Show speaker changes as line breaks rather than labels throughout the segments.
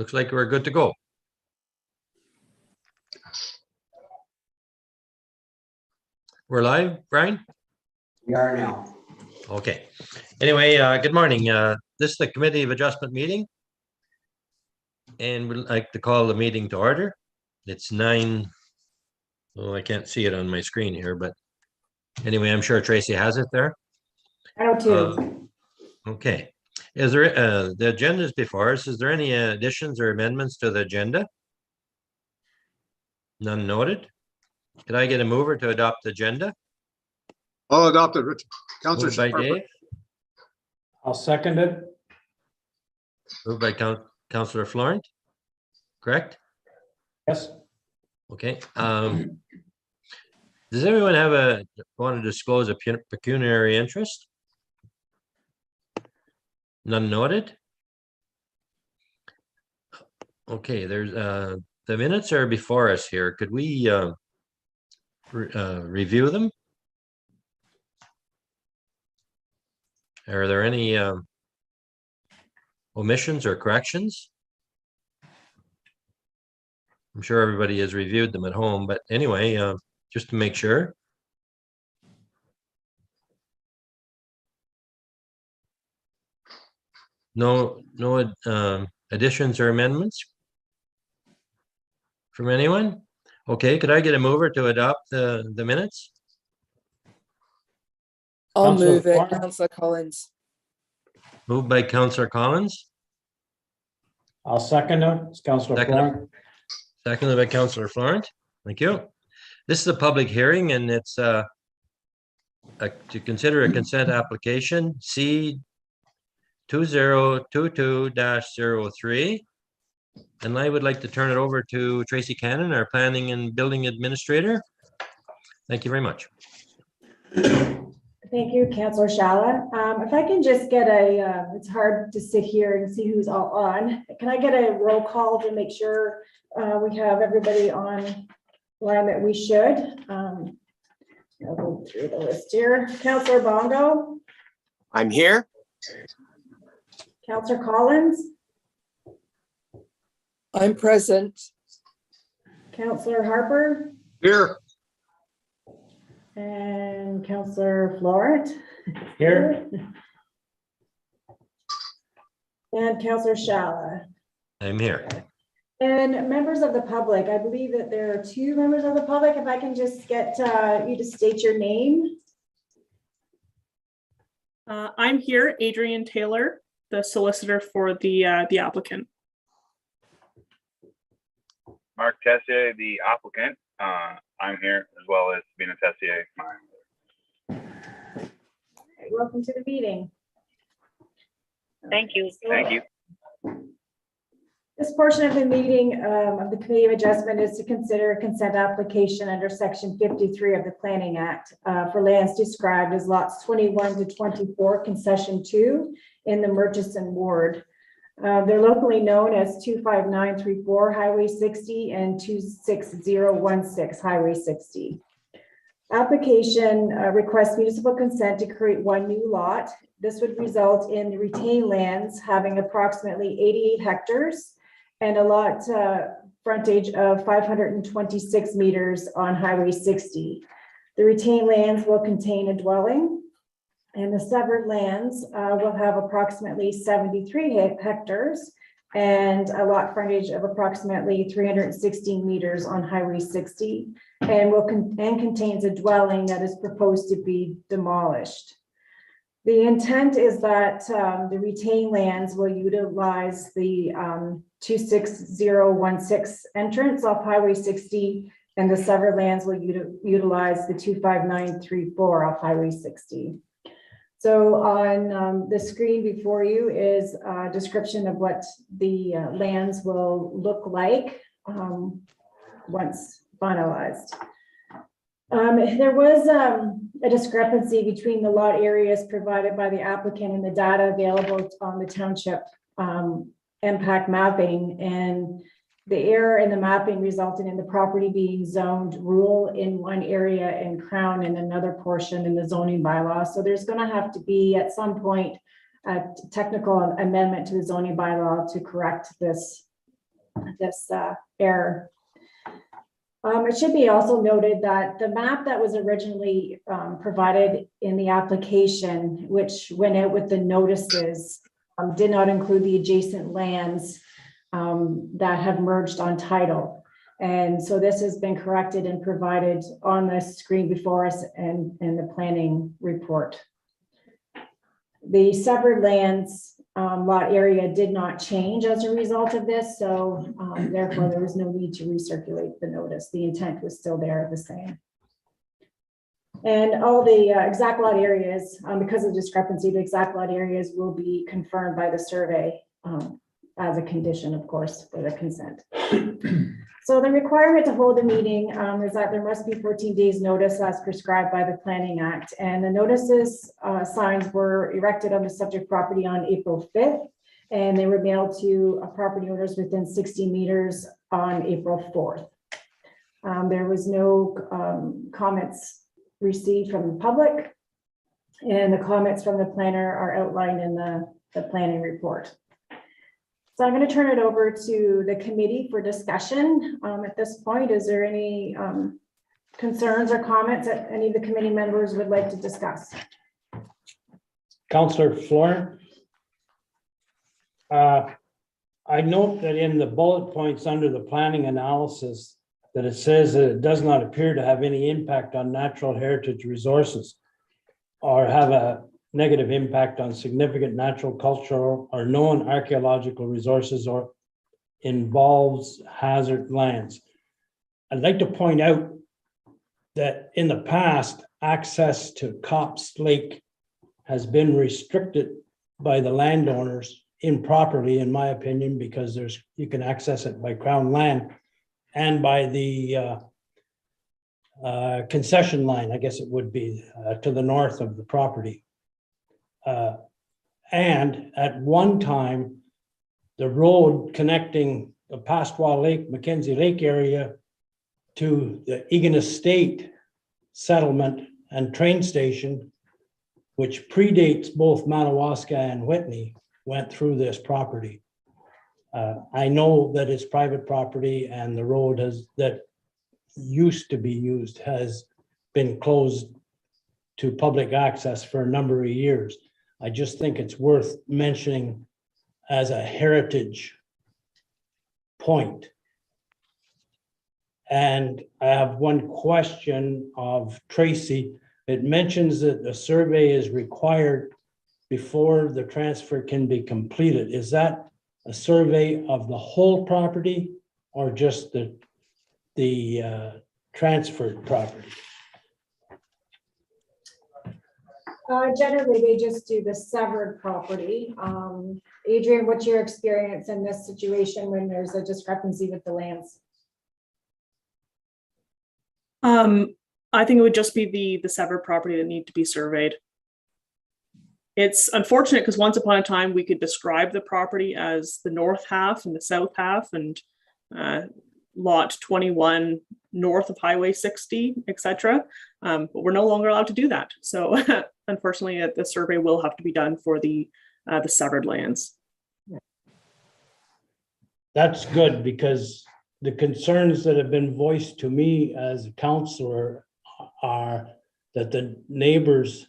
looks like we're good to go. We're live, Brian?
We are now.
Okay. Anyway, good morning. This is the Committee of Adjustment meeting. And we'd like to call the meeting to order. It's 9. Oh, I can't see it on my screen here, but anyway, I'm sure Tracy has it there.
I do too.
Okay. Is there the agenda is before us? Is there any additions or amendments to the agenda? None noted. Could I get a mover to adopt the agenda?
I'll adopt it, Rich. Councillor
Moved by
Sharper.
Dave,
I'll second it.
moved by Councillor Florent. Correct?
Yes.
Okay. Does everyone want to disclose a pecuniary interest? None noted. Okay, there's the minutes are before us here. Could we review them? Are there any omissions or corrections? I'm sure everybody has reviewed them at home, but anyway, just to make sure. No additions or amendments from anyone? Okay, could I get a mover to adopt the minutes?
I'll
Councillor
move it,
Florent.
Councillor Collins.
Moved by Councillor Collins,
I'll second it. It's Councillor
Second.
Florent.
seconded by Councillor Florent. Thank you. This is a public hearing and it's to consider a consent application C 2022-03. And I would like to turn it over to Tracy Cannon, our Planning and Building Administrator. Thank you very much.
Thank you, Councillor Shala. If I can just get it's hard to sit here and see who's all on. Can I get a roll call to make sure we have everybody on line that we should? I'll go through the list here. Councillor Bongo,
I'm here.
Councillor Collins,
I'm present.
Councillor Harper,
Here.
and Councillor Florent.
Here.
And Councillor Shala.
I'm here.
And members of the public, I believe that there are 2 members of the public. If I can just get you to state your name.
I'm here, Adrian Taylor, the solicitor for the applicant.
Mark Tessier, the applicant. I'm here as well as Sabina Tessier.
Welcome to the meeting.
Thank you.
Thank you.
This portion of the meeting of the Committee of Adjustment is to consider a consent application under Section 53 of the Planning Act for lands described as lots 21 to 24, concession 2 in the Murchison ward. They're locally known as 25934 Highway 60 and 26016 Highway 60. Application requests municipal consent to create 1 new lot. This would result in the retained lands having approximately 88 hectares and a lot frontage of 526 meters on Highway 60. The retained lands will contain a dwelling, and the severed lands will have approximately 73 hectares and a lot frontage of approximately 316 meters on Highway 60, and contains a dwelling that is proposed to be demolished. The intent is that the retained lands will utilize the 26016 entrance off Highway 60, and the severed lands will utilize the 25934 off Highway 60. So on the screen before you is a description of what the lands will look like once finalized. There was a discrepancy between the lot areas provided by the applicant and the data available on the township impact mapping, and the error in the mapping resulted in the property being zoned rural in one area and crown in another portion in the zoning bylaw. So there's going to have to be at some point a technical amendment to the zoning bylaw to correct this this error. It should be also noted that the map that was originally provided in the application, which went out with the notices, did not include the adjacent lands that have merged on title. And so this has been corrected and provided on the screen before us and in the planning report. The severed lands lot area did not change as a result of this, so therefore there was no need to recirculate the notice. The intent was still there the same. And all the exact lot areas, because of discrepancy, the exact lot areas will be confirmed by the survey as a condition, of course, for the consent. So the requirement to hold a meeting is that there must be 14 days notice as prescribed by the Planning Act. And the notices signs were erected on the subject property on April 5th, and they were mailed to property owners within 60 meters on April 4th. There was no comments received from the public, and the comments from the planner are outlined in the planning report. So I'm going to turn it over to the committee for discussion. At this point, is there any concerns or comments that any of the committee members would like to discuss?
Councillor Florin. I note that in the bullet points under the planning analysis that it says that it does not appear to have any impact on natural heritage resources or have a negative impact on significant natural, cultural, or known archaeological resources or involves hazard lands. I'd like to point out that in the past, access to Cops Lake has been restricted by the landowners improperly, in my opinion, because you can access it by Crown land and by the concession line, I guess it would be, to the north of the property. And at one time, the road connecting the Pasqua Lake, Mackenzie Lake area to the Egan Estate settlement and train station, which predates both Madawaska and Whitney, went through this property. I know that it's private property and the road that used to be used has been closed to public access for a number of years. I just think it's worth mentioning as a heritage point. And I have one question of Tracy. It mentions that the survey is required before the transfer can be completed. Is that a survey of the whole property or just the transferred property?
Generally, they just do the severed property. Adrian, what's your experience in this situation when there's a discrepancy with the lands?
I think it would just be the severed property that need to be surveyed. It's unfortunate because once upon a time we could describe the property as the north half and the south half, and lot 21 north of Highway 60, etc. But we're no longer allowed to do that. So unfortunately, the survey will have to be done for the severed lands.
That's good, because the concerns that have been voiced to me as a counselor are that the neighbors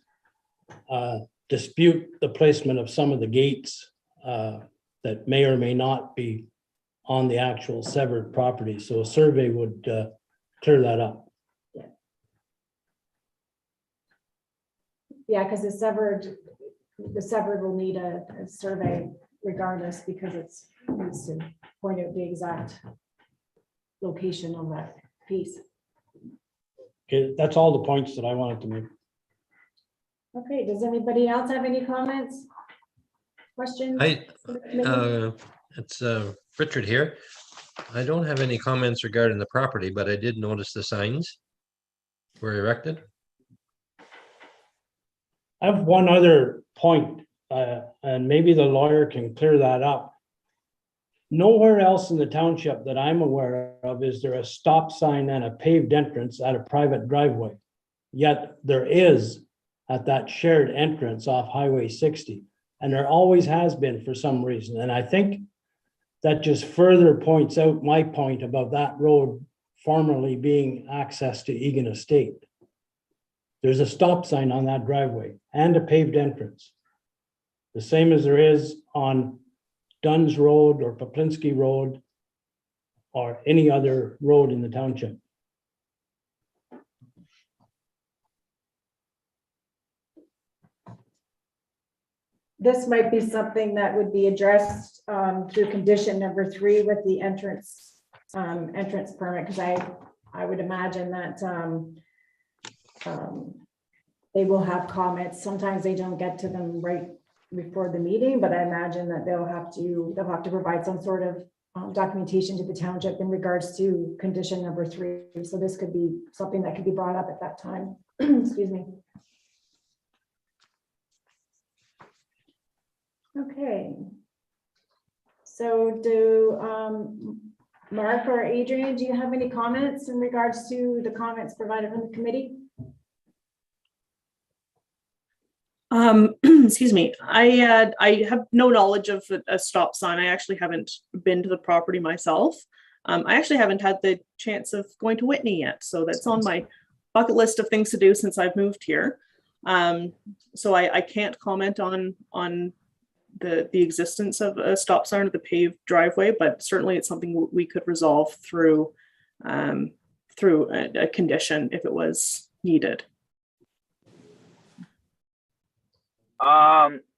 dispute the placement of some of the gates that may or may not be on the actual severed property. So a survey would clear that up.
Yeah, because the severed will need a survey regardless, because it needs to point out the exact location on that piece.
Okay, that's all the points that I wanted to make.
Okay, does anybody else have any comments? Questions?
It's Richard here. I don't have any comments regarding the property, but I did notice the signs were erected.
I have one other point, and maybe the lawyer can clear that up. Nowhere else in the township that I'm aware of is there a stop sign and a paved entrance at a private driveway. Yet there is at that shared entrance off Highway 60, and there always has been for some reason. And I think that just further points out my point about that road formerly being access to Egan Estate. There's a stop sign on that driveway and a paved entrance. The same as there is on Dunn's Road or Poplinski Road or any other road in the township.
This might be something that would be addressed through condition number 3 with the entrance permit, because I would imagine that they will have comments. Sometimes they don't get to them right before the meeting, but I imagine that they'll have to provide some sort of documentation to the township in regards to condition number 3. So this could be something that could be brought up at that time. Excuse me. Okay. So do Mark or Adrian, do you have any comments in regards to the comments provided from the committee?
Excuse me. I have no knowledge of a stop sign. I actually haven't been to the property myself. I actually haven't had the chance of going to Whitney yet, so that's on my bucket list of things to do since I've moved here. So I can't comment on the existence of a stop sign or the paved driveway, but certainly it's something we could resolve through a condition if it was needed.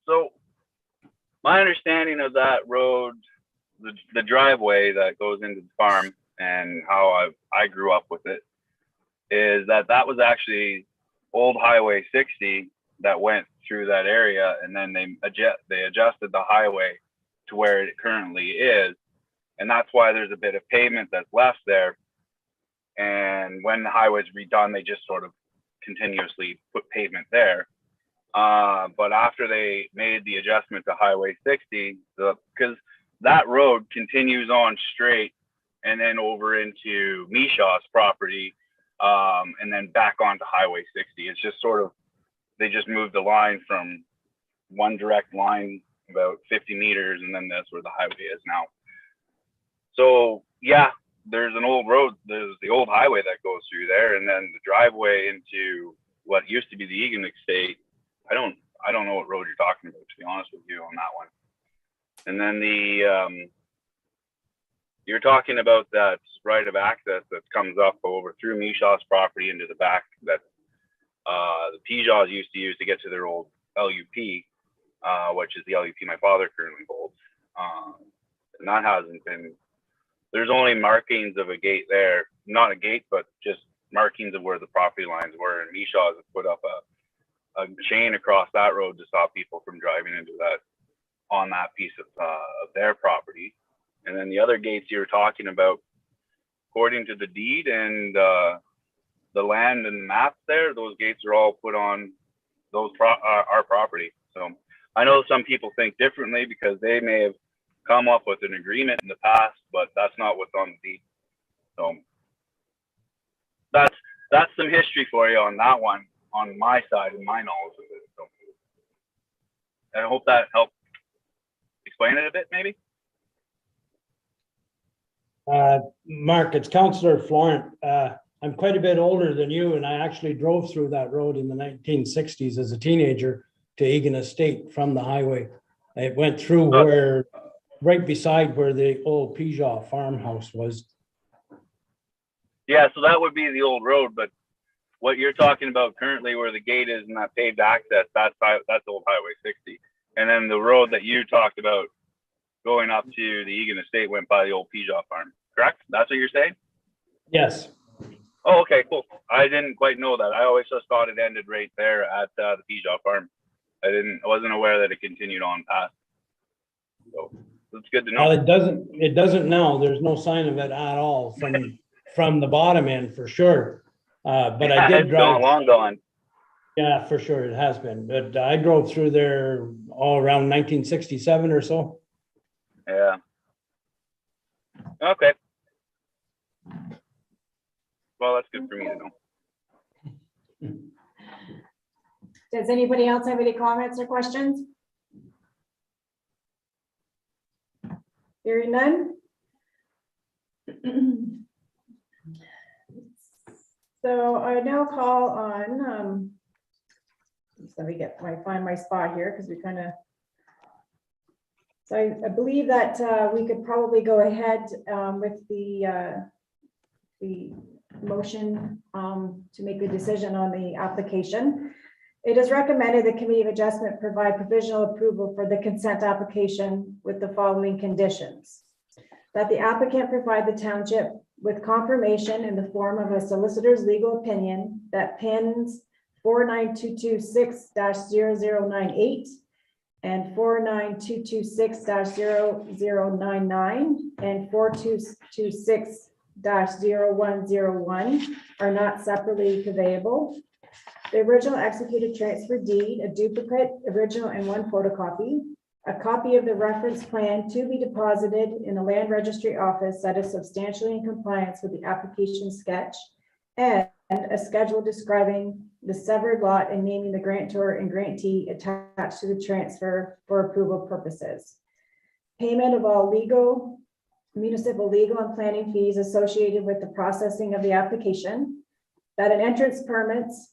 So my understanding of that road, the driveway that goes into the farm and how I grew up with it, is that was actually old Highway 60 that went through that area, and then they adjusted the highway to where it currently is, and that's why there's a bit of pavement that's left there. And when the highway's redone, they just sort of continuously put pavement there. But after they made the adjustment to Highway 60, because that road continues on straight and then over into Mishaw's property, and then back onto Highway 60. It's just sort of, they just moved the line from one direct line about 50 meters, and then that's where the highway is now. So yeah, there's an old road, there's the old highway that goes through there, and then the driveway into what used to be the Egan Estate. I don't know what road you're talking about, to be honest with you, on that one. And then you're talking about that right of access that comes up over through Mishaw's property into the back that the Pijaws used to use to get to their old LUP, which is the LUP my father currently holds. And that hasn't been, there's only markings of a gate there, not a gate, but just markings of where the property lines were. And Mishaw's have put up a chain across that road to stop people from driving into that, on that piece of their property. And then the other gates you're talking about, according to the deed and the land and the maps there, those gates are all put on our property. So I know some people think differently because they may have come up with an agreement in the past, but that's not what's on the deed. So that's some history for you on that one, on my side and my knowledge of it. So I hope that helped explain it a bit, maybe.
Mark, it's Councillor Florent. I'm quite a bit older than you, and I actually drove through that road in the 1960s as a teenager to Egan Estate from the highway. It went through right beside where the old Pijaw farmhouse was.
Yeah, so that would be the old road, but what you're talking about currently where the gate is and that paved access, that's old Highway 60. And then the road that you talked about going up to the Egan Estate went by the old Pijaw farm, correct? That's what you're saying?
Yes.
Oh, okay, cool. I didn't quite know that. I always just thought it ended right there at the Pijaw farm. I wasn't aware that it continued on past. So it's good to know.
Well, it doesn't now. There's no sign of it at all from the bottom end for sure. But I did drive.
Long gone.
Yeah, for sure it has been. But I drove through there all around 1967 or so.
Yeah. Okay. Well, that's good for me to know.
Does anybody else have any comments or questions? Hearing none. So I now call on, let me find my spot here because we kind of. So I believe that we could probably go ahead with the motion to make the decision on the application. It is recommended the Committee of Adjustment provide provisional approval for the consent application with the following conditions. That the applicant provide the township with confirmation in the form of a solicitor's legal opinion that pins 49226-0098 and 49226-0099 and 4226-0101 are not separately conveyable. The original executed transfer deed, a duplicate, original, and one photocopy. A copy of the reference plan to be deposited in the land registry office that is substantially in compliance with the application sketch. And a schedule describing the severed lot and naming the grantor and grantee attached to the transfer for approval purposes. Payment of all municipal legal and planning fees associated with the processing of the application. That entrance permits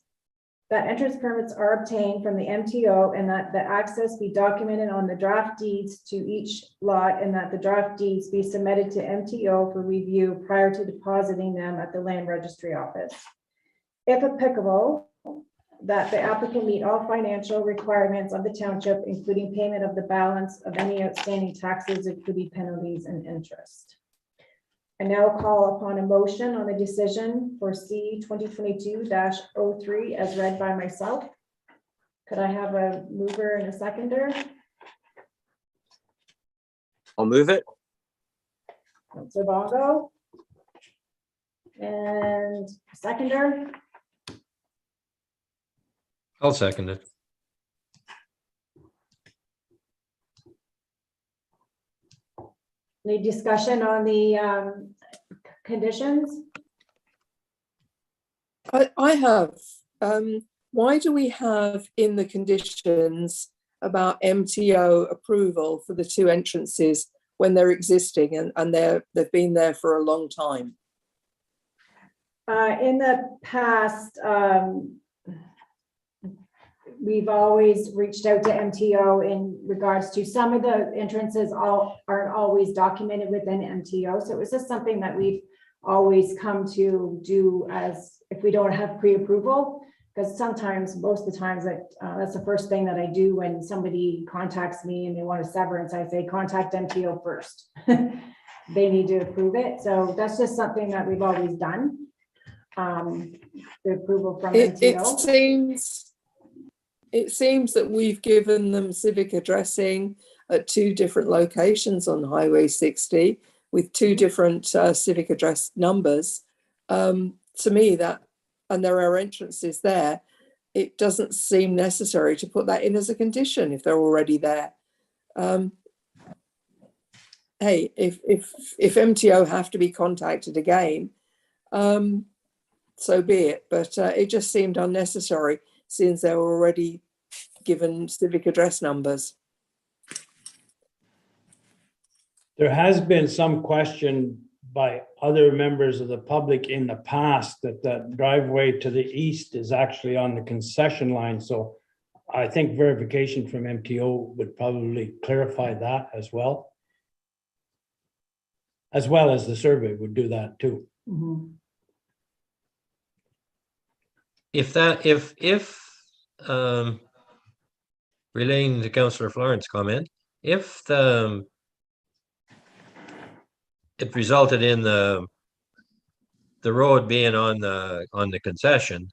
are obtained from the MTO and that the access be documented on the draft deeds to each lot and that the draft deeds be submitted to MTO for review prior to depositing them at the land registry office. If applicable, that the applicant meet all financial requirements of the township, including payment of the balance of any outstanding taxes, including penalties and interest. I now call upon a motion on the decision for C 2022-03 as read by myself. Could I have a mover and a seconder?
I'll move it.
Councilor Bongo. And seconder?
I'll second it.
Any discussion on the conditions?
I have. Why do we have in the conditions about MTO approval for the two entrances when they're existing and they've been there for a long time?
In the past, we've always reached out to MTO in regards to some of the entrances aren't always documented within MTO. So it was just something that we've always come to do as if we don't have pre-approval, because sometimes, most of the times that's the first thing that I do when somebody contacts me and they want a severance. I say, contact MTO first. They need to approve it. So that's just something that we've always done. The approval from MTO.
It seems that we've given them civic addressing at two different locations on Highway 60 with two different civic address numbers. To me, and there are entrances there, it doesn't seem necessary to put that in as a condition if they're already there. Hey, if MTO have to be contacted again, so be it. But it just seemed unnecessary since they were already given civic address numbers.
There has been some question by other members of the public in the past that that driveway to the east is actually on the concession line. So I think verification from MTO would probably clarify that as well. As well as the survey would do that too.
Mm-hmm.
If relating to Councillor Florence's comment, if it resulted in the road being on the concession,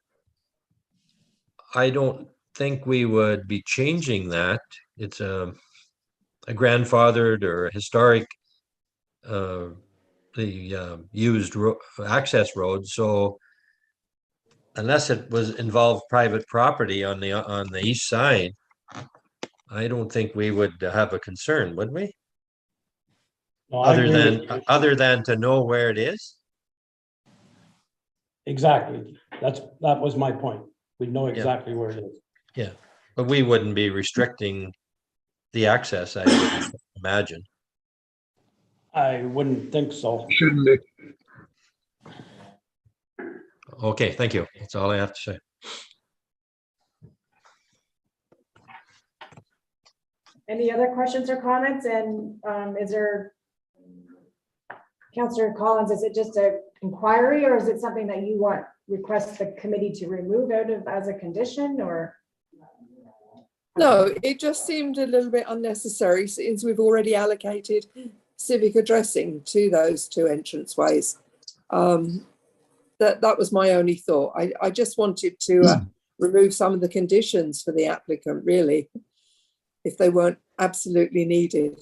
I don't think we would be changing that. It's a grandfathered or historic used access road, so unless it was involved private property on the east side, I don't think we would have a concern, would we?
No, I agree with you.
Other than to know where it is.
Exactly. That was my point. We know exactly where it is.
Yeah, but we wouldn't be restricting the access, I would imagine.
I wouldn't think so.
Shouldn't be.
Okay, thank you. That's all I have to say.
Any other questions or comments? And is there, Councillor Collins, is it just an inquiry or is it something that you want, request the committee to remove out of as a condition or?
No, it just seemed a little bit unnecessary since we've already allocated civic addressing to those two entranceways. That was my only thought. I just wanted to remove some of the conditions for the applicant, really, if they weren't absolutely needed.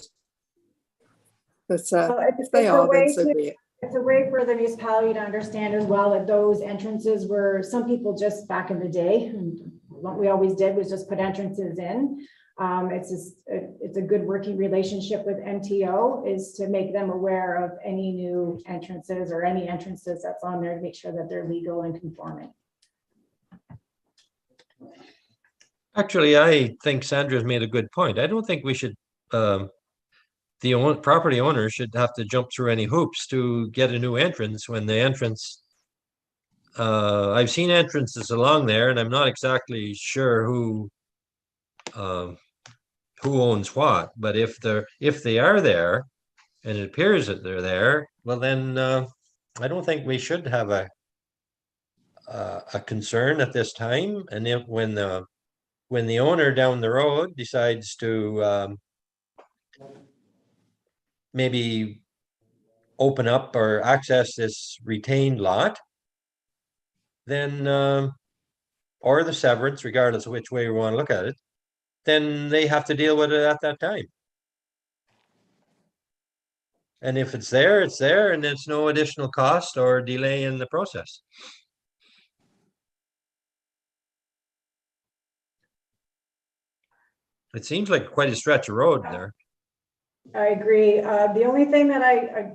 But if they are, then so be it.
It's a way for the municipality to understand as well that those entrances were, some people just back in the day, and what we always did was just put entrances in. It's a good working relationship with MTO is to make them aware of any new entrances or any entrances that's on there to make sure that they're legal and conforming.
Actually, I think Sandra's made a good point. I don't think we should, the property owner should have to jump through any hoops to get a new entrance when the entrance, I've seen entrances along there and I'm not exactly sure who owns what, but if they are there and it appears that they're there, well then I don't think we should have a concern at this time. And if when the owner down the road decides to maybe open up or access this retained lot, then or the severance, regardless of which way we want to look at it, then they have to deal with it at that time. And if it's there, it's there, and it's no additional cost or delay in the process. It seems like quite a stretch of road there.
I agree. The only thing that I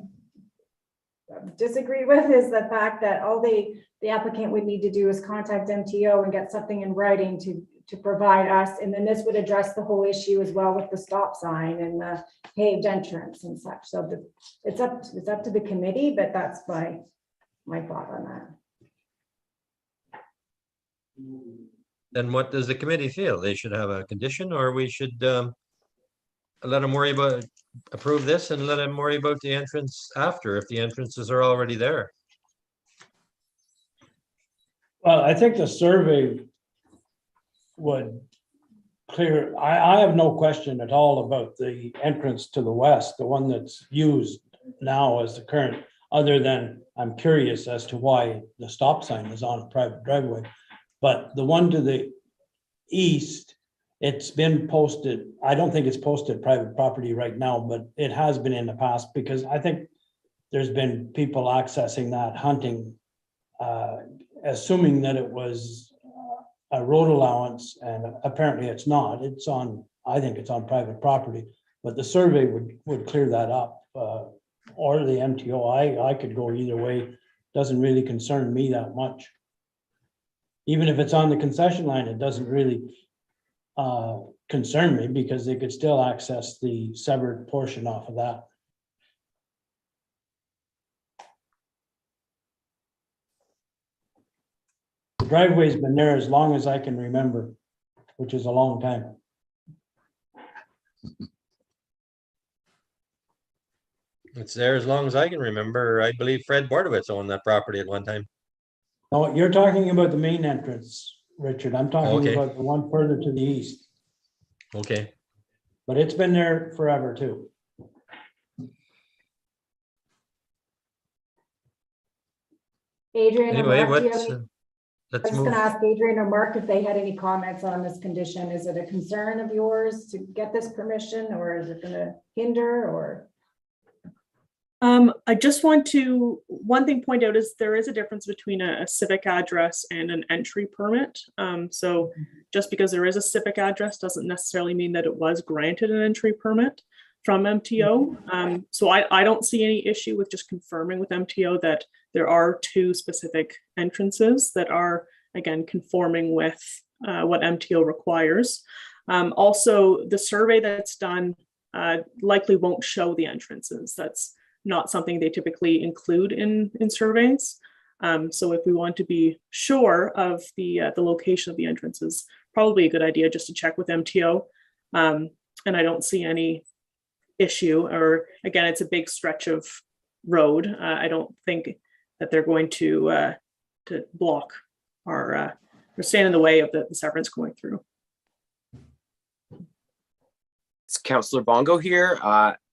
disagree with is the fact that all the applicant would need to do is contact MTO and get something in writing to provide us, and then this would address the whole issue as well with the stop sign and the paved entrance and such. So it's up to the committee, but that's my thought on that.
Then what does the committee feel? They should have a condition, or we should let them worry about, approve this and let them worry about the entrance after, if the entrances are already there?
Well, I think the survey would clear, I have no question at all about the entrance to the west, the one that's used now as the current, other than I'm curious as to why the stop sign is on a private driveway. But the one to the east, it's been posted, I don't think it's posted private property right now, but it has been in the past, because I think there's been people accessing that hunting, assuming that it was a road allowance, and apparently it's not. It's on, I think it's on private property, but the survey would clear that up, or the MTO. I could go either way. Doesn't really concern me that much. Even if it's on the concession line, it doesn't really concern me, because they could still access the severed portion off of that. The driveway's been there as long as I can remember, which is a long time.
It's there as long as I can remember. I believe Fred Bordowitz owned that property at one time.
No, you're talking about the main entrance, Richard. I'm talking
Okay.
about the one further to the east,
Okay.
but it's been there forever too.
Adrian, or
Anyway,
Mark, do you have
let's
any? I was
let's
just gonna
move.
ask Adrian or Mark if they had any comments on this condition. Is it a concern of yours to get this permission, or is it gonna hinder, or?
I just want to, one thing point out is there is a difference between a civic address and an entry permit. So just because there is a civic address doesn't necessarily mean that it was granted an entry permit from MTO. So I don't see any issue with just confirming with MTO that there are two specific entrances that are, again, conforming with what MTO requires. Also, the survey that's done likely won't show the entrances. not something they typically include in surveys. So if we want to be sure of the location of the entrances, probably a good idea just to check with MTO. And I don't see any issue, or again, it's a big stretch of road. I don't think that they're going to block or stand in the way of the severance going through.
It's Councillor Bongo here.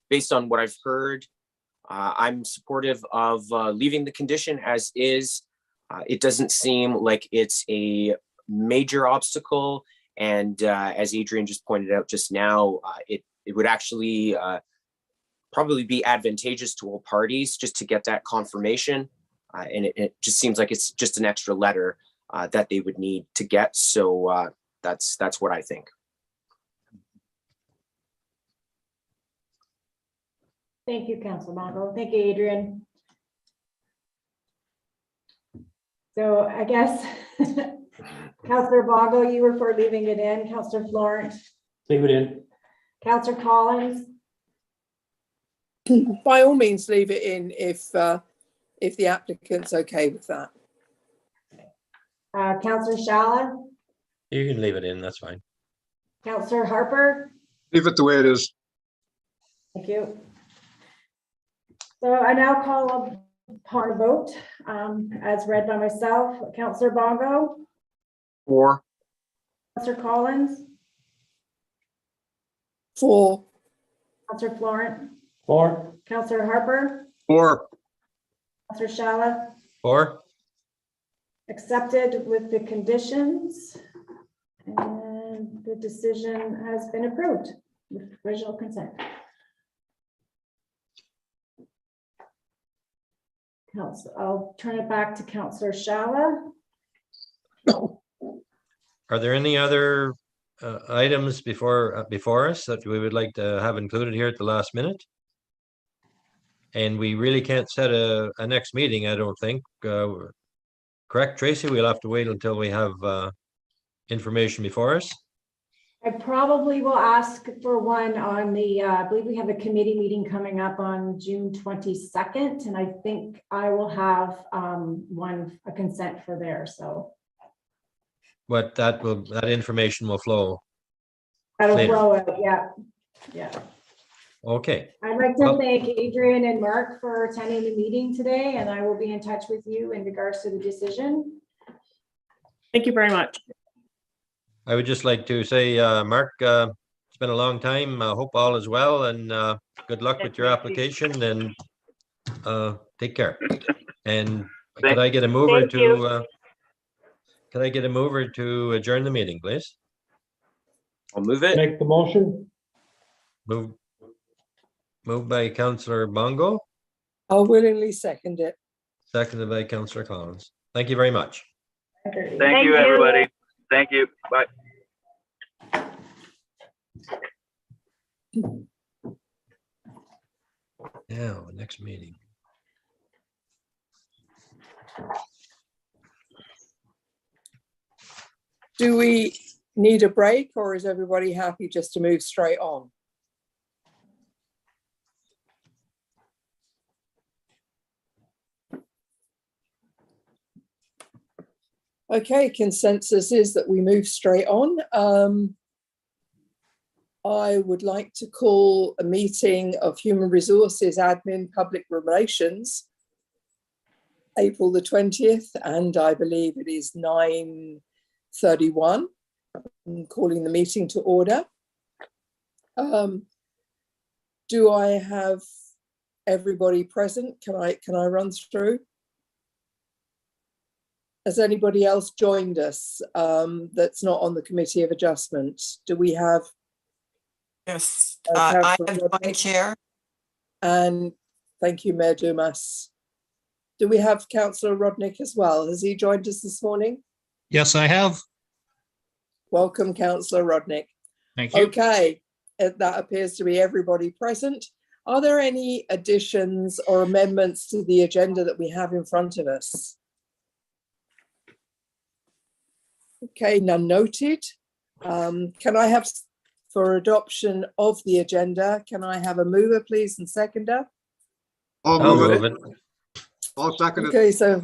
Based on what I've heard, I'm supportive of leaving the condition as is. It doesn't seem like it's a major obstacle. And as Adrian just pointed out just now, it would actually probably be advantageous to all parties just to get that confirmation. And it just seems like it's just an extra letter that they would need to get. So that's what I think.
Thank you, Councillor Mongo. Thank you, Adrian. So I guess Councillor Bongo, you were for leaving it in. Councillor Florent,
Leave it in.
Councillor Collins,
By all means, leave it in if the applicant's okay with that.
Councillor Shala,
You can leave it in, that's fine.
Councillor Harper.
Leave it the way it is.
Thank you. So I now call upon a vote as read by myself. Councillor Bongo,
Or
Councillor Collins,
For,
Councillor Florent,
For.
Councillor Harper,
Or
Councillor Shala,
Or,
accepted with the conditions. And the decision has been approved with original consent. I'll turn it back to Councillor Shala.
are there any other items before us that we would like to have included here at the last minute? And we really can't set a next meeting, I don't think. Correct, Tracy? We'll have to wait until we have information before us.
I probably will ask for one on the, I believe we have a committee meeting coming up on June 22nd, and I think I will have a consent for there, so.
But that information will flow.
That'll
Later.
flow out, yeah.
Okay,
I'd like to
Well-
thank Adrian and Mark for attending the meeting today, and I will be in touch with you in regards to the decision.
Thank you very much.
I would just like to say, Mark, it's been a long time. I hope all is well, and good luck with your application, and take care. And could I get a mover
Thank you.
to adjourn the meeting, please?
I'll move it.
Make the motion.
Moved by Councillor Bongo,
I'll willingly second it.
seconded by Councillor Collins. Thank you very much.
Thank you, everybody. Thank you. Bye.
Now, next meeting.
Do we need a break, or is everybody happy just to move straight on? Okay, consensus is that we move straight on. I would like to call a meeting of Human Resources Admin Public Relations, April the 20th, and I believe it is 9:31. I'm calling the meeting to order. Do I have everybody present? Can I run through? Has anybody else joined us that's not on the Committee of Adjustment? Do we have?
Yes,
Councillor
I am
Rodney?
joint chair.
And thank you, Mayor Dumas. Do we have Councillor Rodnick as well? Has he joined us this morning?
Yes, I have.
Welcome, Councillor Rodnick.
Thank you.
Okay, that appears to be everybody present. Are there any additions or amendments to the agenda that we have in front of us? Okay, none noted. Can I have, for adoption of the agenda, can I have a mover, please, and seconder?
I'll
I'll
move
move
it.
it.
I'll second it.
Okay, so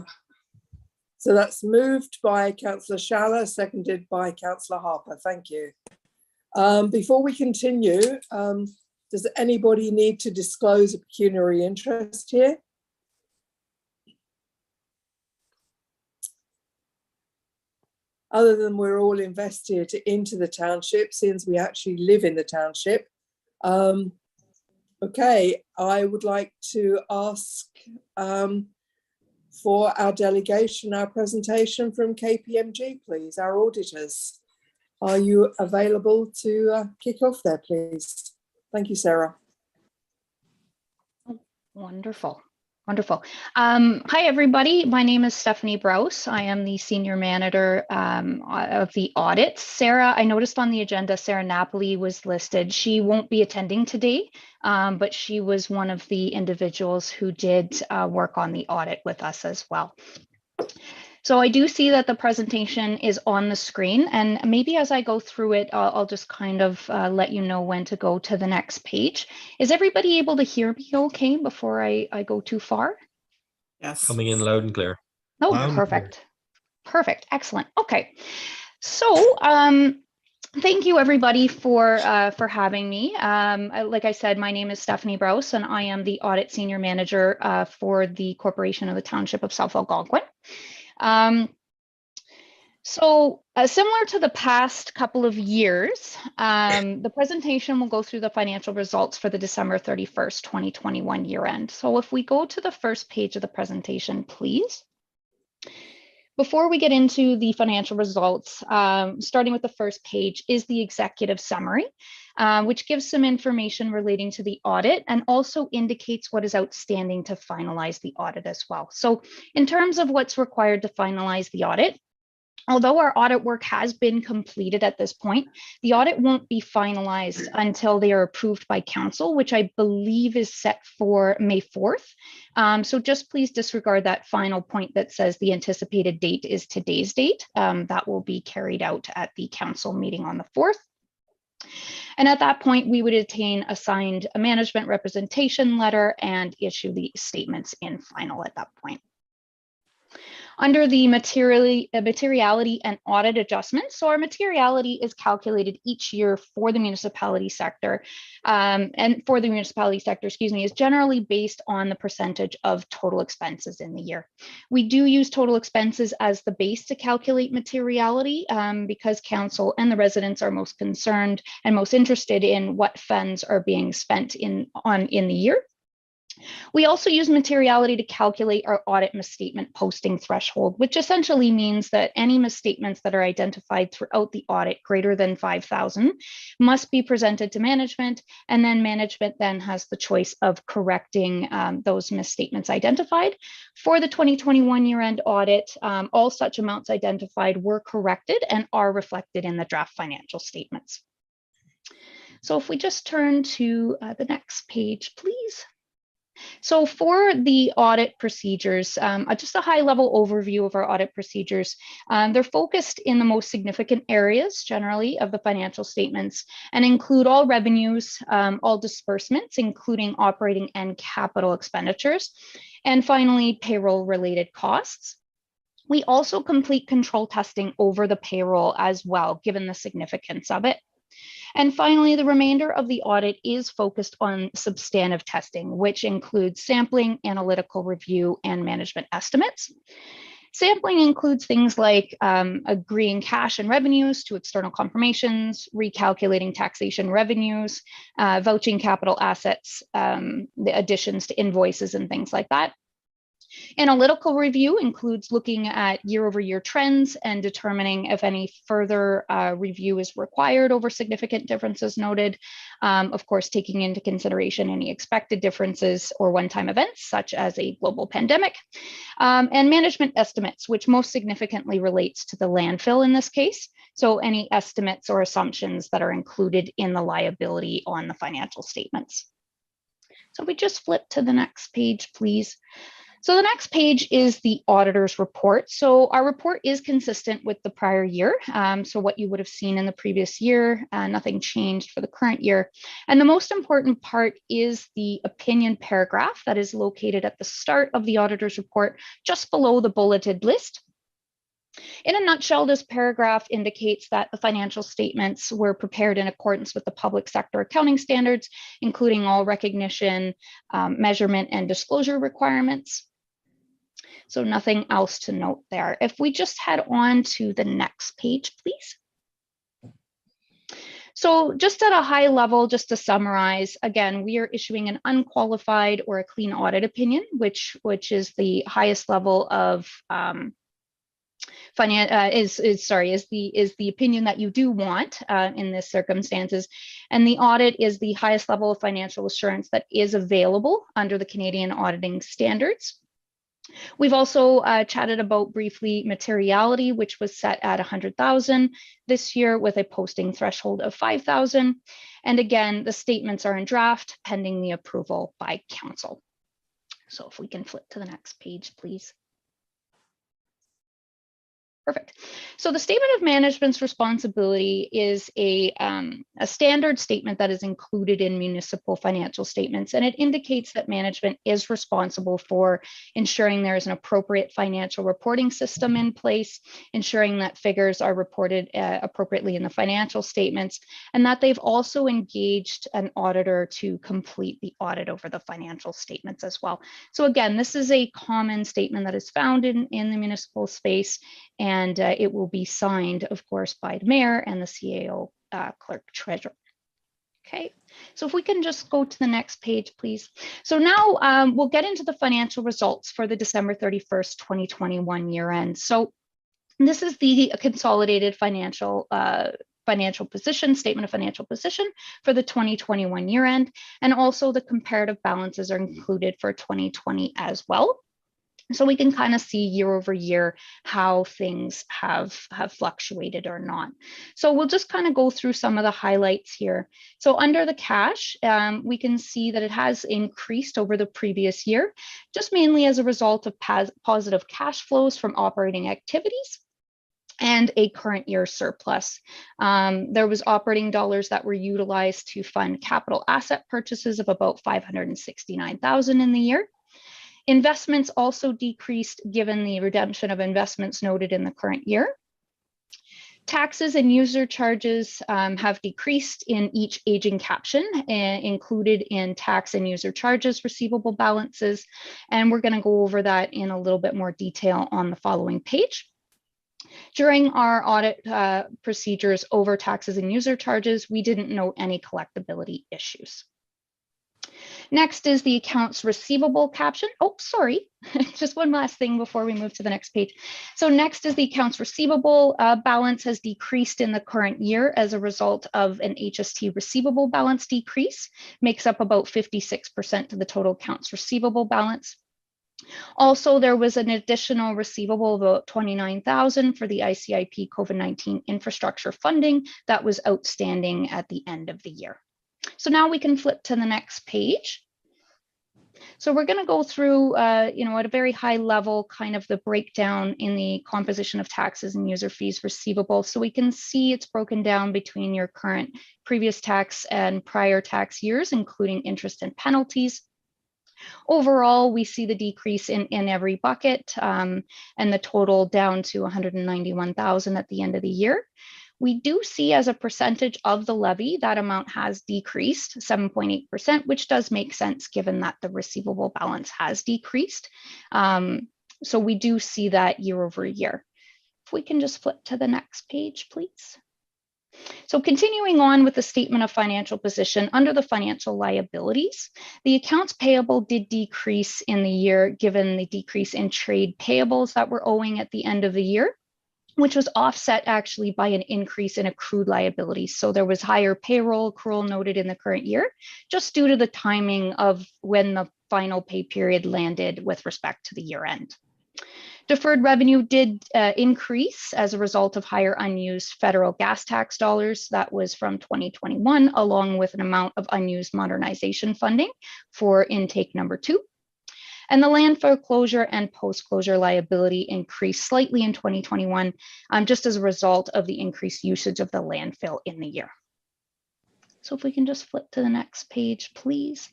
that's moved by Councillor Schaller, seconded by Councillor Harper. Thank you. Before we continue, does anybody need to disclose a pecuniary interest here? Other than we're all invested into the township, since we actually live in the township. Okay, I would like to ask for our delegation, our presentation from KPMG, please, our auditors. Are you available to kick off there, please? Thank you, Sarah.
Wonderful. Wonderful. Hi, everybody. My name is Stephanie Brose. I am the Senior Manager of the audit. Sarah, I noticed on the agenda, Sarah Napoli was listed. She won't be attending today, but she was one of the individuals who did work on the audit with us as well. So I do see that the presentation is on the screen, and maybe as I go through it, I'll just kind of let you know when to go to the next page. Is everybody able to hear me okay before I go too far?
Yes.
Coming in loud and clear.
Oh,
Loud and clear.
perfect. Perfect. Excellent. Okay. So thank you everybody for having me. Like I said, my name is Stephanie Brose, and I am the Audit Senior Manager for the Corporation of the Township of South Algonquin. So similar to the past couple of years, the presentation will go through the financial results for the December 31st, 2021 year end. So if we go to the first page of the presentation, please. Before we get into the financial results, starting with the first page is the executive summary, which gives some information relating to the audit and also indicates what is outstanding to finalize the audit as well. So in terms of what's required to finalize the audit, although our audit work has been completed at this point, the audit won't be finalized until they are approved by council, which I believe is set for May 4th. So just please disregard that final point that says the anticipated date is today's date. That will be carried out at the council meeting on the 4th. And at that point, we would assign a management representation letter and issue the statements in final at that point. Under the materiality and audit adjustments, so our materiality is calculated each year for the municipality sector, is generally based on the percentage of total expenses in the year. We do use total expenses as the base to calculate materiality because council and the residents are most concerned and most interested in what funds are being spent in the year. We also use materiality to calculate our audit misstatement posting threshold, which essentially means that any misstatements that are identified throughout the audit greater than 5,000 must be presented to management, and then management then has the choice of correcting those misstatements identified. For the 2021 year-end audit, all such amounts identified were corrected and are reflected in the draft financial statements. So if we just turn to the next page, please. So for the audit procedures, just a high-level overview of our audit procedures. They're focused in the most significant areas, generally, of the financial statements and include all revenues, all disbursements, including operating and capital expenditures, and finally, payroll-related costs. We also complete control testing over the payroll as well, given the significance of it. And finally, the remainder of the audit is focused on substantive testing, which includes sampling, analytical review, and management estimates. Sampling includes things like agreeing cash and revenues to external confirmations, recalculating taxation revenues, vouching capital assets, the additions to invoices and things like that. Analytical review includes looking at year-over-year trends and determining if any further review is required over significant differences noted. Of course, taking into consideration any expected differences or one-time events, such as a global pandemic. And management estimates, which most significantly relates to the landfill in this case. So any estimates or assumptions that are included in the liability on the financial statements. So we just flip to the next page, please. So the next page is the auditor's report. So our report is consistent with the prior year. So what you would have seen in the previous year, nothing changed for the current year. And the most important part is the opinion paragraph that is located at the start of the auditor's report, just below the bulleted list. In a nutshell, this paragraph indicates that the financial statements were prepared in accordance with the public sector accounting standards, including all recognition, measurement, and disclosure requirements. So nothing else to note there. If we just head on to the next page, please. So just at a high level, just to summarize, again, we are issuing an unqualified or a clean audit opinion, which is the highest level of is the opinion that you do want in this circumstances. And the audit is the highest level of financial assurance that is available under the Canadian auditing standards. We've also chatted about briefly materiality, which was set at 100,000 this year with a posting threshold of 5,000. And again, the statements are in draft pending the approval by council. So if we can flip to the next page, please. Perfect. So the statement of management's responsibility is a standard statement that is included in municipal financial statements, and it indicates that management is responsible for ensuring there is an appropriate financial reporting system in place, ensuring that figures are reported appropriately in the financial statements, and that they've also engaged an auditor to complete the audit over the financial statements as well. So again, this is a common statement that is found in the municipal space, and it will be signed, of course, by the mayor and the CAO clerk treasurer. Okay, so if we can just go to the next page, please. So now we'll get into the financial results for the December 31st, 2021 year end. So this is the consolidated financial position, statement of financial position for the 2021 year end, and also the comparative balances are included for 2020 as well. So we can kind of see year over year how things have fluctuated or not. So we'll just kind of go through some of the highlights here. So under the cash, we can see that it has increased over the previous year, just mainly as a result of positive cash flows from operating activities and a current year surplus. There was operating dollars that were utilized to fund capital asset purchases of about $569,000 in the year. Investments also decreased given the redemption of investments noted in the current year. Taxes and user charges have decreased in each aging caption, included in tax and user charges receivable balances. And we're going to go over that in a little bit more detail on the following page. During our audit procedures over taxes and user charges, we didn't note any collectability issues. Next is the accounts receivable caption. Oh, sorry, just one last thing before we move to the next page. So next is the accounts receivable balance has decreased in the current year as a result of an HST receivable balance decrease, makes up about 56% of the total accounts receivable balance. Also, there was an additional receivable of about $29,000 for the ICIP COVID-19 infrastructure funding that was outstanding at the end of the year. So now we can flip to the next page. So we're going to go through, at a very high level, kind of the breakdown in the composition of taxes and user fees receivable. So we can see it's broken down between your current, previous tax and prior tax years, including interest and penalties. Overall, we see the decrease in every bucket and the total down to $191,000 at the end of the year. We do see as a percentage of the levy, that amount has decreased 7.8%, which does make sense given that the receivable balance has decreased. So we do see that year over year. If we can just flip to the next page, please. So continuing on with the statement of financial position, under the financial liabilities, the accounts payable did decrease in the year given the decrease in trade payables that were owing at the end of the year, which was offset actually by an increase in accrued liabilities. So there was higher payroll accrual noted in the current year, just due to the timing of when the final pay period landed with respect to the year end. Deferred revenue did increase as a result of higher unused federal gas tax dollars. That was from 2021, along with an amount of unused modernization funding for intake number 2. And the landfill closure and post-closure liability increased slightly in 2021, just as a result of the increased usage of the landfill in the year. So if we can just flip to the next page, please.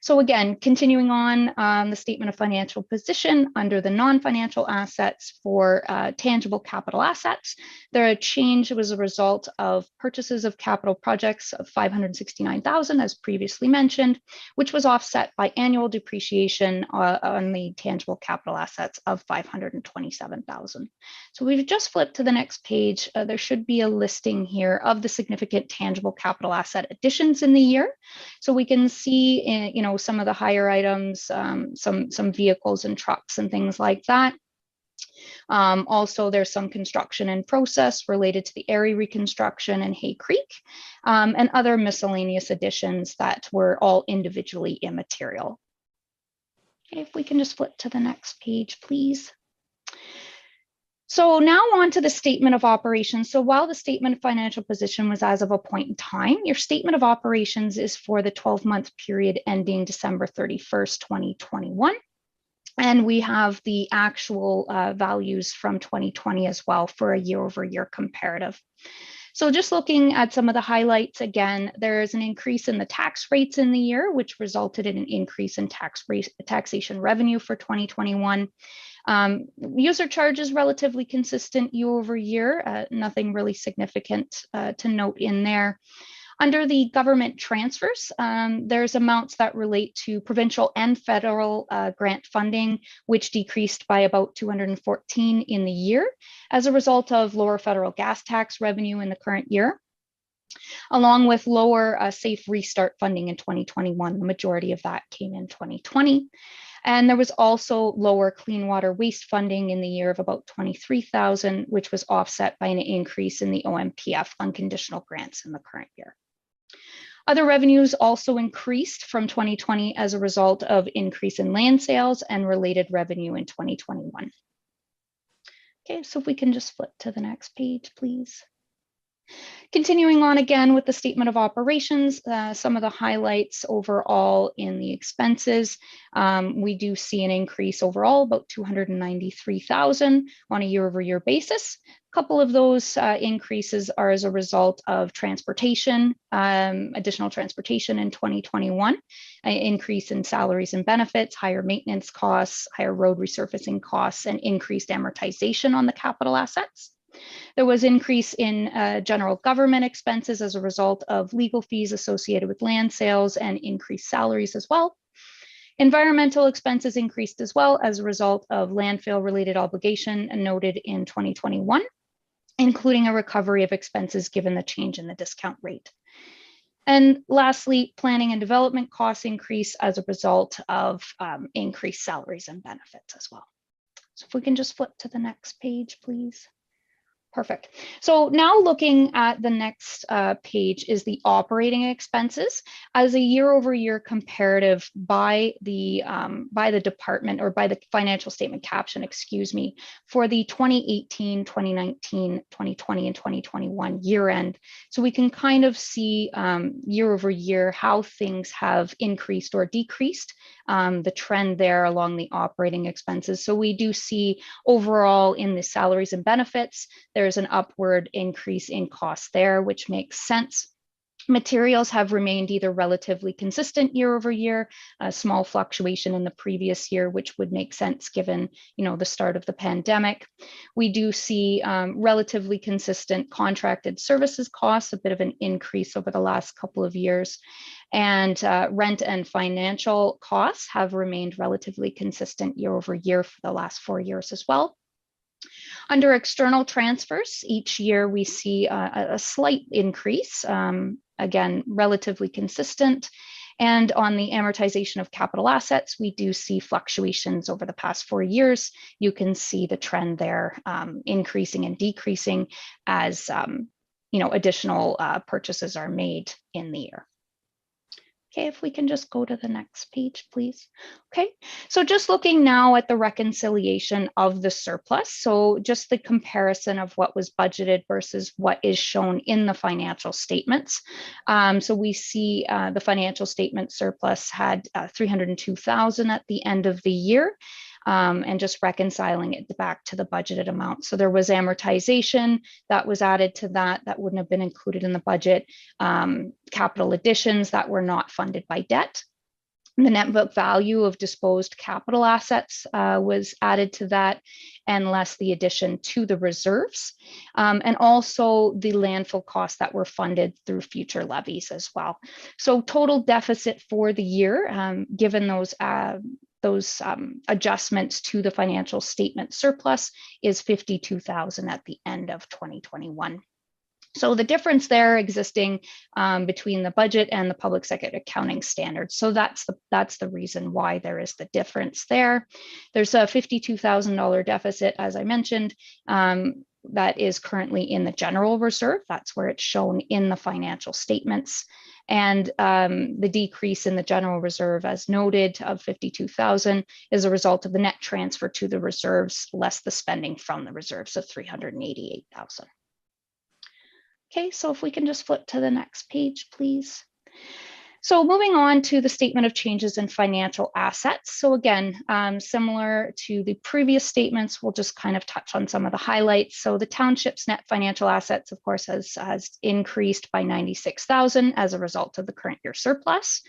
So again, continuing on the statement of financial position under the non-financial assets for tangible capital assets, the change was a result of purchases of capital projects of $569,000, as previously mentioned, which was offset by annual depreciation on the tangible capital assets of $527,000. So we've just flipped to the next page. There should be a listing here of the significant tangible capital asset additions in the year. So we can see, some of the higher items, some vehicles and trucks and things like that. Also, there's some construction in process related to the Erie reconstruction and Hay Creek, and other miscellaneous additions that were all individually immaterial. Okay, if we can just flip to the next page, please. So now on to the statement of operations. So while the statement of financial position was as of a point in time, your statement of operations is for the 12-month period ending December 31st, 2021. And we have the actual values from 2020 as well for a year-over-year comparative. So just looking at some of the highlights, again, there is an increase in the tax rates in the year, which resulted in an increase in taxation revenue for 2021. User charges relatively consistent year over year, nothing really significant to note in there. Under the government transfers, there's amounts that relate to provincial and federal grant funding, which decreased by about 214 in the year as a result of lower federal gas tax revenue in the current year, along with lower Safe Restart funding in 2021. The majority of that came in 2020. And there was also lower clean water waste funding in the year of about 23,000, which was offset by an increase in the OMPF unconditional grants in the current year. Other revenues also increased from 2020 as a result of increase in land sales and related revenue in 2021. Okay, so if we can just flip to the next page, please. Continuing on again with the statement of operations, some of the highlights overall in the expenses. We do see an increase overall, about 293,000 on a year-over-year basis. A couple of those increases are as a result of transportation, additional transportation in 2021, an increase in salaries and benefits, higher maintenance costs, higher road resurfacing costs, and increased amortization on the capital assets. There was increase in general government expenses as a result of legal fees associated with land sales and increased salaries as well. Environmental expenses increased as well as a result of landfill related obligation noted in 2021, including a recovery of expenses given the change in the discount rate. And lastly, planning and development costs increase as a result of increased salaries and benefits as well. So if we can just flip to the next page, please. Perfect. So now looking at the next page is the operating expenses as a year-over-year comparative by the department, or by the financial statement caption, excuse me, for the 2018, 2019, 2020, and 2021 year end. So we can kind of see year over year how things have increased or decreased, the trend there along the operating expenses. So we do see overall in the salaries and benefits, there's an upward increase in costs there, which makes sense. Materials have remained either relatively consistent year over year, a small fluctuation in the previous year, which would make sense given, the start of the pandemic. We do see relatively consistent contracted services costs, a bit of an increase over the last couple of years. And rent and financial costs have remained relatively consistent year over year for the last 4 years as well. Under external transfers, each year we see a slight increase, again, relatively consistent. And on the amortization of capital assets, we do see fluctuations over the past 4 years. You can see the trend there increasing and decreasing as additional purchases are made in the year. Okay, if we can just go to the next page, please. Okay, so just looking now at the reconciliation of the surplus. So just the comparison of what was budgeted versus what is shown in the financial statements. So we see the financial statement surplus had 302,000 at the end of the year. And just reconciling it back to the budgeted amount. So there was amortization that was added to that wouldn't have been included in the budget. Capital additions that were not funded by debt. The net book value of disposed capital assets was added to that, and less the addition to the reserves, and also the landfill costs that were funded through future levies as well. So total deficit for the year, given those adjustments to the financial statement surplus, is 52,000 at the end of 2021. So the difference there existing between the budget and the public sector accounting standards. So that's the reason why there is the difference there. There's a $52,000 deficit, as I mentioned, that is currently in the general reserve. That's where it's shown in the financial statements. And the decrease in the general reserve, as noted, of 52,000 is a result of the net transfer to the reserves less the spending from the reserves of 388,000. Okay, so if we can just flip to the next page, please. So moving on to the statement of changes in financial assets. So again, similar to the previous statements, we'll just kind of touch on some of the highlights. So the township's net financial assets, of course, has increased by 96,000 as a result of the current year surplus.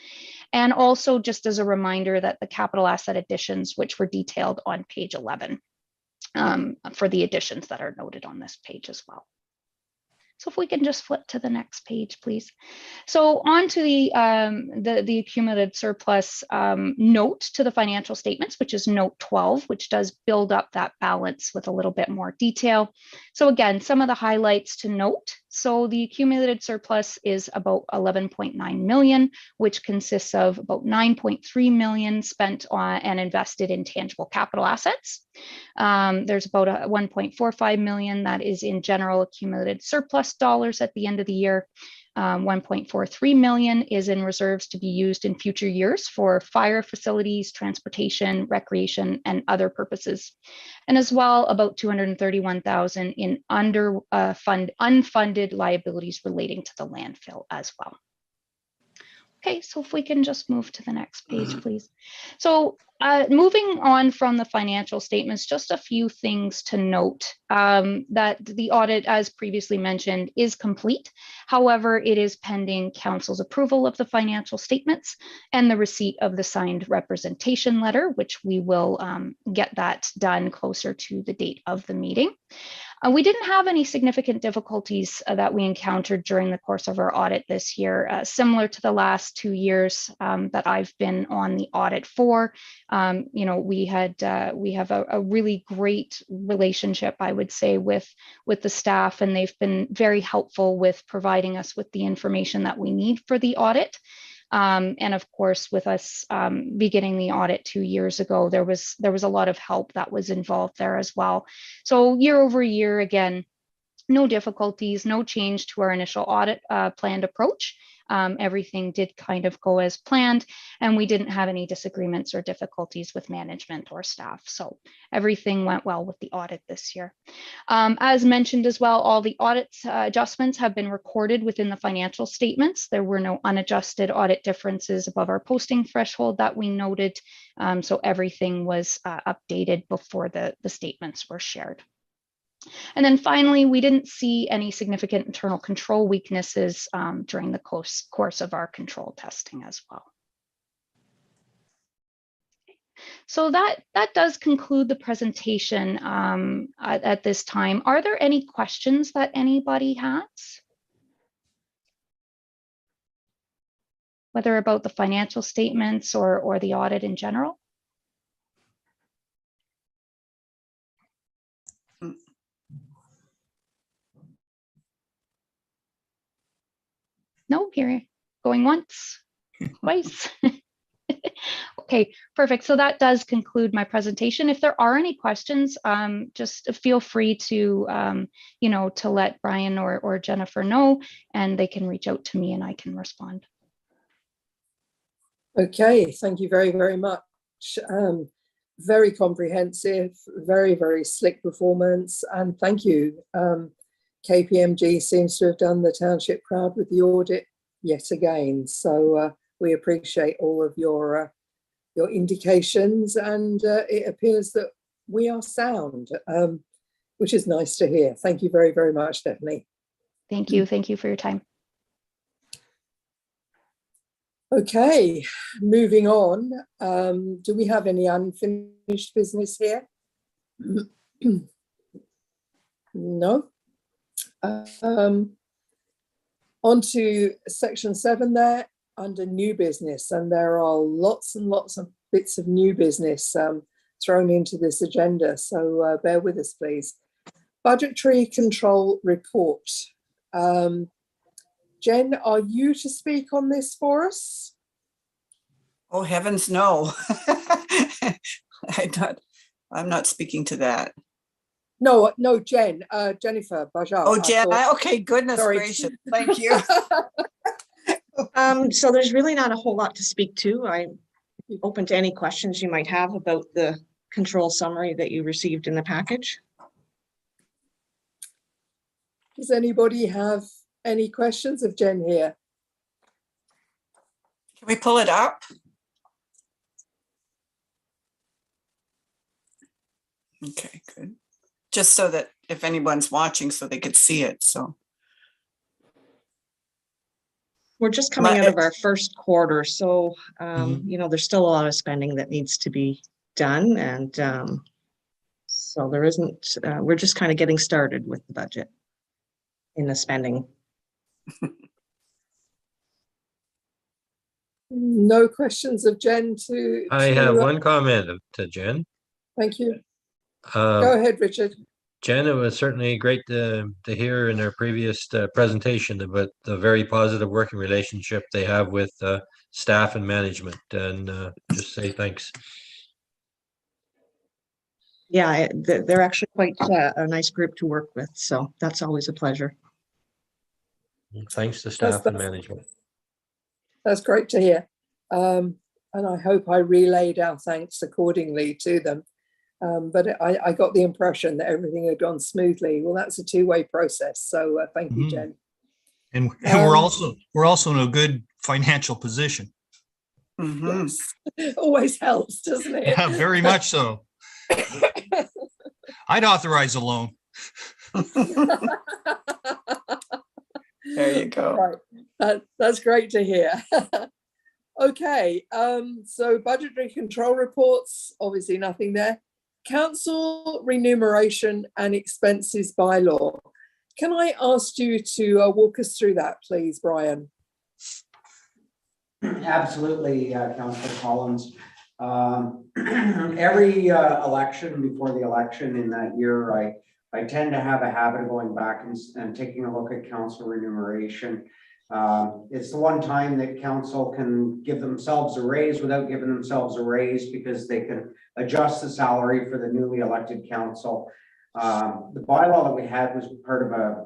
And also just as a reminder that the capital asset additions, which were detailed on page 11 for the additions that are noted on this page as well. So if we can just flip to the next page, please. So on to the accumulated surplus note to the financial statements, which is note 12, which does build up that balance with a little bit more detail. So again, some of the highlights to note. So the accumulated surplus is about 11.9 million, which consists of about 9.3 million spent on and invested in tangible capital assets. There's about 1.45 million that is in general accumulated surplus dollars at the end of the year. 1.43 million is in reserves to be used in future years for fire facilities, transportation, recreation, and other purposes. And as well, about 231,000 in unfunded liabilities relating to the landfill as well. Okay, so if we can just move to the next page, please. So moving on from the financial statements, just a few things to note that the audit, as previously mentioned, is complete. However, it is pending council's approval of the financial statements and the receipt of the signed representation letter, which we will get that done closer to the date of the meeting. We didn't have any significant difficulties that we encountered during the course of our audit this year, similar to the last 2 years that I've been on the audit for. You know, we have a really great relationship, I would say, with the staff, and they've been very helpful with providing us with the information that we need for the audit. And of course, with us beginning the audit 2 years ago, there was a lot of help that was involved there as well. So year over year, again, no difficulties, no change to our initial audit planned approach. Everything did kind of go as planned, and we didn't have any disagreements or difficulties with management or staff. So everything went well with the audit this year. As mentioned as well, all the audit adjustments have been recorded within the financial statements. There were no unadjusted audit differences above our posting threshold that we noted. So everything was updated before the statements were shared. And then finally, we didn't see any significant internal control weaknesses during the course of our control testing as well. So that does conclude the presentation at this time. Are there any questions that anybody has? Whether about the financial statements or the audit in general? No, here, going once, twice. Okay, perfect. So that does conclude my presentation. If there are any questions, just feel free to, you know, to let Brian or Jennifer know, and they can reach out to me and I can respond.
Okay, thank you very, very much. Very comprehensive, very, very slick performance, and thank you. KPMG seems to have done the township proud with the audit yet again. So we appreciate all of your indications, and it appears that we are sound, which is nice to hear. Thank you very, very much, Stephanie.
Thank you. Thank you for your time.
Okay, moving on. Do we have any unfinished business here? No. On to section 7 there, under new business, and there are lots and lots of bits of new business thrown into this agenda, so bear with us, please. Budgetary control report. Jen, are you to speak on this for us?
Oh, heavens, no. I'm not speaking to that.
No, Jen, Jennifer Bajal.
Oh, Jen, okay, goodness
Sorry.
gracious, thank you.
So there's really not a whole lot to speak to. I'm open to any questions you might have about the control summary that you received in the package.
Does anybody have any questions of Jen here?
Can we pull it up? Okay, good. Just so that if anyone's watching, so they could see it, so.
We're just coming out of our first quarter, so you know, there's still a lot of spending that needs to be done, and so there isn't. We're just kind of getting started with the budget in the spending.
No questions of Jen to.
I have one comment to Jen.
Thank you. Go ahead, Richard.
Jen, it was certainly great to hear in their previous presentation about the very positive working relationship they have with staff and management, and just say thanks.
Yeah, they're actually quite a nice group to work with, so that's always a pleasure.
Thanks to staff and management.
That's great to hear. And I hope I relayed our thanks accordingly to them. But I got the impression that everything had gone smoothly. Well, that's a two-way process. So thank you, Jen.
And we're also in a good financial position.
Yes. Always helps, doesn't it?
Yeah, very much so. I'd authorize a loan.
There you go.
Right. That's great to hear. Okay, so budgetary control reports, obviously nothing there. Council remuneration and expenses bylaw. Can I ask you to walk us through that, please, Brian?
Absolutely, Councillor Collins. Every election, before the election in that year, I tend to have a habit of going back and taking a look at council remuneration. It's the one time that council can give themselves a raise without giving themselves a raise, because they can adjust the salary for the newly elected council. The bylaw that we had was part of a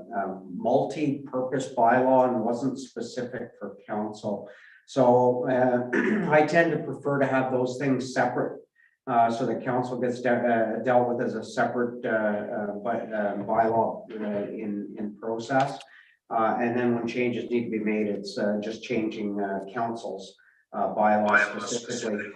multi-purpose bylaw and wasn't specific for council. So I tend to prefer to have those things separate, so that council gets dealt with as a separate bylaw in process. And then when changes need to be made, it's just changing council's bylaws specifically.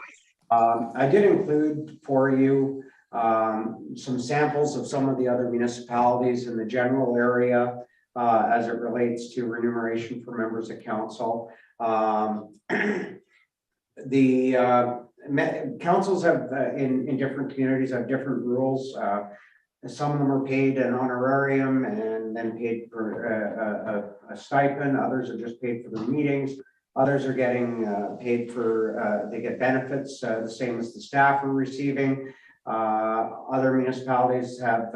I did include for you some samples of some of the other municipalities in the general area as it relates to remuneration for members of council. The councils have in different communities have different rules. Some of them are paid an honorarium and then paid for a stipend. Others are just paid for the meetings. Others are getting paid for, they get benefits the same as the staff are receiving. Other municipalities have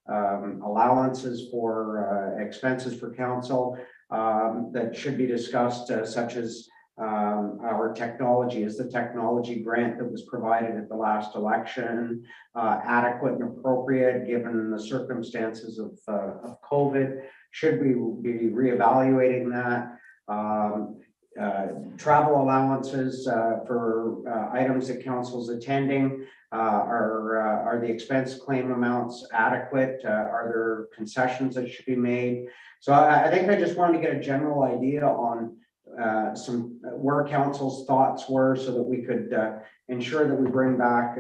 allowances for expenses for council that should be discussed, such as our technology. Is the technology grant that was provided at the last election adequate and appropriate given the circumstances of COVID? Should we be reevaluating that? travel allowances for items that council's attending. Are the expense claim amounts adequate? Are there concessions that should be made? So I think I just wanted to get a general idea on some where council's thoughts were, so that we could ensure that we bring back,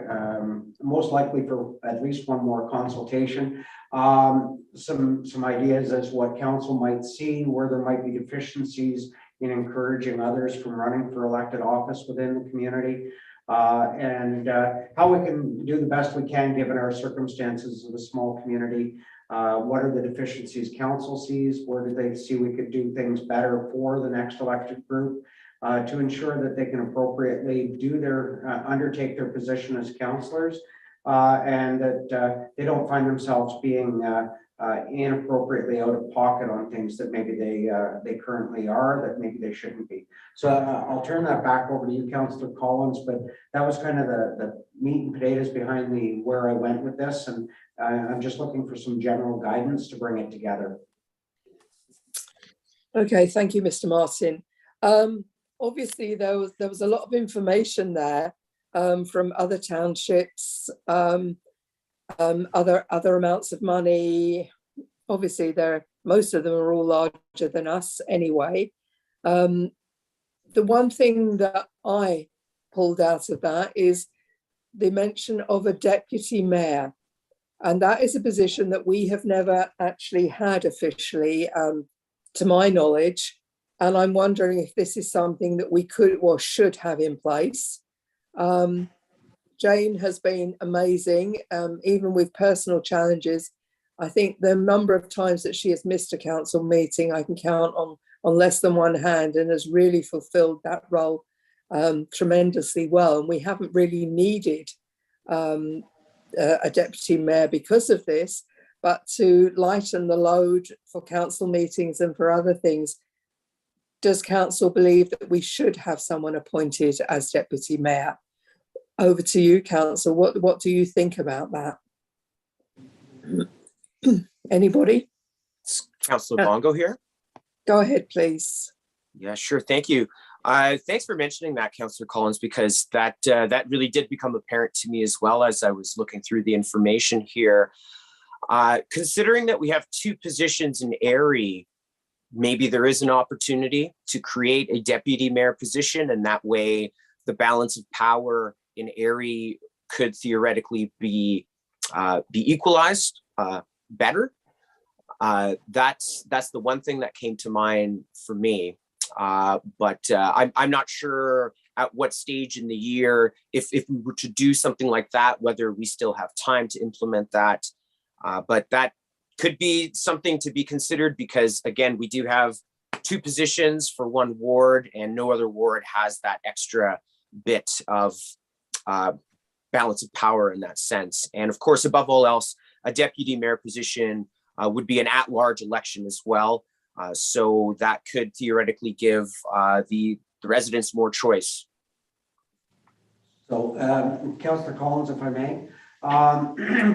most likely for at least one more consultation, some ideas as what council might see, where there might be deficiencies in encouraging others from running for elected office within the community, and how we can do the best we can given our circumstances of a small community. What are the deficiencies council sees? Where do they see we could do things better for the next elected group, to ensure that they can appropriately do their undertake their position as councillors, and that they don't find themselves being inappropriately out of pocket on things that maybe they currently are, that maybe they shouldn't be. So I'll turn that back over to you, Councillor Collins, but that was kind of the meat and potatoes behind where I went with this, and I'm just looking for some general guidance to bring it together.
Okay, thank you, Mr. Martin. Obviously, there was a lot of information there from other townships, other amounts of money. Obviously, most of them are all larger than us anyway. The one thing that I pulled out of that is the mention of a deputy mayor. And that is a position that we have never actually had officially, to my knowledge. And I'm wondering if this is something that we could or should have in place. Jane has been amazing, even with personal challenges. I think the number of times that she has missed a council meeting, I can count on less than one hand, and has really fulfilled that role tremendously well. And we haven't really needed a deputy mayor because of this, but to lighten the load for council meetings and for other things, does council believe that we should have someone appointed as deputy mayor? Over to you, council. What do you think about that? Anybody?
Councillor Bongo here.
Go ahead, please.
Yeah, sure. Thank you. Thanks for mentioning that, Councillor Collins, because that really did become apparent to me as well as I was looking through the information here. Considering that we have two positions in Erie, maybe there is an opportunity to create a deputy mayor position, and that way the balance of power in Erie could theoretically be equalized better. That's the one thing that came to mind for me. But I'm not sure at what stage in the year, if we were to do something like that, whether we still have time to implement that. But that could be something to be considered, because again, we do have two positions for one ward, and no other ward has that extra bit of balance of power in that sense. And of course, above all else, a deputy mayor position would be an at-large election as well. So that could theoretically give the residents more choice.
So, Councillor Collins, if I may,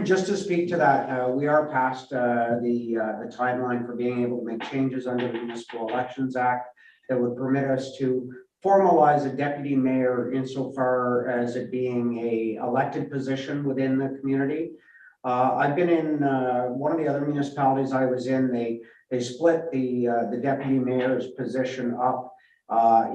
just to speak to that, we are past the timeline for being able to make changes under the Municipal Elections Act that would permit us to formalize a deputy mayor insofar as it being a elected position within the community. I've been in one of the other municipalities I was in. They split the deputy mayor's position up.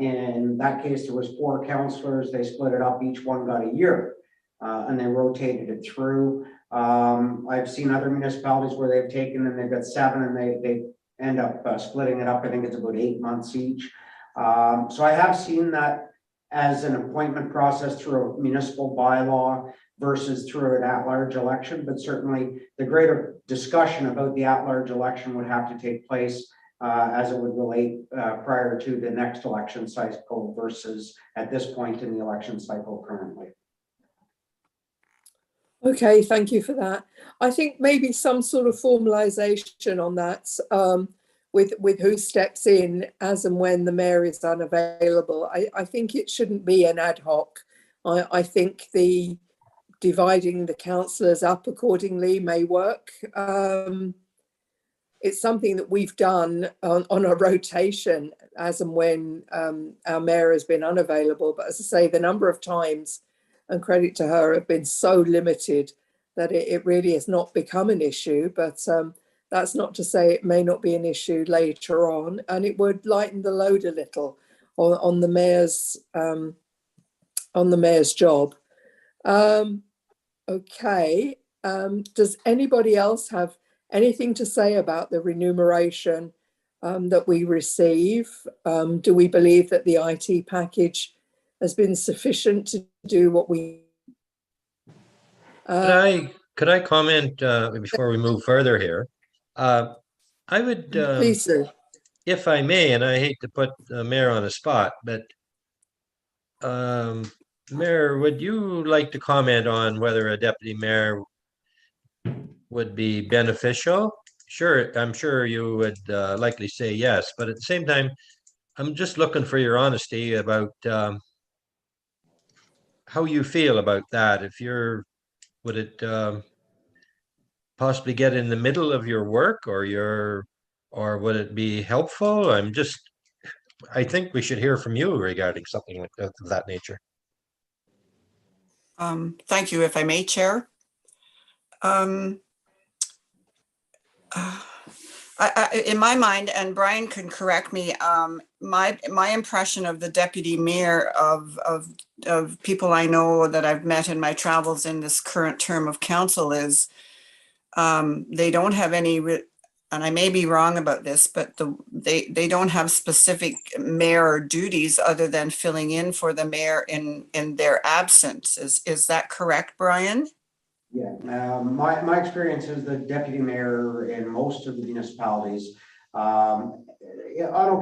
In that case, there was 4 councillors. They split it up. Each one got a year, and they rotated it through. I've seen other municipalities where they've taken and they've got 7, and they end up splitting it up. I think it's about 8 months each. So I have seen that as an appointment process through a municipal bylaw versus through an at-large election, but certainly the greater discussion about the at-large election would have to take place as it would relate prior to the next election cycle versus at this point in the election cycle currently.
Okay, thank you for that. I think maybe some sort of formalization on that with who steps in as and when the mayor is unavailable. I think it shouldn't be an ad hoc. I think the dividing the councillors up accordingly may work. it's something that we've done on a rotation as and when our mayor has been unavailable. But as I say, the number of times, and credit to her, have been so limited that it really has not become an issue. But that's not to say it may not be an issue later on, and it would lighten the load a little on the mayor's job. Okay. Does anybody else have anything to say about the remuneration that we receive? Do we believe that the IT package has been sufficient to do what we?
Could I comment before we move further here? I would,
Please do.
if I may, and I hate to put the mayor on the spot, but Mayor, would you like to comment on whether a deputy mayor would be beneficial? Sure, I'm sure you would likely say yes, but at the same time, I'm just looking for your honesty about how you feel about that. If would it possibly get in the middle of your work, or would it be helpful? I think we should hear from you regarding something like of that nature.
Thank you, if I may, Chair. In my mind, and Brian can correct me, my impression of the deputy mayor of people I know that I've met in my travels in this current term of council is they don't have any, and I may be wrong about this, but they don't have specific mayor duties other than filling in for the mayor in their absence. Is that correct, Brian?
Yeah, my experience is the deputy mayor in most of the municipalities. On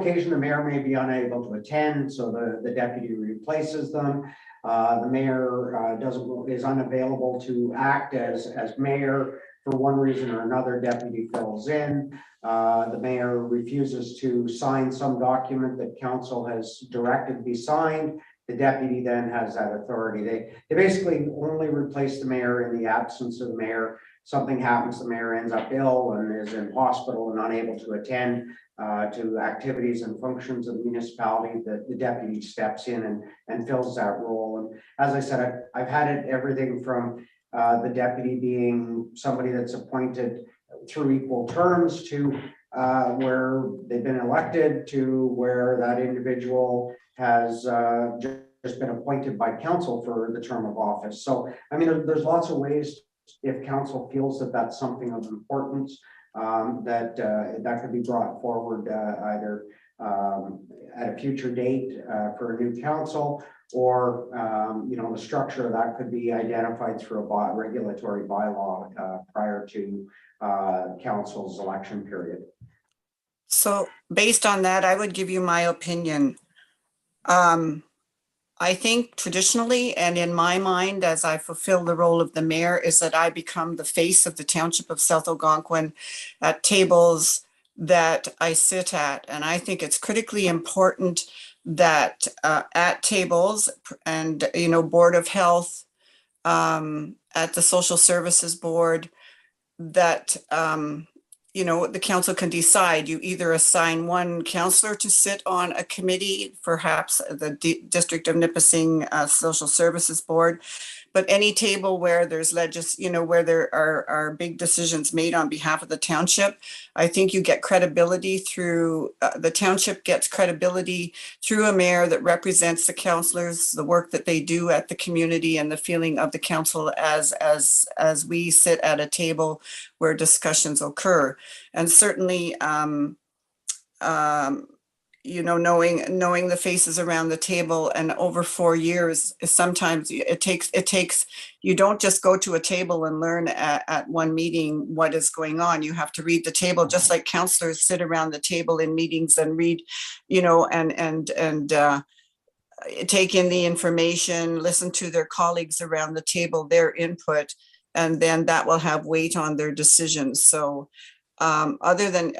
occasion, the mayor may be unable to attend, so the deputy replaces them. The mayor is unavailable to act as mayor for one reason or another. Deputy fills in. The mayor refuses to sign some document that council has directed to be signed. The deputy then has that authority. They basically only replace the mayor in the absence of the mayor. Something happens, the mayor ends up ill and is in hospital and unable to attend to activities and functions of the municipality. The deputy steps in and fills that role. And as I said, I've had it everything from the deputy being somebody that's appointed through equal terms to where they've been elected to where that individual has just been appointed by council for the term of office. So, I mean, there's lots of ways, if council feels that that's something of importance, that could be brought forward either at a future date for a new council, or the structure of that could be identified through a regulatory bylaw prior to council's election period.
So based on that, I would give you my opinion. I think traditionally, and in my mind, as I fulfill the role of the mayor, is that I become the face of the township of South Algonquin at tables that I sit at. And I think it's critically important that at tables and, Board of Health, at the Social Services Board, that the council can decide. You either assign one councillor to sit on a committee, perhaps the District of Nipissing Social Services Board, but any table where there's where there are big decisions made on behalf of the township, I think you get credibility through, the township gets credibility through a mayor that represents the councillors, the work that they do at the community, and the feeling of the council as we sit at a table where discussions occur. And certainly, knowing the faces around the table, and over 4 years, sometimes it takes, you don't just go to a table and learn at one meeting what is going on. You have to read the table, just like councillors sit around the table in meetings and read, and take in the information, listen to their colleagues around the table, their input, and then that will have weight on their decisions. So other than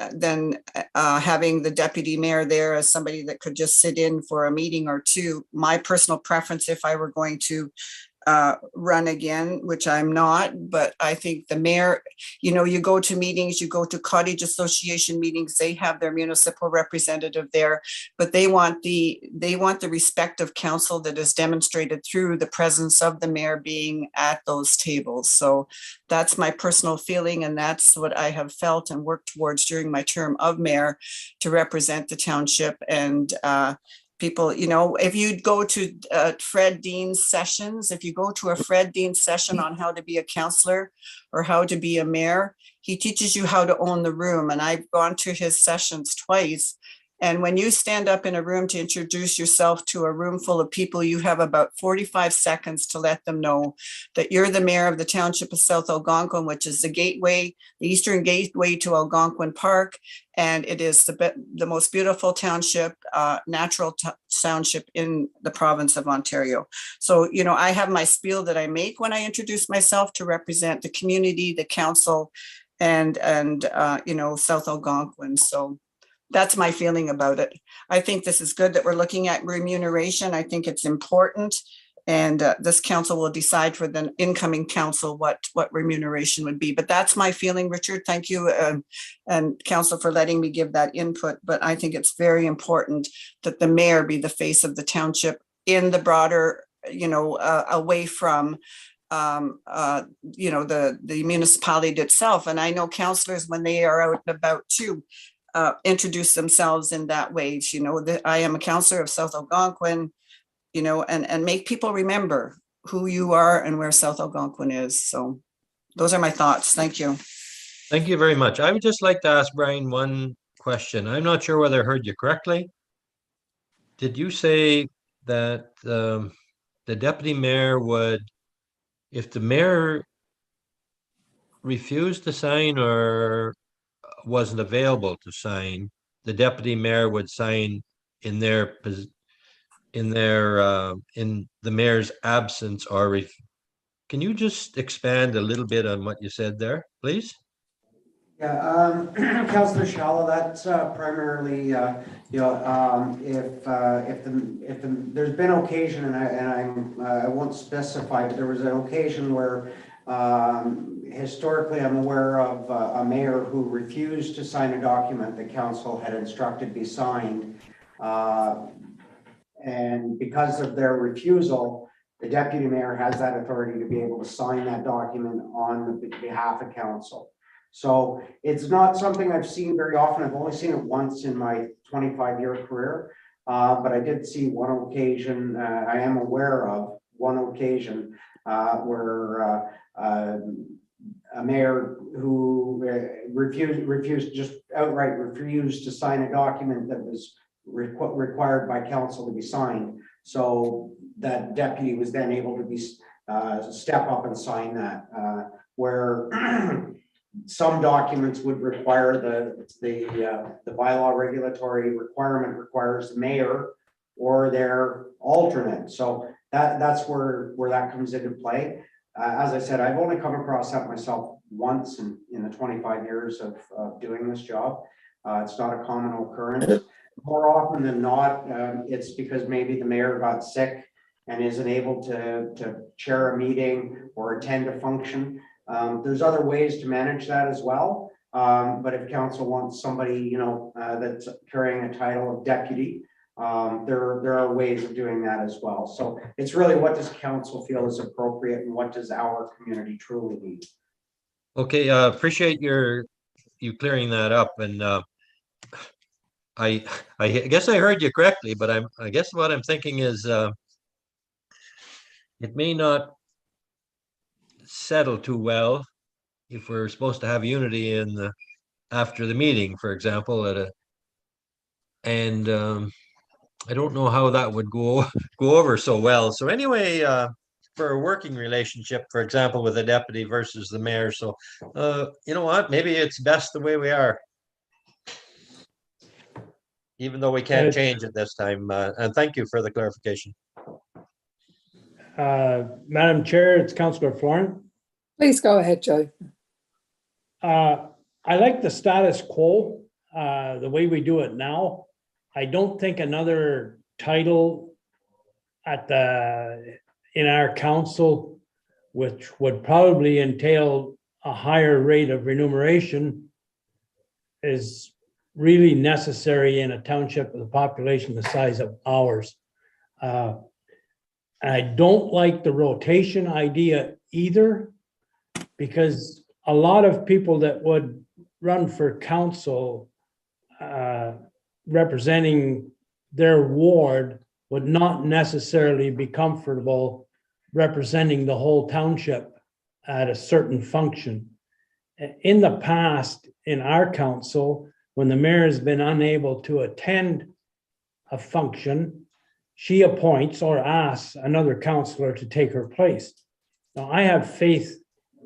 having the deputy mayor there as somebody that could just sit in for a meeting or two, my personal preference, if I were going to run again, which I'm not, but I think the mayor, you go to meetings, you go to cottage association meetings, they have their municipal representative there, but they want the respect of council that is demonstrated through the presence of the mayor being at those tables. So that's my personal feeling, and that's what I have felt and worked towards during my term of mayor, to represent the township. And people, if you go to Fred Dean's sessions, if you go to a Fred Dean session on how to be a councillor or how to be a mayor, he teaches you how to own the room. And I've gone to his sessions twice. And when you stand up in a room to introduce yourself to a room full of people, you have about 45 seconds to let them know that you're the mayor of the township of South Algonquin, which is the gateway, the eastern gateway to Algonquin Park. And it is the most beautiful township, natural township in the province of Ontario. So, I have my spiel that I make when I introduce myself to represent the community, the council, and South Algonquin. So that's my feeling about it. I think this is good that we're looking at remuneration. I think it's important. And this council will decide for the incoming council what remuneration would be. But that's my feeling, Richard. Thank you, and council, for letting me give that input. But I think it's very important that the mayor be the face of the township in the broader, away from the municipality itself. And I know councillors, when they are out and about too, introduce themselves in that way. That I am a councillor of South Algonquin, and make people remember who you are and where South Algonquin is. So those are my thoughts. Thank you.
Thank you very much. I would just like to ask Brian one question. I'm not sure whether I heard you correctly. Did you say that the deputy mayor would, if the mayor refused to sign or wasn't available to sign, the deputy mayor would sign in the mayor's absence? Or can you just expand a little bit on what you said there, please?
Yeah, Councillor Shallow, that's primarily, if there's been occasion, and I won't specify, but there was an occasion where historically I'm aware of a mayor who refused to sign a document the council had instructed be signed. And because of their refusal, the deputy mayor has that authority to be able to sign that document on behalf of council. So it's not something I've seen very often. I've only seen it once in my 25-year career, but I did see one occasion, I am aware of one occasion where a mayor who just outright refused to sign a document that was required by council to be signed. So that deputy was then able to be step up and sign that, where some documents would require the bylaw regulatory requirement requires the mayor or their alternate. So that's where that comes into play. As I said, I've only come across that myself once in the 25 years of doing this job. It's not a common occurrence. More often than not, it's because maybe the mayor got sick and isn't able to chair a meeting or attend a function. There's other ways to manage that as well. But if council wants somebody, that's carrying a title of deputy, there are ways of doing that as well. So it's really, what does council feel is appropriate and what does our community truly need?
Okay, appreciate you clearing that up. And I guess I heard you correctly, but I guess what I'm thinking is it may not settle too well if we're supposed to have unity after the meeting, for example, and I don't know how that would go over so well. So anyway, for a working relationship, for example, with a deputy versus the mayor. So you know what? Maybe it's best the way we are, even though we can't change it this time. And thank you for the clarification.
Madam Chair, it's Councillor Florin.
Please go ahead, Joe.
I like the status quo, the way we do it now. I don't think another title at the, in our council, which would probably entail a higher rate of remuneration, is really necessary in a township with a population the size of ours. I don't like the rotation idea either, because a lot of people that would run for council representing their ward would not necessarily be comfortable representing the whole township at a certain function. In the past, in our council, when the mayor has been unable to attend a function, she appoints or asks another councillor to take her place. Now, I have faith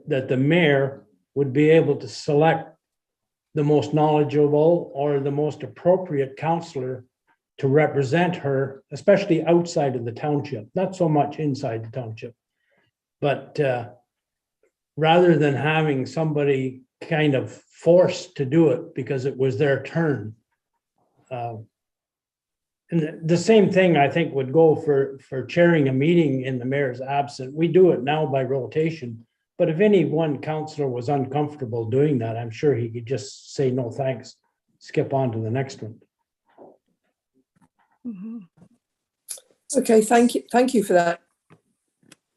that the mayor would be able to select the most knowledgeable or the most appropriate councillor to represent her, especially outside of the township, not so much inside the township. But rather than having somebody kind of forced to do it because it was their turn. And the same thing, I think, would go for chairing a meeting in the mayor's absence. We do it now by rotation, but if any one councillor was uncomfortable doing that, I'm sure he could just say, no, thanks, skip on to the next one.
Okay, thank you for that.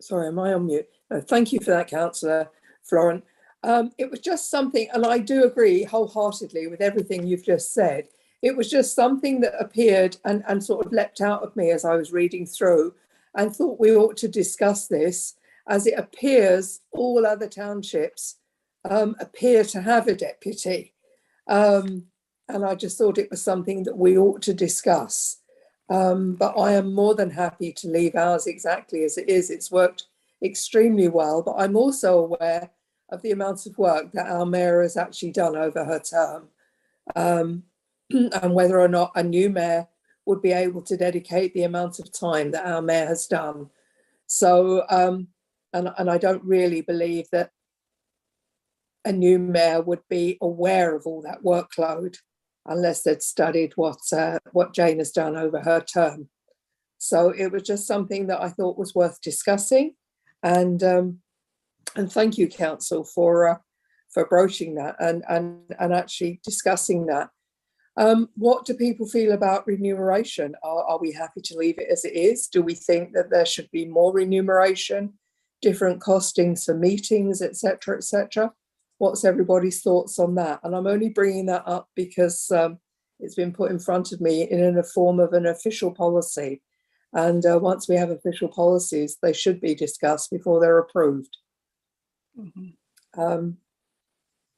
Sorry, am I on mute? Thank you for that, Councillor Florent. It was just something, and I do agree wholeheartedly with everything you've just said. It was just something that appeared and sort of leapt out of me as I was reading through, and thought we ought to discuss this, as it appears all other townships appear to have a deputy. And I just thought it was something that we ought to discuss. But I am more than happy to leave ours exactly as it is. It's worked extremely well, but I'm also aware of the amounts of work that our mayor has actually done over her term, and whether or not a new mayor would be able to dedicate the amount of time that our mayor has done. So, and I don't really believe that a new mayor would be aware of all that workload unless they'd studied what Jane has done over her term. So it was just something that I thought was worth discussing, and thank you, Council, for broaching that and actually discussing that. What do people feel about remuneration? Are we happy to leave it as it is? Do we think that there should be more remuneration, different costings for meetings, etc., etc.? What's everybody's thoughts on that? And I'm only bringing that up because it's been put in front of me in a form of an official policy. And once we have official policies, they should be discussed before they're approved.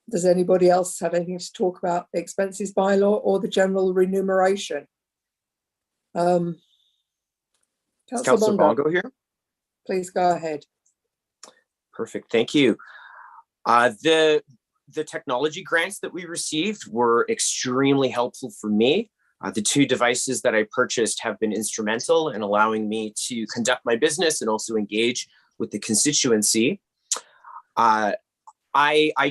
Does anybody else have anything to talk about the expenses bylaw or the general remuneration? Councillor
Bongo here.
Please go ahead.
Perfect, thank you. The technology grants that we received were extremely helpful for me. The 2 devices that I purchased have been instrumental in allowing me to conduct my business and also engage with the constituency. I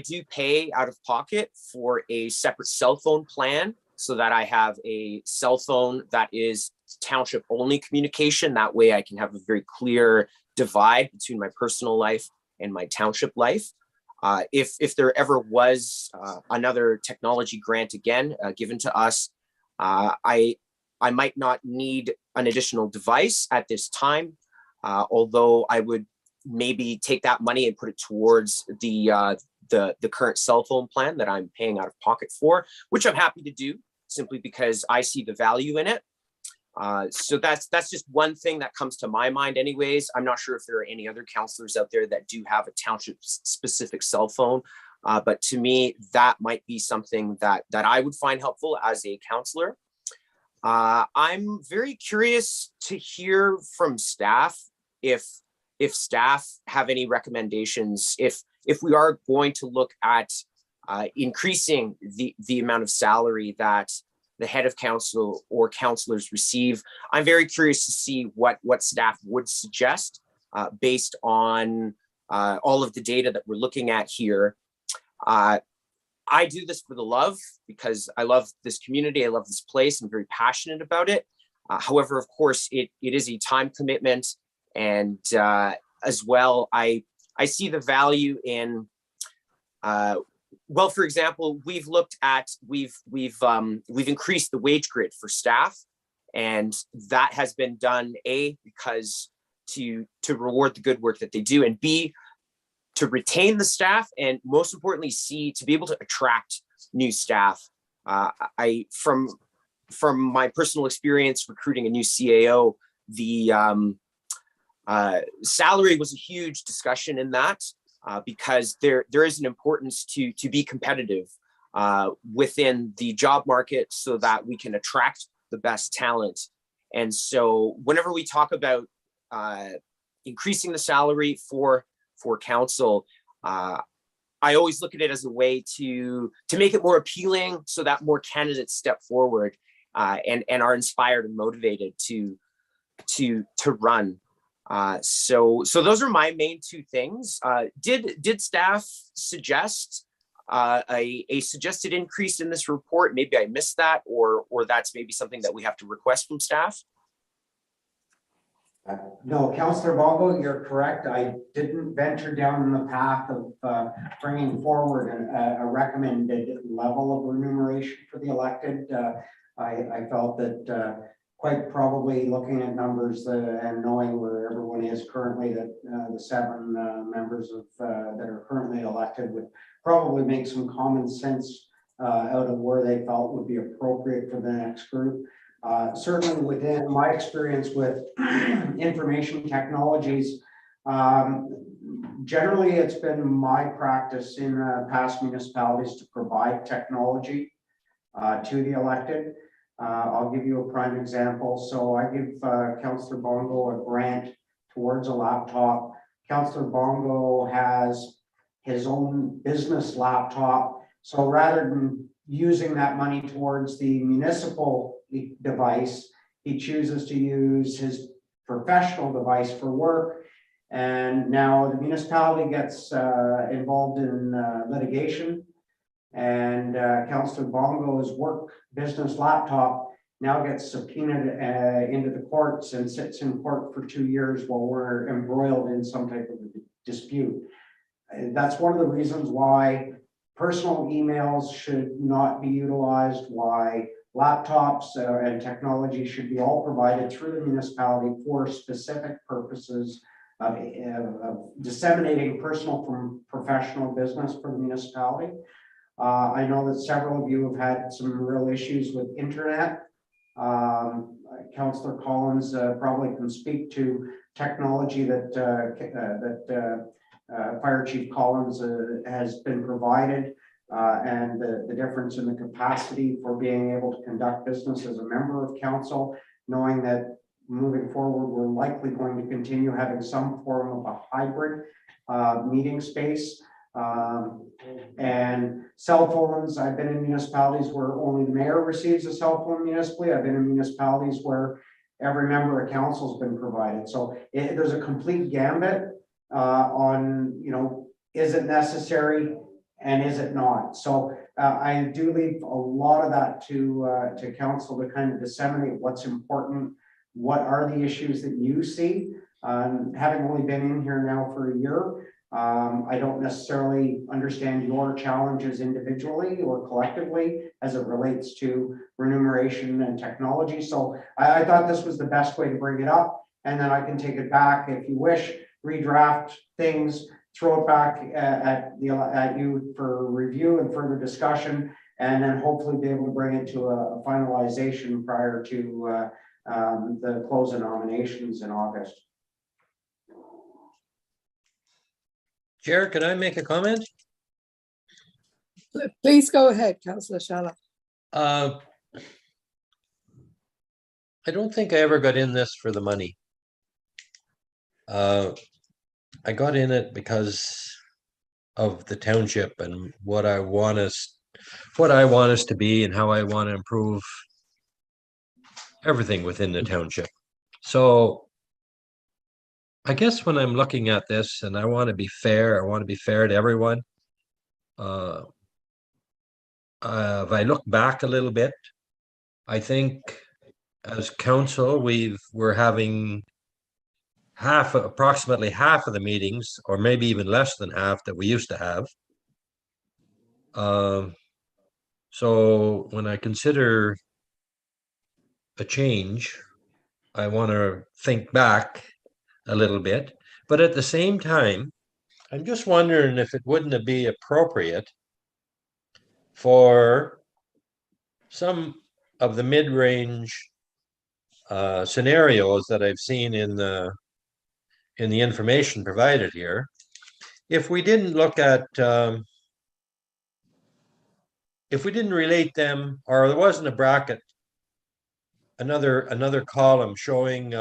do pay out of pocket for a separate cell phone plan so that I have a cell phone that is township only communication. That way I can have a very clear divide between my personal life and my township life. If there ever was another technology grant again given to us, I might not need an additional device at this time, although I would maybe take that money and put it towards the current cell phone plan that I'm paying out of pocket for, which I'm happy to do simply because I see the value in it. So that's just one thing that comes to my mind anyways. I'm not sure if there are any other councillors out there that do have a township specific cell phone, but to me, that might be something that I would find helpful as a councillor. I'm very curious to hear from staff if staff have any recommendations, if we are going to look at increasing the amount of salary that the head of council or councillors receive. I'm very curious to see what staff would suggest based on all of the data that we're looking at here. I do this for the love because I love this community. I love this place. I'm very passionate about it. However, of course, it is a time commitment And as well, I see the value in, well, for example, we've increased the wage grid for staff, and that has been done A, because to reward the good work that they do, and B, to retain the staff, and most importantly, C, to be able to attract new staff. From my personal experience recruiting a new CAO, the salary was a huge discussion in that, because there is an importance to be competitive within the job market so that we can attract the best talent. And so whenever we talk about increasing the salary for council, I always look at it as a way to make it more appealing so that more candidates step forward and are inspired and motivated to run. So those are my main two things. Did staff suggest a suggested increase in this report? Maybe I missed that, or that's maybe something that we have to request from staff.
No, Councillor Bongo, you're correct. I didn't venture down the path of bringing forward a recommended level of remuneration for the elected. I felt that quite probably looking at numbers and knowing where everyone is currently, that the 7 members that are currently elected would probably make some common sense out of where they felt would be appropriate for the next group. Certainly within my experience with information technologies, generally it's been my practice in past municipalities to provide technology to the elected. I'll give you a prime example. So I give Councillor Bongo a grant towards a laptop. Councillor Bongo has his own business laptop. So rather than using that money towards the municipal device, he chooses to use his professional device for work. And now the municipality gets involved in litigation, and Councillor Bongo's work business laptop now gets subpoenaed into the courts and sits in court for 2 years while we're embroiled in some type of dispute. That's one of the reasons why personal emails should not be utilized, why laptops and technology should be all provided through the municipality for specific purposes of disseminating personal from professional business for the municipality. I know that several of you have had some real issues with internet. Councillor Collins probably can speak to technology that Fire Chief Collins has been provided, and the difference in the capacity for being able to conduct business as a member of council, knowing that moving forward, we're likely going to continue having some form of a hybrid meeting space. And cell phones, I've been in municipalities where only the mayor receives a cell phone municipally. I've been in municipalities where every member of council has been provided. So there's a complete gambit on, is it necessary and is it not? So I do leave a lot of that to council to kind of disseminate what's important. What are the issues that you see? Having only been in here now for a year, I don't necessarily understand your challenges individually or collectively as it relates to remuneration and technology. So I thought this was the best way to bring it up, and then I can take it back if you wish, redraft things, throw it back at you for review and further discussion, and then hopefully be able to bring it to a finalization prior to the close of nominations in August.
Chair, can I make a comment?
Please go ahead, Councillor Shala.
I don't think I ever got in this for the money. I got in it because of the township and what I want us to be and how I want to improve everything within the township. So I guess when I'm looking at this and I want to be fair, I want to be fair to everyone. If I look back a little bit, I think as council, we're having approximately half of the meetings, or maybe even less than half that we used to have. So when I consider a change, I want to think back a little bit, but at the same time, I'm just wondering if it wouldn't be appropriate for some of the mid-range scenarios that I've seen in the information provided here, if we didn't look at if we didn't relate them, or there wasn't a bracket, another column showing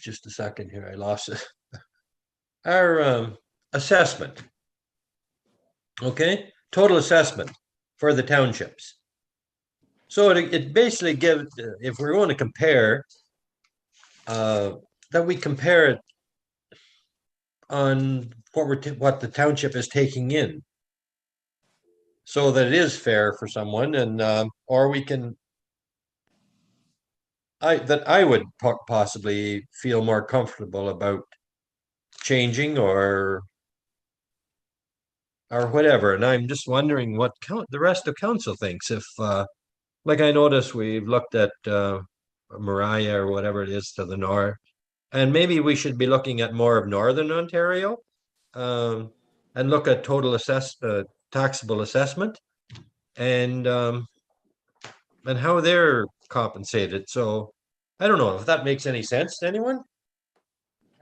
just a second here, I lost it. Our assessment. Okay, total assessment for the townships. So it basically gives, if we're going to compare, that we compare it on what the township is taking in, so that it is fair for someone, and or we can, I would possibly feel more comfortable about changing or whatever. And I'm just wondering what the rest of council thinks. If like I noticed we've looked at Mariah or whatever it is to the north, and maybe we should be looking at more of Northern Ontario, and look at total taxable assessment, and how they're compensated. So I don't know if that makes any sense to anyone.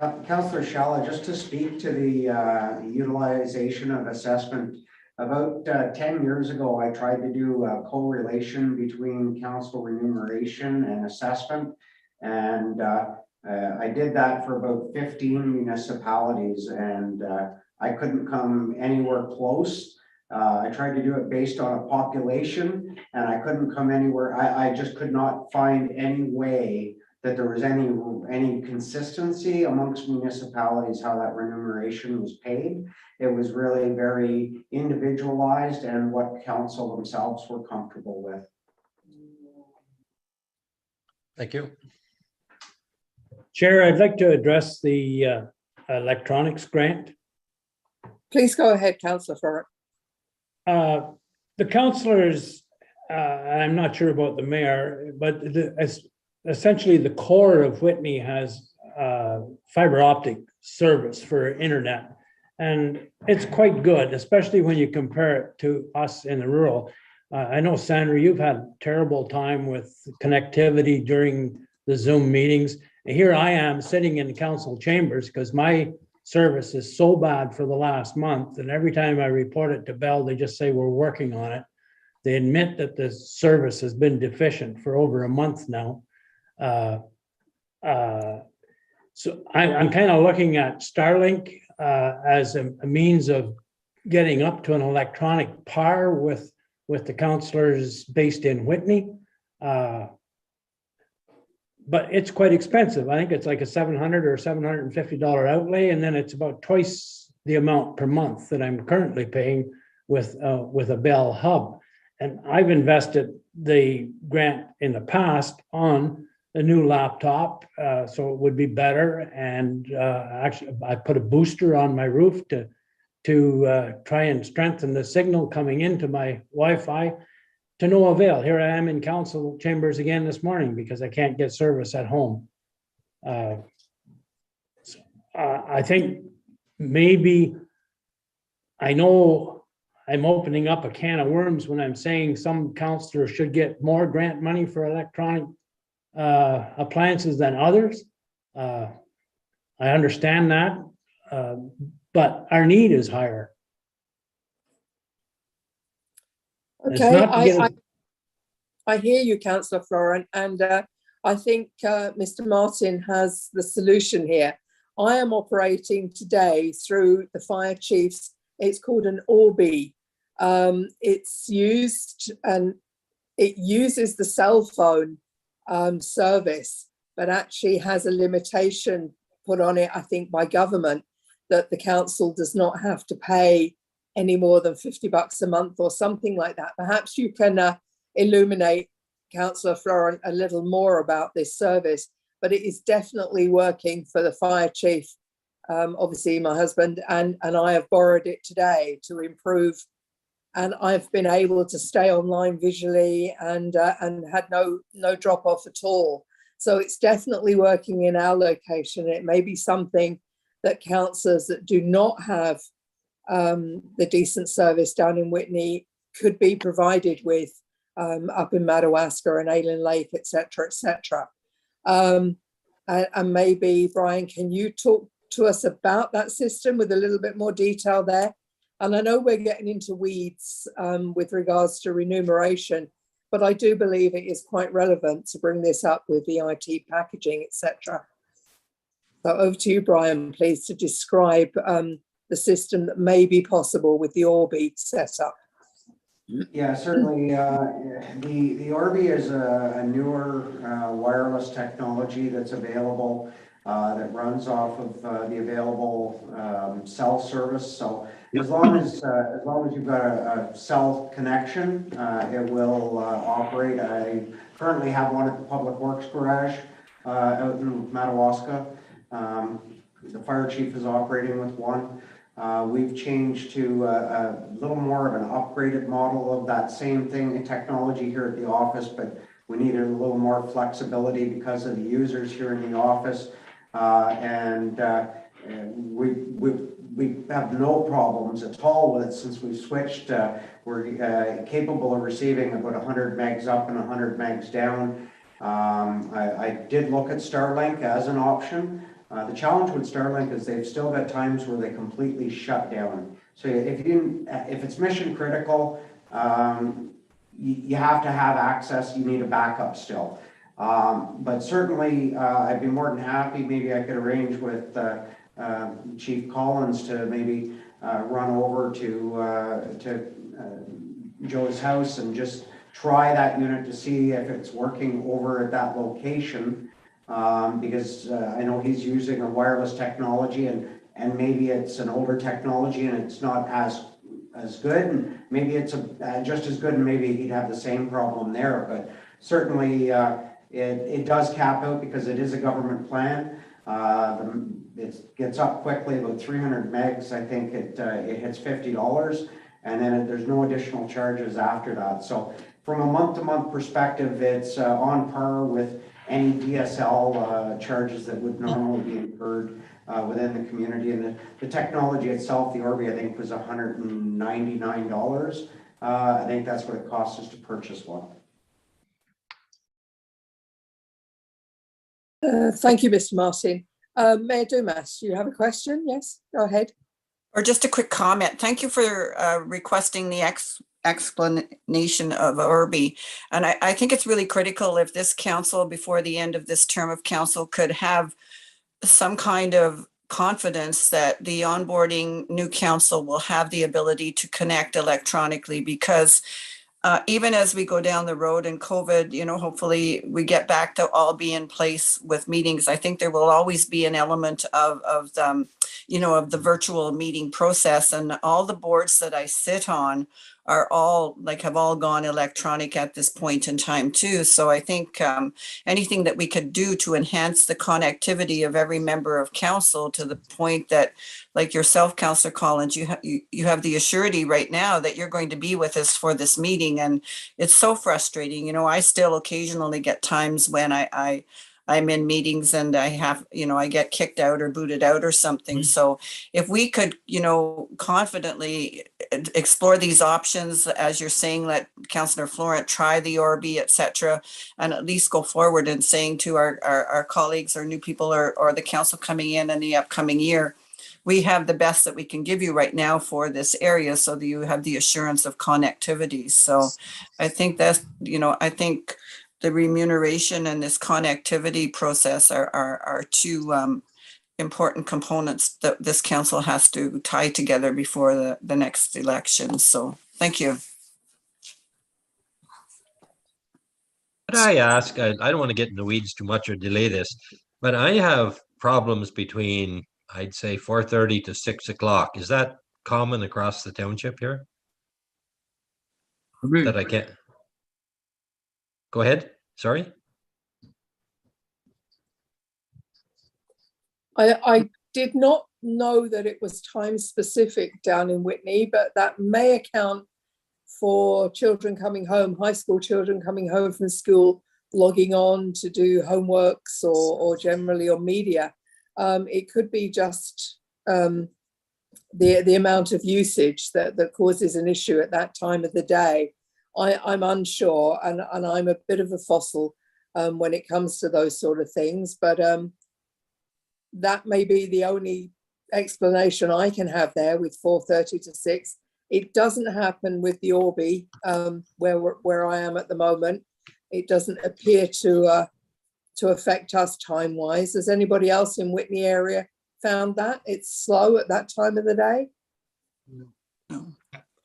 Councillor Shalla, just to speak to the utilization of assessment, about 10 years ago, I tried to do a correlation between council remuneration and assessment. And I did that for about 15 municipalities, and I couldn't come anywhere close. I tried to do it based on a population, and I couldn't come anywhere. I just could not find any way that there was any consistency amongst municipalities how that remuneration was paid. It was really very individualized and what council themselves were comfortable with.
Thank you.
Chair, I'd like to address the electronics grant.
Please go ahead, Councillor Florent.
The councillors, I'm not sure about the mayor, but essentially the core of Whitney has fiber optic service for internet. And it's quite good, especially when you compare it to us in the rural. I know, Sandra, you've had terrible time with connectivity during the Zoom meetings. And here I am sitting in the council chambers because my service is so bad for the last month. And every time I report it to Bell, they just say we're working on it. They admit that the service has been deficient for over a month now. So I'm kind of looking at Starlink as a means of getting up to an electronic par with the councillors based in Whitney. But it's quite expensive. I think it's like a $700 or $750 outlay, and then it's about twice the amount per month that I'm currently paying with a Bell hub. And I've invested the grant in the past on a new laptop, so it would be better. And actually, I put a booster on my roof to try and strengthen the signal coming into my Wi-Fi. To no avail. Here I am in council chambers again this morning because I can't get service at home. I think maybe, I know I'm opening up a can of worms when I'm saying some councillors should get more grant money for electronic appliances than others. I understand that, but our need is higher.
Okay, I hear you, Councillor Florent, and I think Mr. Martin has the solution here. I am operating today through the fire chief's, it's called an Orbi. It's used, and it uses the cell phone service, but actually has a limitation put on it, I think, by government, that the council does not have to pay any more than $50 a month or something like that. Perhaps you can illuminate, Councillor Florent, a little more about this service, but it is definitely working for the fire chief. Obviously, my husband and I have borrowed it today to improve, and I've been able to stay online visually and had no drop off at all. So it's definitely working in our location. It may be something that councillors that do not have the decent service down in Whitney could be provided with up in Madawaska and Ayling Lake, etc., etc. And maybe, Brian, can you talk to us about that system with a little bit more detail there? And I know we're getting into weeds with regards to remuneration, but I do believe it is quite relevant to bring this up with the IT packaging, etc. So over to you, Brian, please, to describe the system that may be possible with the Orbi setup.
Yeah, certainly. The Orbi is a newer wireless technology that's available that runs off of the available cell service. So as long as you've got a cell connection, it will operate. I currently have one at the Public Works Garage out in Madawaska. The fire chief is operating with one. We've changed to a little more of an upgraded model of that same thing, technology here at the office, but we needed a little more flexibility because of the users here in the office. We have no problems at all with it since we've switched. We're capable of receiving about 100 megs up and 100 megs down. I did look at Starlink as an option. The challenge with Starlink is they've still got times where they completely shut down. So if it's mission critical, you have to have access. You need a backup still. But certainly, I'd be more than happy. Maybe I could arrange with Chief Collins to maybe run over to Joe's house and just try that unit to see if it's working over at that location. Because I know he's using a wireless technology and maybe it's an older technology and it's not as good, and maybe it's just as good, and maybe he'd have the same problem there. But certainly it does cap out because it is a government plan. It gets up quickly, about 300 megs. I think it hits $50, and then there's no additional charges after that. So from a month-to-month perspective, it's on par with any DSL charges that would normally be incurred within the community. And the technology itself, the Orbi, I think was $199. I think that's what it costs us to purchase one.
Thank you, Mr. Martin. Mayor Dumas, you have a question? Yes, go ahead.
Or just a quick comment. Thank you for requesting the explanation of Orbi. And I think it's really critical if this council, before the end of this term of council, could have some kind of confidence that the onboarding new council will have the ability to connect electronically, because even as we go down the road in COVID, hopefully we get back to all be in place with meetings. I think there will always be an element of the virtual meeting process, and all the boards that I sit on have all gone electronic at this point in time too. So I think anything that we could do to enhance the connectivity of every member of council, to the point that, like yourself, Councillor Collins, you have the assurity right now that you're going to be with us for this meeting. And it's so frustrating. I still occasionally get times when I'm in meetings and I have, I get kicked out or booted out or something. So if we could, confidently explore these options, as you're saying, let Councillor Florent try the Orbi, etc., and at least go forward and saying to our colleagues or new people or the council coming in the upcoming year, we have the best that we can give you right now for this area, so that you have the assurance of connectivity. So I think that's, I think the remuneration and this connectivity process are two important components that this council has to tie together before the next election. So thank you.
Could I ask, I don't want to get in the weeds too much or delay this, but I have problems between, I'd say, 4:30 to 6 o'clock. Is that common across the township here? That I can't. Go ahead. Sorry.
I did not know that it was time specific down in Whitney, but that may account for children coming home, high school children coming home from school, logging on to do homeworks or generally on media. It could be just the amount of usage that causes an issue at that time of the day. I'm unsure, and I'm a bit of a fossil when it comes to those sort of things, but that may be the only explanation I can have there with 4:30 to 6. It doesn't happen with the Orby, where I am at the moment. It doesn't appear to affect us time-wise. Has anybody else in Whitney area found that it's slow at that time of the day?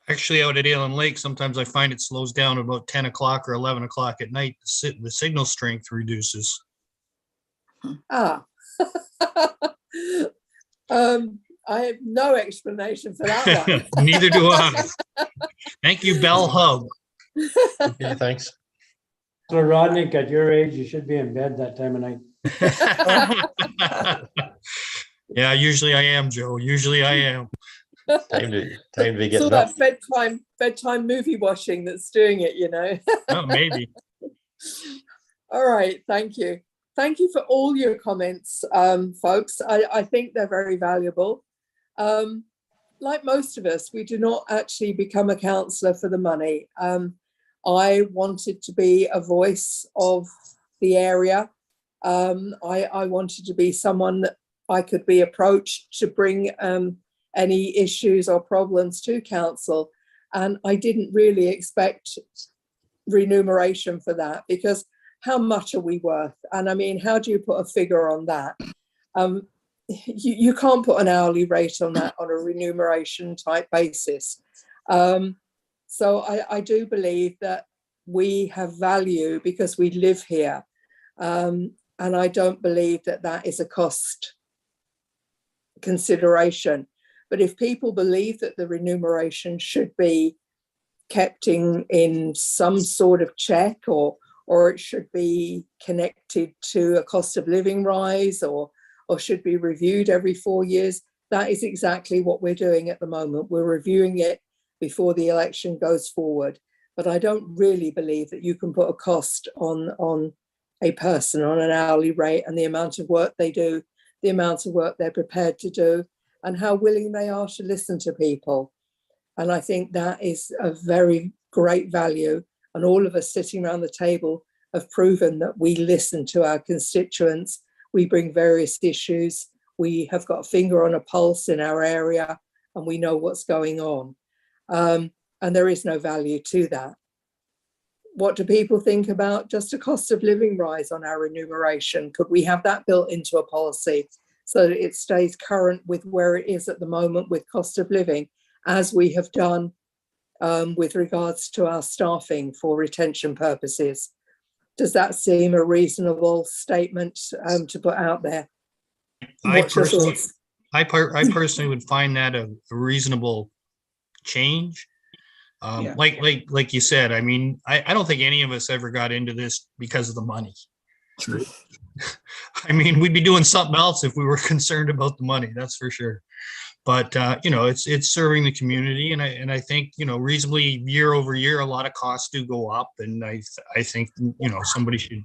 Actually, out at Allen Lake, sometimes I find it slows down about 10 o'clock or 11 o'clock at night. The signal strength reduces.
Ah. I have no explanation for that one.
Neither do I. Thank you, Bell Hub.
Okay, thanks.
So Rodnick, at your age, you should be in bed that time of night.
Yeah, usually I am, Joe. Usually I am.
Time to be
It's all
getting up.
that bedtime movie watching that's doing it, you know.
Oh, maybe.
All right, thank you. Thank you for all your comments, folks. I think they're very valuable. Like most of us, we do not actually become a councillor for the money. I wanted to be a voice of the area. I wanted to be someone that I could be approached to bring any issues or problems to council. And I didn't really expect remuneration for that, because how much are we worth? And I mean, how do you put a figure on that? You can't put an hourly rate on that on a remuneration type basis. So I do believe that we have value because we live here. And I don't believe that that is a cost consideration. But if people believe that the remuneration should be kept in some sort of check, or it should be connected to a cost of living rise, or should be reviewed every 4 years, that is exactly what we're doing at the moment. We're reviewing it before the election goes forward. But I don't really believe that you can put a cost on a person on an hourly rate and the amount of work they do, the amount of work they're prepared to do, and how willing they are to listen to people. And I think that is a very great value. And all of us sitting around the table have proven that we listen to our constituents. We bring various issues. We have got a finger on a pulse in our area, and we know what's going on. And there is no value to that. What do people think about just a cost of living rise on our remuneration? Could we have that built into a policy so that it stays current with where it is at the moment with cost of living, as we have done with regards to our staffing for retention purposes? Does that seem a reasonable statement to put out there?
I personally would find that a reasonable change. Like you said, I mean, I don't think any of us ever got into this because of the money. True. I mean, we'd be doing something else if we were concerned about the money, that's for sure. But it's serving the community, and I think reasonably year over year a lot of costs do go up, and I think somebody should.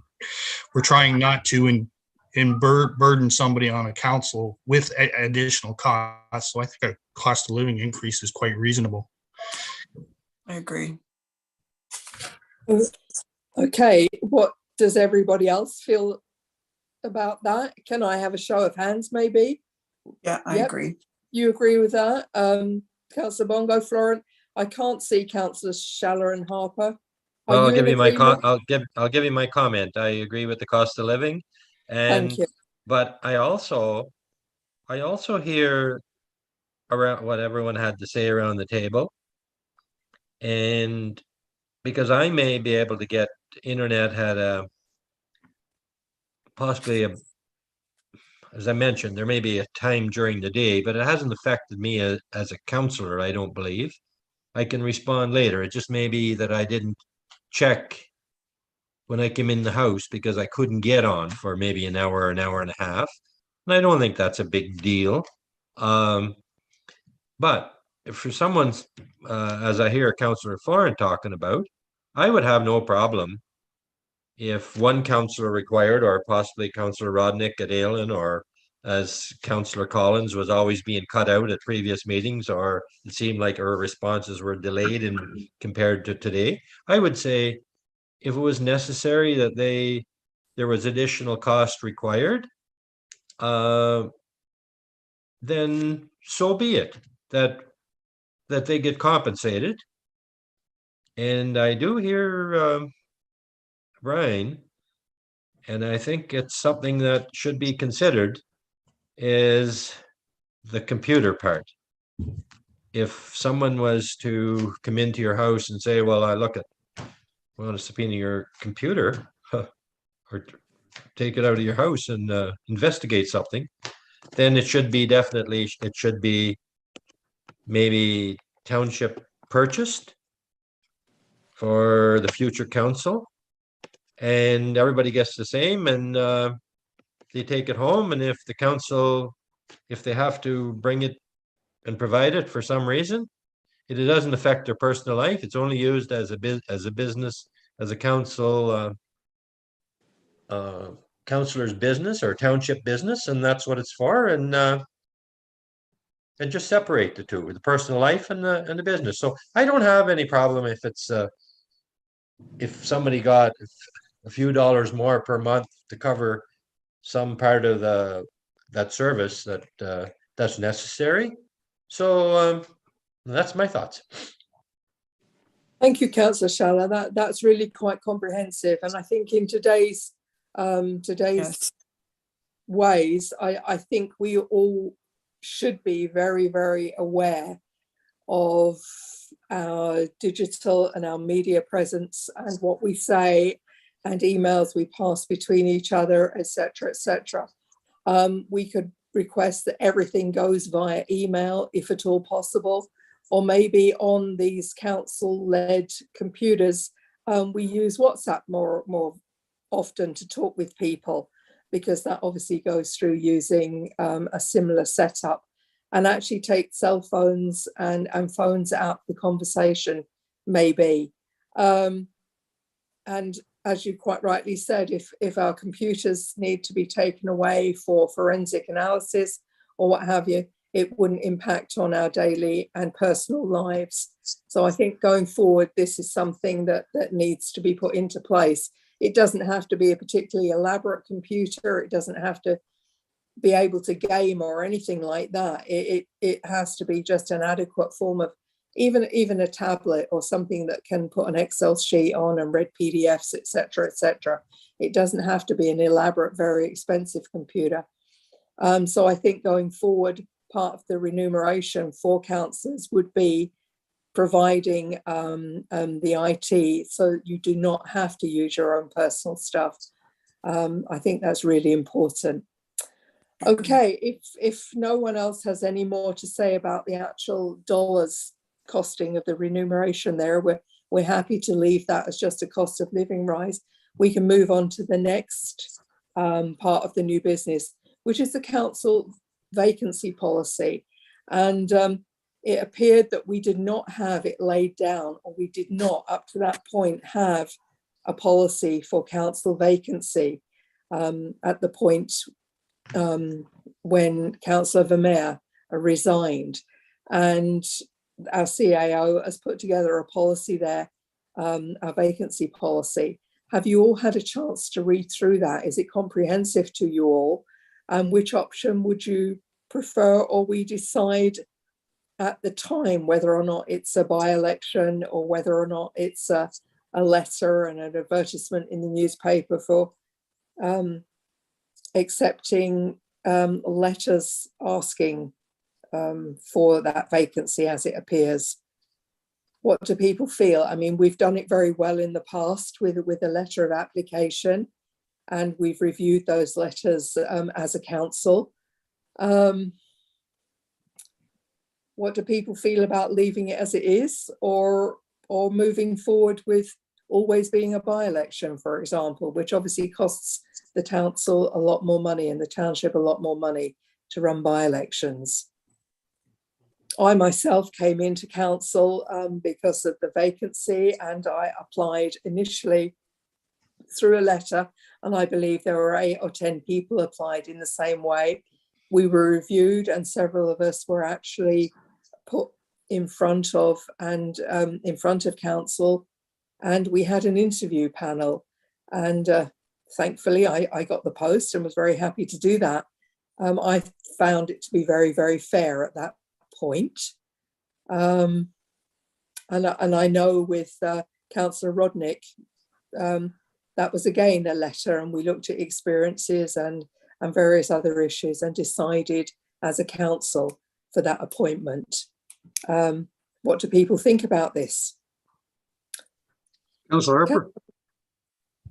We're trying not to burden somebody on a council with additional costs, so I think a cost of living increase is quite reasonable.
I agree.
Okay, what does everybody else feel about that? Can I have a show of hands, maybe?
Yeah, I agree.
You agree with that? Councillor Bongo, Florent? I can't see Councillors Schaller and Harper.
Well, I'll give you my I'll give you my comment. I agree with the cost of living, and
Thank you.
But I also hear around what everyone had to say around the table, and because I may be able to get internet had possibly as I mentioned, there may be a time during the day, but it hasn't affected me as a councillor, I don't believe. I can respond later. It just may be that I didn't check when I came in the house because I couldn't get on for maybe an hour and a half. And I don't think that's a big deal. But if for someone's, as I hear Councillor Florin talking about, I would have no problem if one councillor required, or possibly Councillor Rodnick at Aylen, or as Councillor Collins was always being cut out at previous meetings, or it seemed like her responses were delayed in compared to today. I would say if it was necessary that there was additional cost required, then so be it, that they get compensated. And I do hear Brian, and I think it's something that should be considered, is the computer part. If someone was to come into your house and say, well, I want to subpoena your computer, or take it out of your house and investigate something, then it should be maybe township purchased for the future council, and everybody gets the same, and they take it home. And if the council, if they have to bring it and provide it for some reason, it doesn't affect their personal life. It's only used as a business, as a council councilor's business or township business, and that's what it's for. And just separate the two, the personal life and the business. So I don't have any problem if it's if somebody got a few dollars more per month to cover some part of that service that's necessary. So that's my thoughts.
Thank you, Councillor Shala. That's really quite comprehensive, and I think in today's
Yes.
ways, I think we all should be very, very aware of our digital and our media presence and what we say and emails we pass between each other, etc., etc. We could request that everything goes via email if at all possible, or maybe on these council-led computers, we use WhatsApp more often to talk with people, because that obviously goes through using a similar setup, and actually take cell phones and phones out the conversation, maybe. And as you quite rightly said, if our computers need to be taken away for forensic analysis or what have you, it wouldn't impact on our daily and personal lives. So I think going forward, this is something that needs to be put into place. It doesn't have to be a particularly elaborate computer. It doesn't have to be able to game or anything like that. It has to be just an adequate form of even a tablet or something that can put an Excel sheet on and read PDFs, etc., etc. It doesn't have to be an elaborate, very expensive computer. So I think going forward, part of the remuneration for councillors would be providing the IT, so you do not have to use your own personal stuff. I think that's really important. Okay, if no one else has any more to say about the actual dollars costing of the remuneration there, we're happy to leave that as just a cost of living rise. We can move on to the next part of the new business, which is the council vacancy policy. And it appeared that we did not have it laid down, or we did not up to that point have a policy for council vacancy at the point when Councillor Vermeer resigned. And our CAO has put together a policy there, a vacancy policy. Have you all had a chance to read through that? Is it comprehensive to you all? And which option would you prefer, or we decide at the time whether or not it's a by-election or whether or not it's a letter and an advertisement in the newspaper for accepting letters asking for that vacancy as it appears? What do people feel? I mean, we've done it very well in the past with a letter of application, and we've reviewed those letters as a council. What do people feel about leaving it as it is, or moving forward with always being a by-election, for example, which obviously costs the council a lot more money and the township a lot more money to run by-elections. I myself came into council because of the vacancy, and I applied initially through a letter, and I believe there were 8 or 10 people applied in the same way. We were reviewed, and several of us were actually put in front of council, and we had an interview panel, and thankfully I got the post and was very happy to do that. I found it to be very, very fair at that point. And I know with Councillor Rodnick, that was again a letter, and we looked at experiences and various other issues and decided as a council for that appointment. What do people think about this?
Councillor Harper.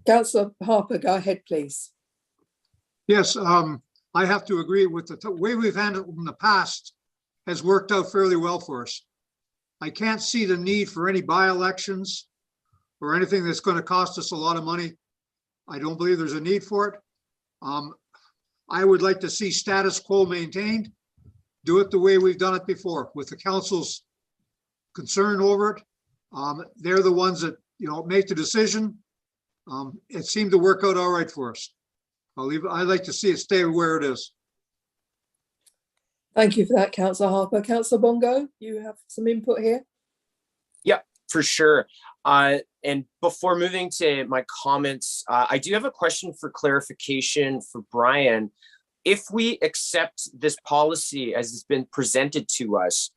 Councillor Harper, go ahead, please.
Yes, I have to agree with the way we've handled it in the past has worked out fairly well for us. I can't see the need for any by-elections or anything that's going to cost us a lot of money. I don't believe there's a need for it. I would like to see status quo maintained. Do it the way we've done it before with the council's concern over it. They're the ones that, make the decision. It seemed to work out all right for us. I'd like to see it stay where it is.
Thank you for that, Councillor Harper. Councillor Bongo, you have some input here?
Yeah, for sure. And before moving to my comments, I do have a question for clarification for Brian. If we accept this policy as it's been presented to us,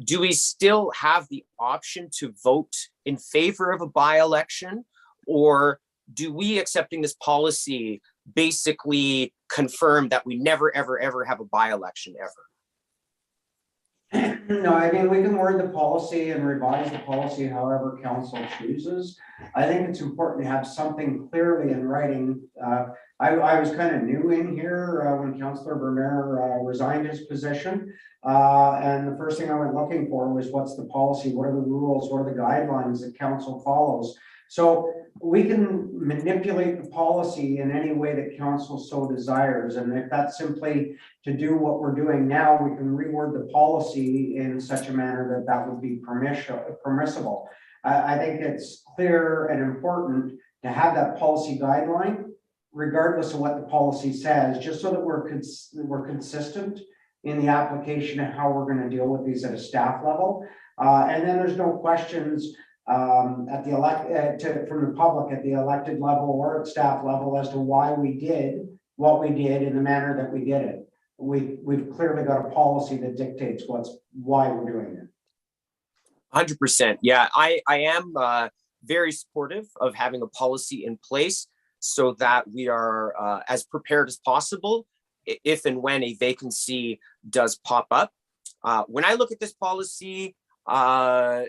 do we still have the option to vote in favor of a by-election? Or do we, accepting this policy, basically confirm that we never, ever, ever have a by-election ever?
No, I mean, we can word the policy and revise the policy however council chooses. I think it's important to have something clearly in writing. I was kind of new in here when Councillor Vermeer resigned his position. And the first thing I went looking for was what's the policy, what are the rules, what are the guidelines that council follows? So we can manipulate the policy in any way that council so desires. And if that's simply to do what we're doing now, we can reword the policy in such a manner that that would be permissible. I think it's clear and important to have that policy guideline, regardless of what the policy says, just so that we're consistent in the application of how we're going to deal with these at a staff level. And then there's no questions from the public at the elected level or at staff level as to why we did what we did in the manner that we did it. We've clearly got a policy that dictates why we're doing it.
100%. Yeah, I am very supportive of having a policy in place so that we are as prepared as possible if and when a vacancy does pop up. When I look at this policy, so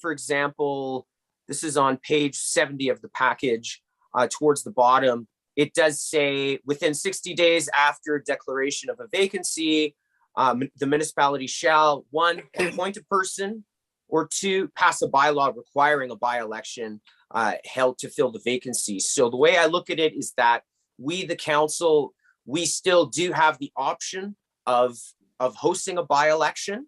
for example, this is on page 70 of the package, towards the bottom. It does say within 60 days after declaration of a vacancy, the municipality shall 1, appoint a person, or 2, pass a bylaw requiring a by-election held to fill the vacancy. So the way I look at it is that we, the council, we still do have the option of hosting a by-election.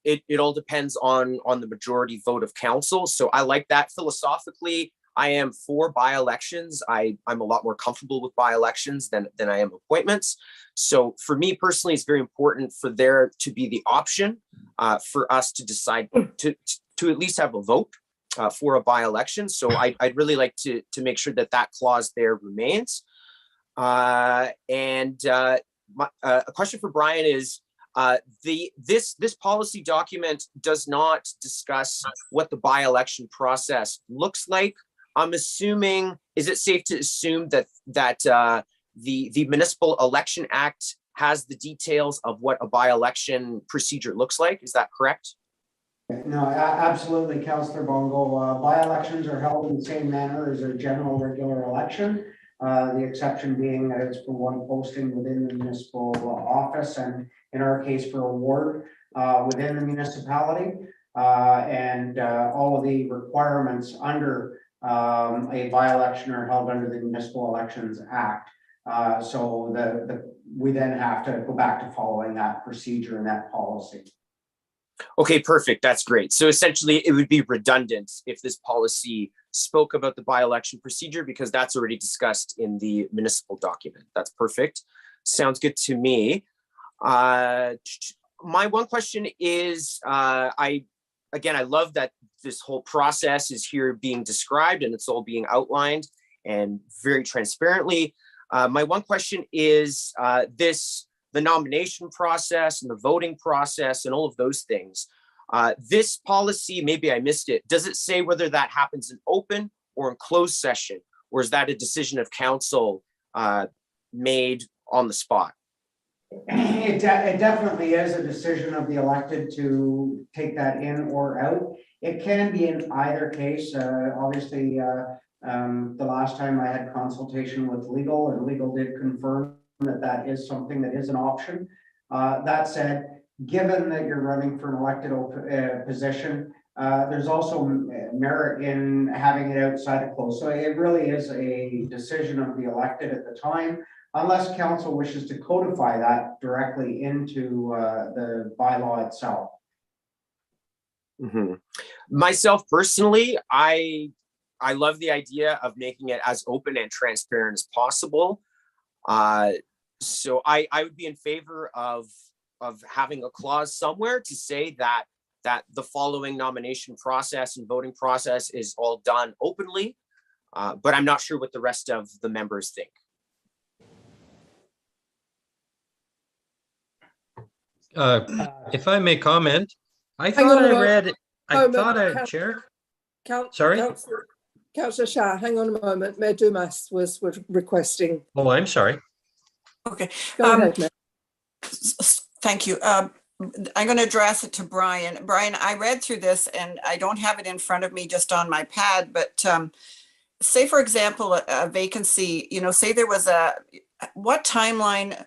It all depends on the majority vote of council. So I like that. Philosophically, I am for by-elections. I'm a lot more comfortable with by-elections than I am appointments. So for me personally, it's very important for there to be the option for us to decide to at least have a vote for a by-election. So I'd really like to make sure that clause there remains. A question for Brian is, this policy document does not discuss what the by-election process looks like. I'm assuming, is it safe to assume that the Municipal Election Act has the details of what a by-election procedure looks like? Is that correct?
No, absolutely, Councillor Bongo. By-elections are held in the same manner as a general regular election. The exception being that it's for one posting within the municipal office, and in our case for a ward within the municipality. and all of the requirements under a by-election are held under the Municipal Elections Act. So we then have to go back to following that procedure and that policy.
Okay, perfect. That's great. So essentially it would be redundant if this policy spoke about the by-election procedure because that's already discussed in the municipal document. That's perfect. Sounds good to me. My one question is, I love that this whole process is here being described and it's all being outlined and very transparently. My one question is the nomination process and the voting process and all of those things. This policy, maybe I missed it. Does it say whether that happens in open or in closed session? Or is that a decision of council made on the spot?
It definitely is a decision of the elected to take that in or out. It can be in either case. Obviously, the last time I had consultation with legal, and legal did confirm that is something that is an option. That said, given that you're running for an elected position, there's also merit in having it outside of close. So it really is a decision of the elected at the time, unless council wishes to codify that directly into the bylaw itself.
Mm-hmm. Myself personally, I love the idea of making it as open and transparent as possible. So I would be in favor of having a clause somewhere to say that the following nomination process and voting process is all done openly, but I'm not sure what the rest of the members think.
If I may comment, I thought I read. Chair. Sorry.
Councillor Shah, hang on a moment. Mayor Dumas was requesting.
Oh, I'm sorry.
Okay.
Go ahead, Mayor.
Thank you. I'm going to address it to Brian. Brian, I read through this and I don't have it in front of me just on my pad, but say, for example, a vacancy, say there was what timeline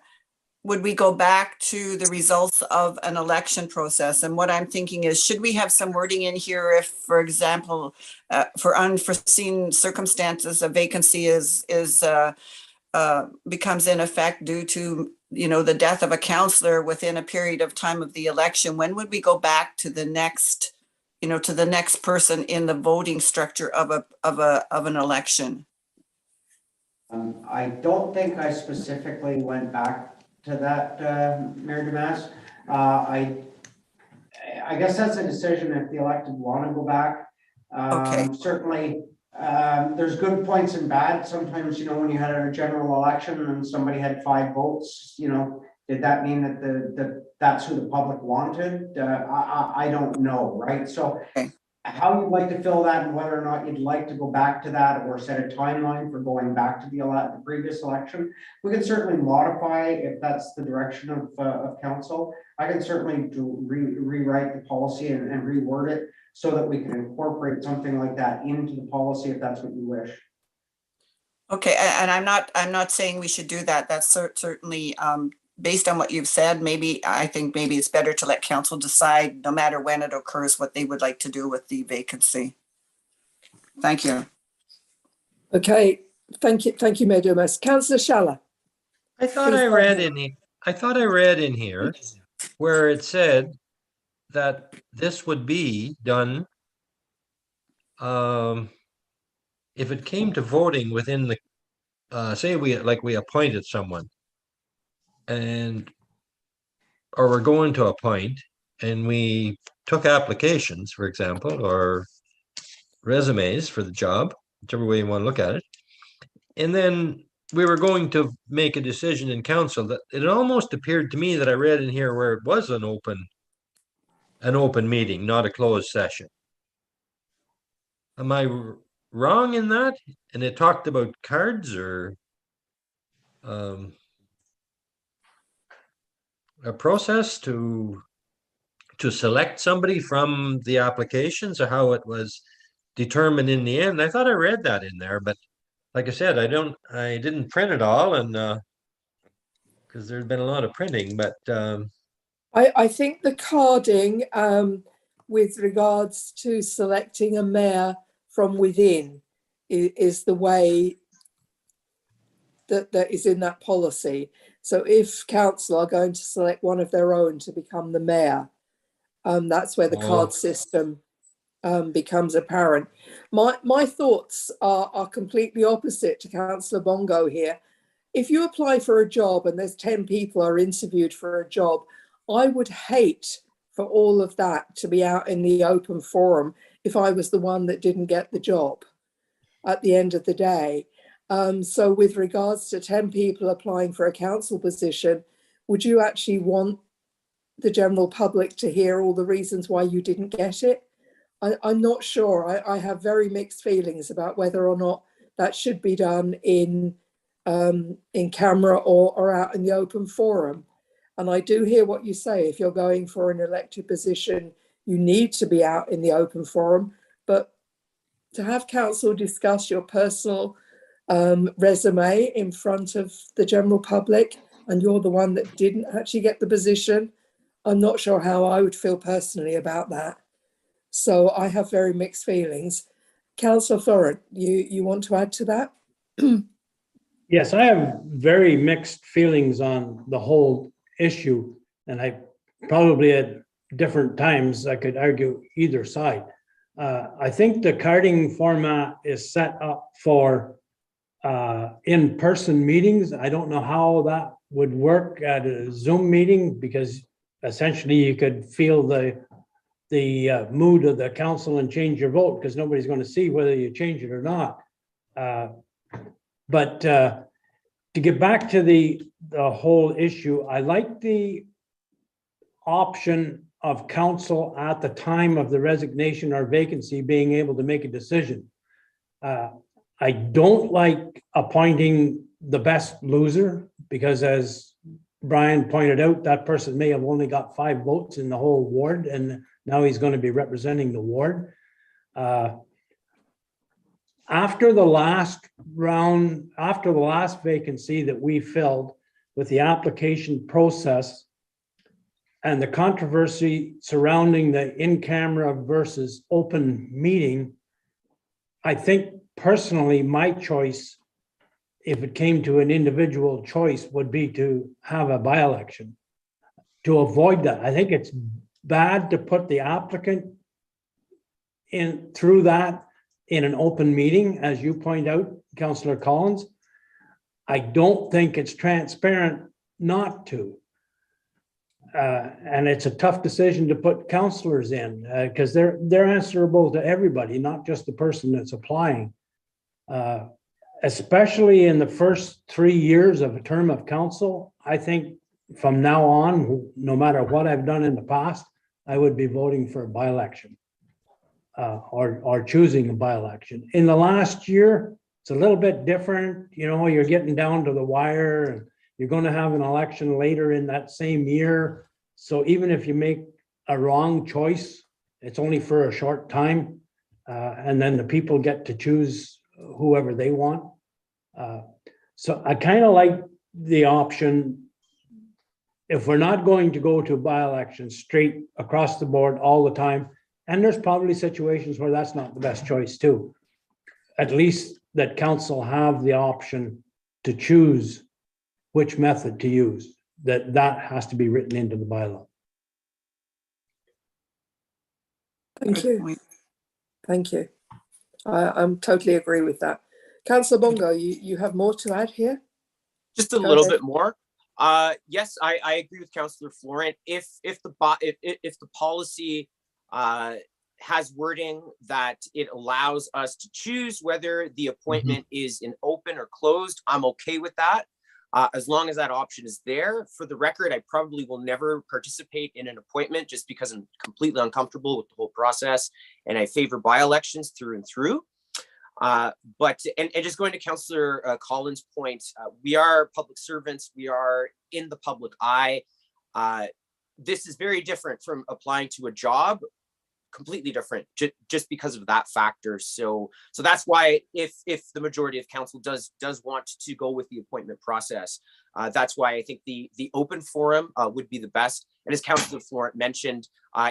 would we go back to the results of an election process? And what I'm thinking is, should we have some wording in here if, for example, for unforeseen circumstances, a vacancy becomes in effect due to the death of a councillor within a period of time of the election? When would we go back to the next person in the voting structure of an election?
I don't think I specifically went back to that, Mayor Dumas. I guess that's a decision if the elected want to go back.
Okay.
Certainly, there's good points and bad. Sometimes, when you had a general election and somebody had 5 votes, did that mean that that's who the public wanted? I don't know, right? So
okay.
How you'd like to fill that and whether or not you'd like to go back to that or set a timeline for going back to the previous election, we can certainly modify if that's the direction of council. I can certainly rewrite the policy and reword it so that we can incorporate something like that into the policy if that's what you wish.
Okay, and I'm not saying we should do that. That's certainly based on what you've said. I think maybe it's better to let council decide, no matter when it occurs, what they would like to do with the vacancy. Thank you.
Okay, thank you, Mayor Dumas. Councillor Shala.
I thought I read in here where it said that this would be done if it came to voting within the say we appointed someone or we're going to appoint and we took applications, for example, or resumes for the job, whichever way you want to look at it, and then we were going to make a decision in council. That it almost appeared to me that I read in here where it was an open meeting, not a closed session. Am I wrong in that? And it talked about cards or a process to select somebody from the applications, or how it was determined in the end. I thought I read that in there, but like I said, I didn't print it all, and because there's been a lot of printing, but
I think the carding with regards to selecting a mayor from within is the way that is in that policy. So if council are going to select one of their own to become the mayor, that's where the card system becomes apparent. My thoughts are completely opposite to Councillor Bongo here. If you apply for a job and there's 10 people are interviewed for a job, I would hate for all of that to be out in the open forum if I was the one that didn't get the job at the end of the day. So with regards to 10 people applying for a council position, would you actually want the general public to hear all the reasons why you didn't get it? I'm not sure. I have very mixed feelings about whether or not that should be done in camera or out in the open forum. And I do hear what you say. If you're going for an elected position, you need to be out in the open forum. But to have council discuss your personal resume in front of the general public, and you're the one that didn't actually get the position, I'm not sure how I would feel personally about that. So I have very mixed feelings. Councillor Florent, you want to add to that?
Yes, I have very mixed feelings on the whole issue, and I probably at different times I could argue either side. I think the carding format is set up for in-person meetings. I don't know how that would work at a Zoom meeting, because essentially you could feel the mood of the council and change your vote, because nobody's going to see whether you change it or not. But to get back to the whole issue, I like the option of council at the time of the resignation or vacancy being able to make a decision. I don't like appointing the best loser, because as Brian pointed out, that person may have only got 5 votes in the whole ward, and now he's going to be representing the ward. After the last round, after the last vacancy that we filled with the application process and the controversy surrounding the in-camera versus open meeting, I think personally my choice, if it came to an individual choice, would be to have a by-election to avoid that. I think it's bad to put the applicant in through that in an open meeting, as you point out, Councillor Collins. I don't think it's transparent not to. And it's a tough decision to put councillors in, because they're answerable to everybody, not just the person that's applying. Especially in the first 3 years of a term of council, I think from now on, no matter what I've done in the past, I would be voting for a by-election. Or choosing a by-election. In the last year, it's a little bit different. You know, you're getting down to the wire, and you're going to have an election later in that same year. So even if you make a wrong choice, it's only for a short time, and then the people get to choose whoever they want. So I kind of like the option, if we're not going to go to by-election straight across the board all the time. And there's probably situations where that's not the best choice too. At least that council have the option to choose which method to use, that has to be written into the bylaw.
Thank you. Thank you. I'm totally agree with that. Councillor Bongo, you have more to add here?
Just a little bit more. Yes, I agree with Councillor Florent. If the policy has wording that it allows us to choose whether the appointment is in open or closed, I'm okay with that. As long as that option is there. For the record, I probably will never participate in an appointment just because I'm completely uncomfortable with the whole process, and I favor by-elections through and through. But just going to Councillor Collins' point, we are public servants. We are in the public eye. This is very different from applying to a job. completely different just because of that factor. So that's why if the majority of council does want to go with the appointment process, that's why I think the open forum would be the best. And as Councillor Florent mentioned,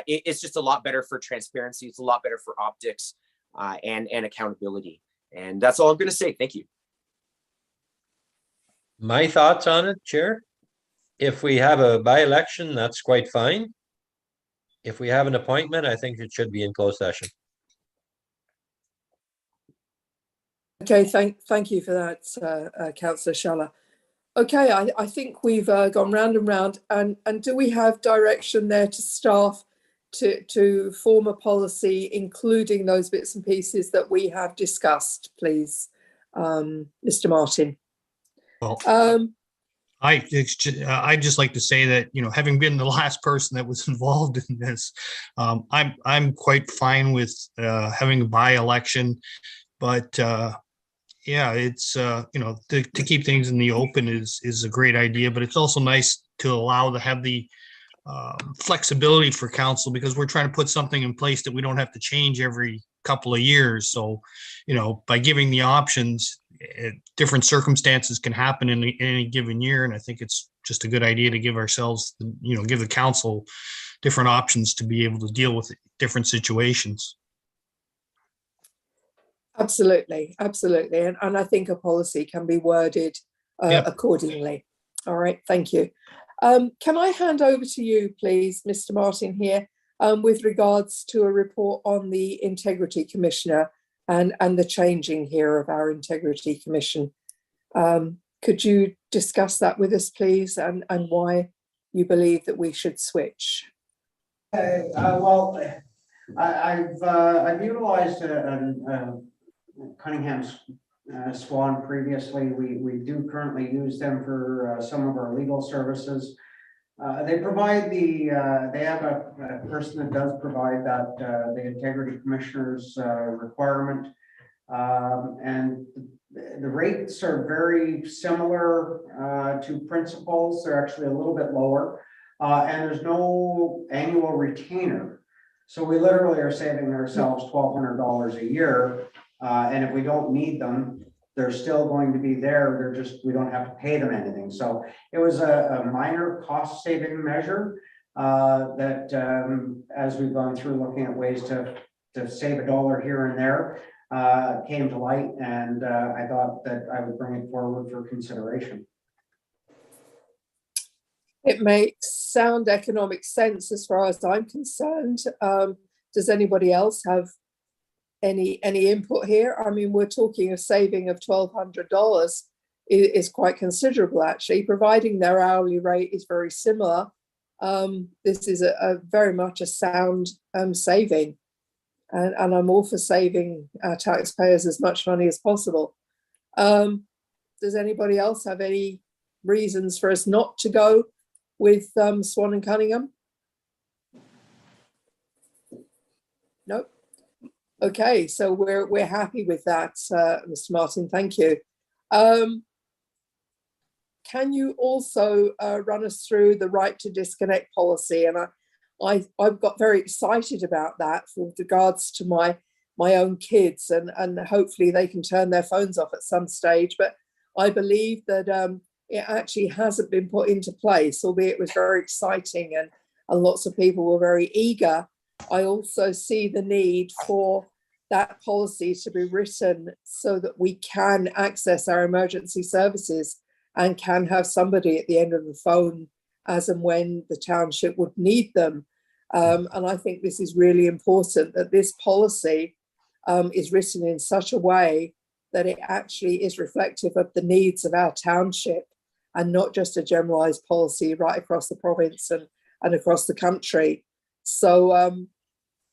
it's just a lot better for transparency. It's a lot better for optics and accountability. And that's all I'm going to say. Thank you.
My thoughts on it, Chair. If we have a by-election, that's quite fine. If we have an appointment, I think it should be in closed session.
Okay, thank you for that, Councillor Schaller. Okay, I think we've gone round and round, and do we have direction there to staff to form a policy, including those bits and pieces that we have discussed, please, Mr. Martin?
Well, I'd just like to say that, you know, having been the last person that was involved in this, I'm quite fine with having a by-election, but yeah, it's you know, to keep things in the open is a great idea, but it's also nice to have the flexibility for council, because we're trying to put something in place that we don't have to change every couple of years. So, you know, by giving the options, different circumstances can happen in any given year. And I think it's just a good idea to give ourselves, you know, give the council different options to be able to deal with different situations.
Absolutely. And I think a policy can be worded accordingly. All right, thank you. Can I hand over to you, please, Mr. Martin, here, with regards to a report on the Integrity Commissioner and the changing here of our Integrity Commission? Could you discuss that with us, please, and why you believe that we should switch?
Well, I've utilized Cunningham's Swan previously. We do currently use them for some of our legal services. They provide they have a person that does provide that the Integrity Commissioner's requirement, and the rates are very similar to principals. They're actually a little bit lower, and there's no annual retainer. So we literally are saving ourselves $1,200 a year. And if we don't need them, they're still going to be there. We don't have to pay them anything. So it was a minor cost saving measure that as we've gone through looking at ways to save a dollar here and there, came to light, and I thought that I would bring it forward for consideration.
It makes sound economic sense as far as I'm concerned. Does anybody else have any input here? I mean, we're talking a saving of $1,200 is quite considerable, actually, providing their hourly rate is very similar. This is a very much a sound saving, and I'm all for saving our taxpayers as much money as possible. Does anybody else have any reasons for us not to go with Swan and Cunningham? Nope. Okay, so we're happy with that, Mr. Martin. Thank you. Can you also run us through the right to disconnect policy? And I've got very excited about that with regards to my own kids, and hopefully they can turn their phones off at some stage. But I believe that it actually hasn't been put into place, albeit it was very exciting and lots of people were very eager. I also see the need for that policy to be written so that we can access our emergency services and can have somebody at the end of the phone as and when the township would need them. And I think this is really important, that this policy is written in such a way that it actually is reflective of the needs of our township and not just a generalized policy right across the province and across the country. So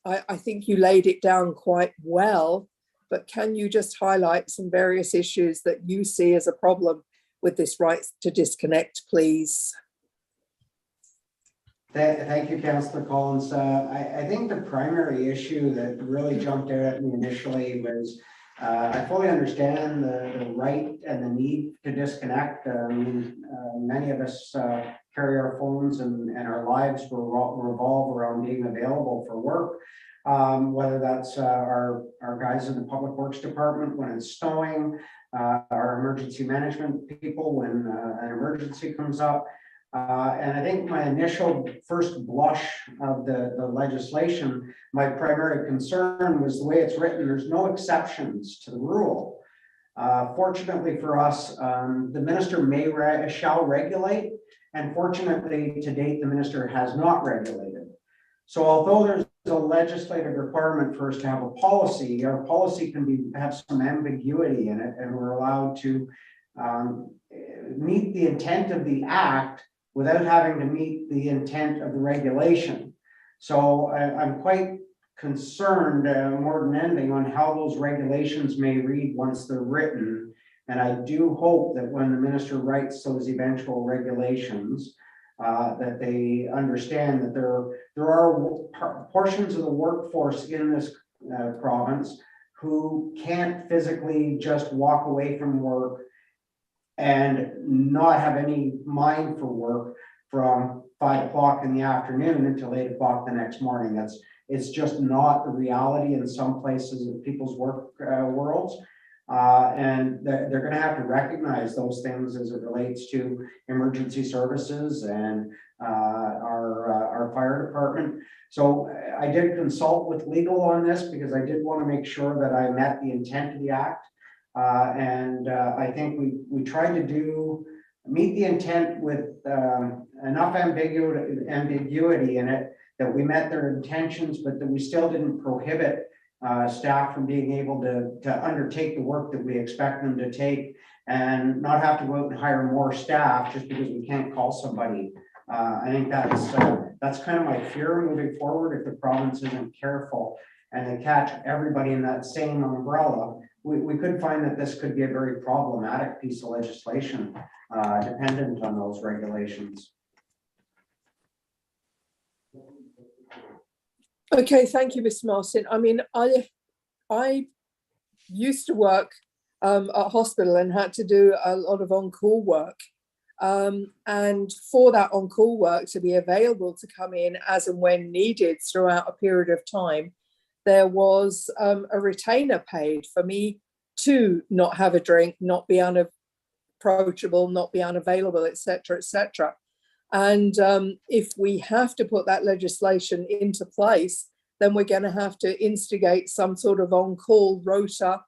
I think you laid it down quite well, but can you just highlight some various issues that you see as a problem with this right to disconnect, please?
Thank you, Councillor Collins. I think the primary issue that really jumped out at me initially was I fully understand the right and the need to disconnect. Many of us carry our phones and our lives revolve around being available for work. whether that's our guys in the Public Works Department when it's snowing, our emergency management people when an emergency comes up. And I think my initial first blush of the legislation, my primary concern was the way it's written. There's no exceptions to the rule. Fortunately for us, the minister shall regulate, and fortunately to date, the minister has not regulated. So although there's a legislative requirement for us to have a policy, our policy can have some ambiguity in it, and we're allowed to meet the intent of the act without having to meet the intent of the regulation. So I'm quite concerned more than anything on how those regulations may read once they're written. And I do hope that when the minister writes those eventual regulations, that they understand that there are portions of the workforce in this province who can't physically just walk away from work and not have any mind for work from 5 o'clock in the afternoon until 8 o'clock the next morning. It's just not the reality in some places of people's work worlds. And they're going to have to recognize those things as it relates to emergency services and our fire department. So I did consult with legal on this because I did want to make sure that I met the intent of the act. And I think we tried to meet the intent with enough ambiguity in it that we met their intentions, but that we still didn't prohibit staff from being able to undertake the work that we expect them to take and not have to go out and hire more staff just because we can't call somebody. I think that's kind of my fear moving forward if the province isn't careful and they catch everybody in that same umbrella. We could find that this could be a very problematic piece of legislation dependent on those regulations.
Okay, thank you, Mr. Martin. I mean, I used to work at a hospital and had to do a lot of on-call work. And for that on-call work to be available to come in as and when needed throughout a period of time, there was a retainer paid for me to not have a drink, not be unapproachable, not be unavailable, etc., etc. And if we have to put that legislation into place, then we're going to have to instigate some sort of on-call rota.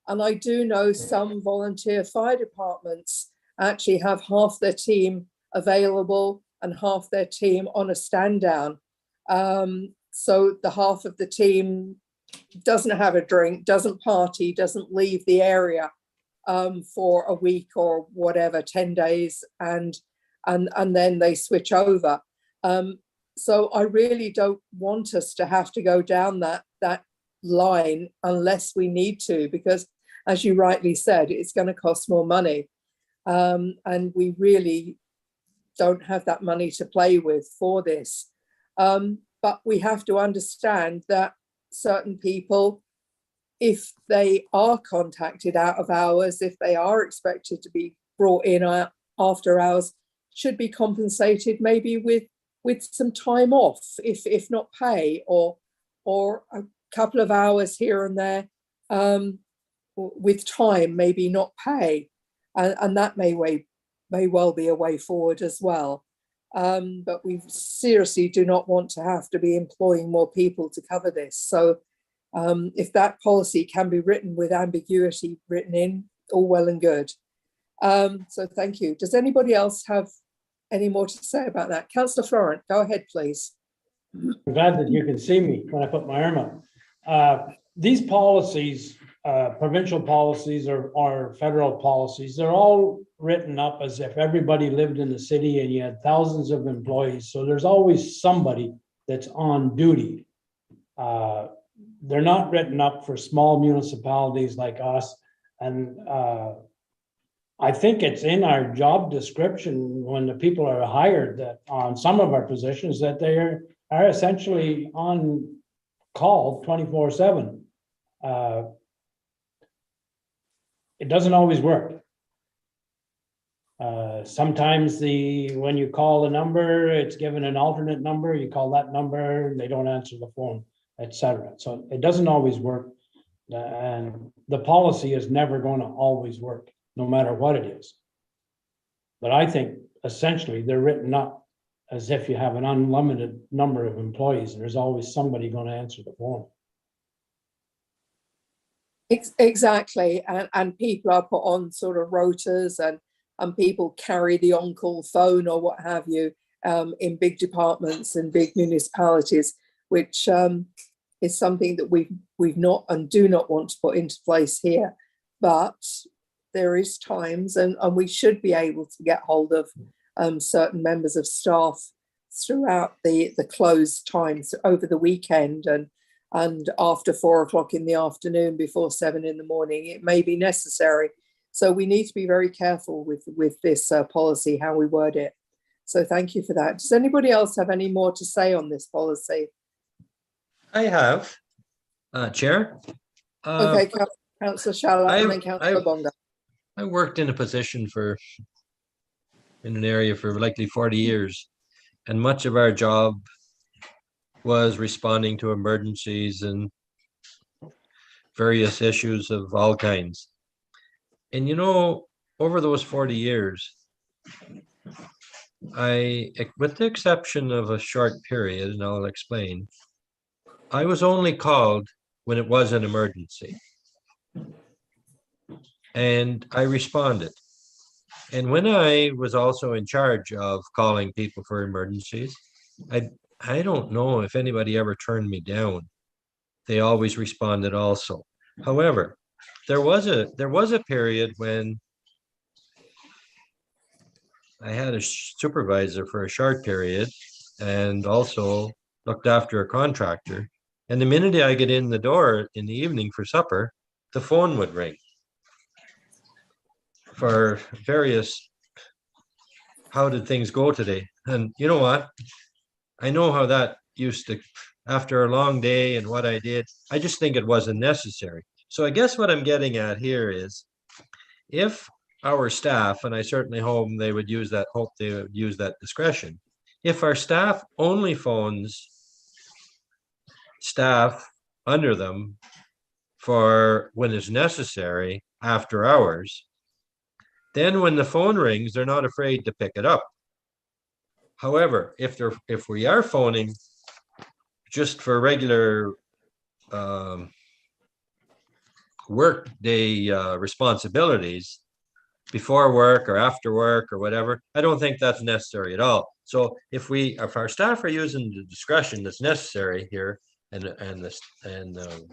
And I do know some volunteer fire departments actually have half their team available and half their team on a stand down. So the half of the team doesn't have a drink, doesn't party, doesn't leave the area for a week or whatever, 10 days, and then they switch over. So I really don't want us to have to go down that line unless we need to, because as you rightly said, it's going to cost more money. And we really don't have that money to play with for this. But we have to understand that certain people, if they are contacted out of hours, if they are expected to be brought in after hours, should be compensated maybe with some time off, if not pay, or a couple of hours here and there with time, maybe not pay. And that may well be a way forward as well. But we seriously do not want to have to be employing more people to cover this. So if that policy can be written with ambiguity written in, all well and good. So thank you. Does anybody else have any more to say about that? Councillor Florent, go ahead, please.
I'm glad that you can see me when I put my arm up. These policies, provincial policies or federal policies, they're all written up as if everybody lived in the city and you had thousands of employees. So there's always somebody that's on duty. They're not written up for small municipalities like us. And I think it's in our job description when the people are hired that on some of our positions that they are essentially on call 24/7. It doesn't always work. Sometimes when you call a number, it's given an alternate number, you call that number, they don't answer the phone. et cetera. So it doesn't always work. And the policy is never going to always work, no matter what it is. But I think essentially they're written up as if you have an unlimited number of employees and there's always somebody going to answer the phone.
Exactly, and people are put on sort of rotas, and people carry the on-call phone or what have you in big departments and big municipalities, which is something that we've not and do not want to put into place here. But there is times, and we should be able to get hold of certain members of staff throughout the closed times over the weekend and after 4 o'clock in the afternoon, before 7 in the morning. It may be necessary. So we need to be very careful with this policy, how we word it. So thank you for that. Does anybody else have any more to say on this policy?
I have, Chair.
Okay, Councillor Shalala and then Councillor Bongo.
I worked in a position in an area for likely 40 years, and much of our job was responding to emergencies and various issues of all kinds. And you know, over those 40 years, with the exception of a short period, and I'll explain, I was only called when it was an emergency. And I responded. And when I was also in charge of calling people for emergencies, I don't know if anybody ever turned me down. They always responded also. However, there was a period when I had a supervisor for a short period and also looked after a contractor. And the minute I get in the door in the evening for supper, the phone would ring for various, how did things go today? And you know what? I know how that used to, after a long day and what I did, I just think it wasn't necessary. So I guess what I'm getting at here is, if our staff, and I certainly hope they would use that discretion, if our staff only phones staff under them for when it's necessary after hours, then when the phone rings, they're not afraid to pick it up. However, if we are phoning just for regular work day responsibilities before work or after work or whatever, I don't think that's necessary at all. So if our staff are using the discretion that's necessary here, and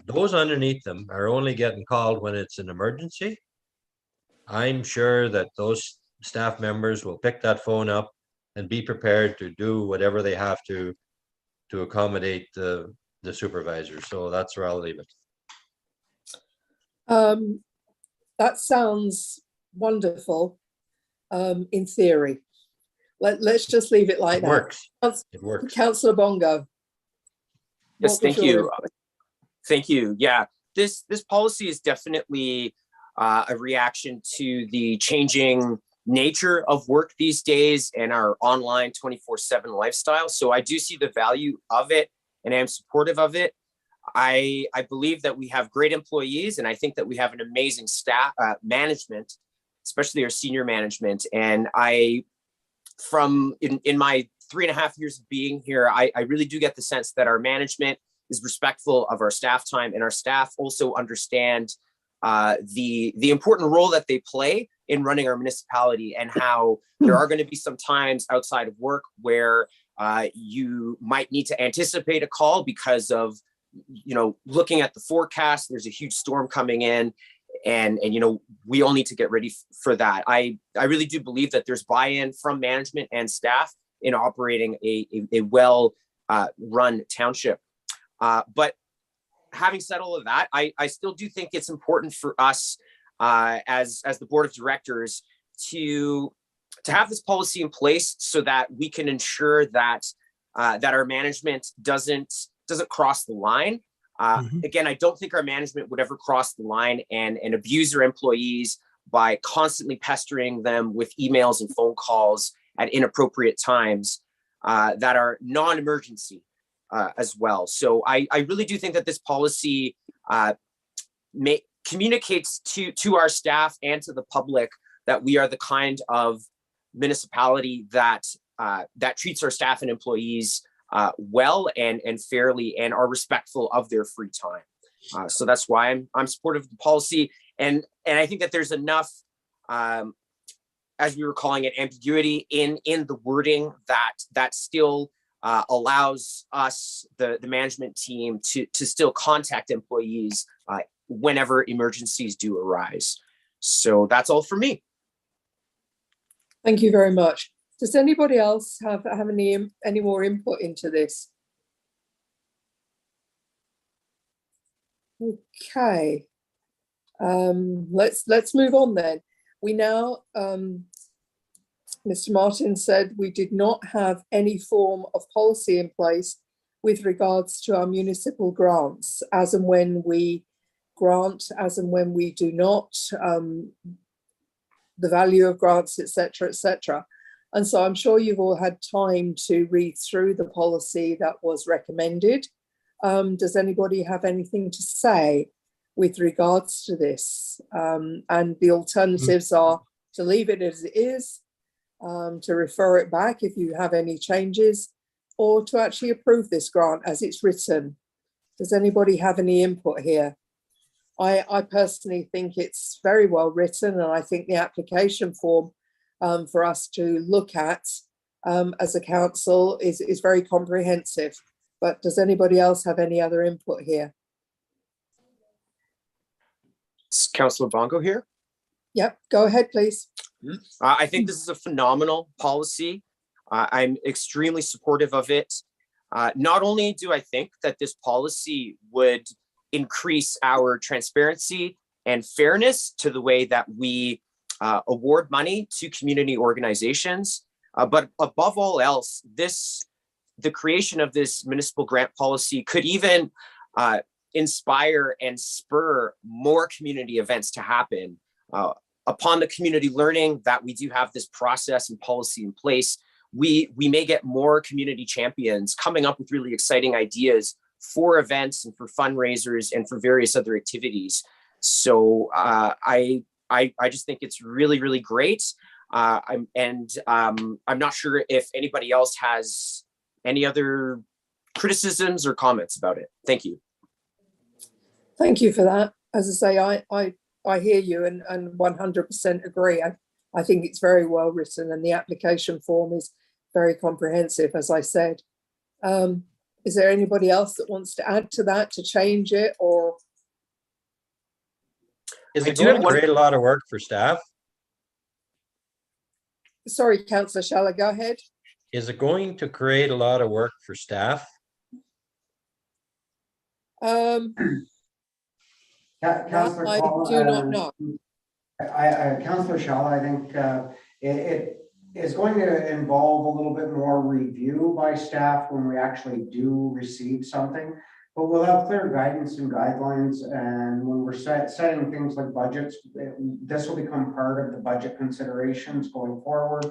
those underneath them are only getting called when it's an emergency, I'm sure that those staff members will pick that phone up and be prepared to do whatever they have to accommodate the supervisor. So that's where I'll leave it.
That sounds wonderful in theory. Let's just leave it like that.
It works.
Councillor Bongo.
Yes, thank you. Thank you. Yeah, this policy is definitely a reaction to the changing nature of work these days and our online 24/7 lifestyle. So I do see the value of it and I am supportive of it. I believe that we have great employees, and I think that we have an amazing staff management, especially our senior management. And in my 3.5 years of being here, I really do get the sense that our management is respectful of our staff time, and our staff also understand the important role that they play in running our municipality, and how there are going to be some times outside of work where you might need to anticipate a call because of, looking at the forecast, there's a huge storm coming in, and we all need to get ready for that. I really do believe that there's buy-in from management and staff in operating a well run township. But having said all of that, I still do think it's important for us as the board of directors to have this policy in place so that we can ensure that our management doesn't cross the line. Again, I don't think our management would ever cross the line and abuse their employees by constantly pestering them with emails and phone calls at inappropriate times that are non-emergency. as well. So I really do think that this policy communicates to our staff and to the public that we are the kind of municipality that treats our staff and employees well and fairly, and are respectful of their free time. So that's why I'm supportive of the policy, and I think that there's enough, as we were calling it, ambiguity in the wording that still allows us, the management team, to still contact employees whenever emergencies do arise. So that's all for me.
Thank you very much. Does anybody else have any more input into this? Okay. Let's move on then. We now, Mr. Martin said we did not have any form of policy in place with regards to our municipal grants, as and when we grant, as and when we do not, the value of grants, etc., etc. And so I'm sure you've all had time to read through the policy that was recommended. Does anybody have anything to say with regards to this? And the alternatives are to leave it as it is, to refer it back if you have any changes, or to actually approve this grant as it's written. Does anybody have any input here? I personally think it's very well written, and I think the application form for us to look at as a council is very comprehensive. But does anybody else have any other input here?
Is Councillor Bongo here?
Yep, go ahead, please.
I think this is a phenomenal policy. I'm extremely supportive of it. Not only do I think that this policy would increase our transparency and fairness to the way that we award money to community organizations, but above all else, the creation of this municipal grant policy could even inspire and spur more community events to happen. Upon the community learning that we do have this process and policy in place, we may get more community champions coming up with really exciting ideas for events and for fundraisers and for various other activities. So I just think it's really, really great. I'm not sure if anybody else has any other criticisms or comments about it. Thank you.
Thank you for that. As I say, I hear you and 100% agree. I think it's very well written, and the application form is very comprehensive, as I said. Is there anybody else that wants to add to that, to change it, or?
Is it going to create a lot of work for staff?
Sorry, Councillor Schaller, go ahead.
Is it going to create a lot of work for staff?
Councillor
I
Call,
do not know.
Councillor Schaller, I think it is going to involve a little bit more review by staff when we actually do receive something. But we'll have clear guidance and guidelines, and when we're setting things like budgets, this will become part of the budget considerations going forward.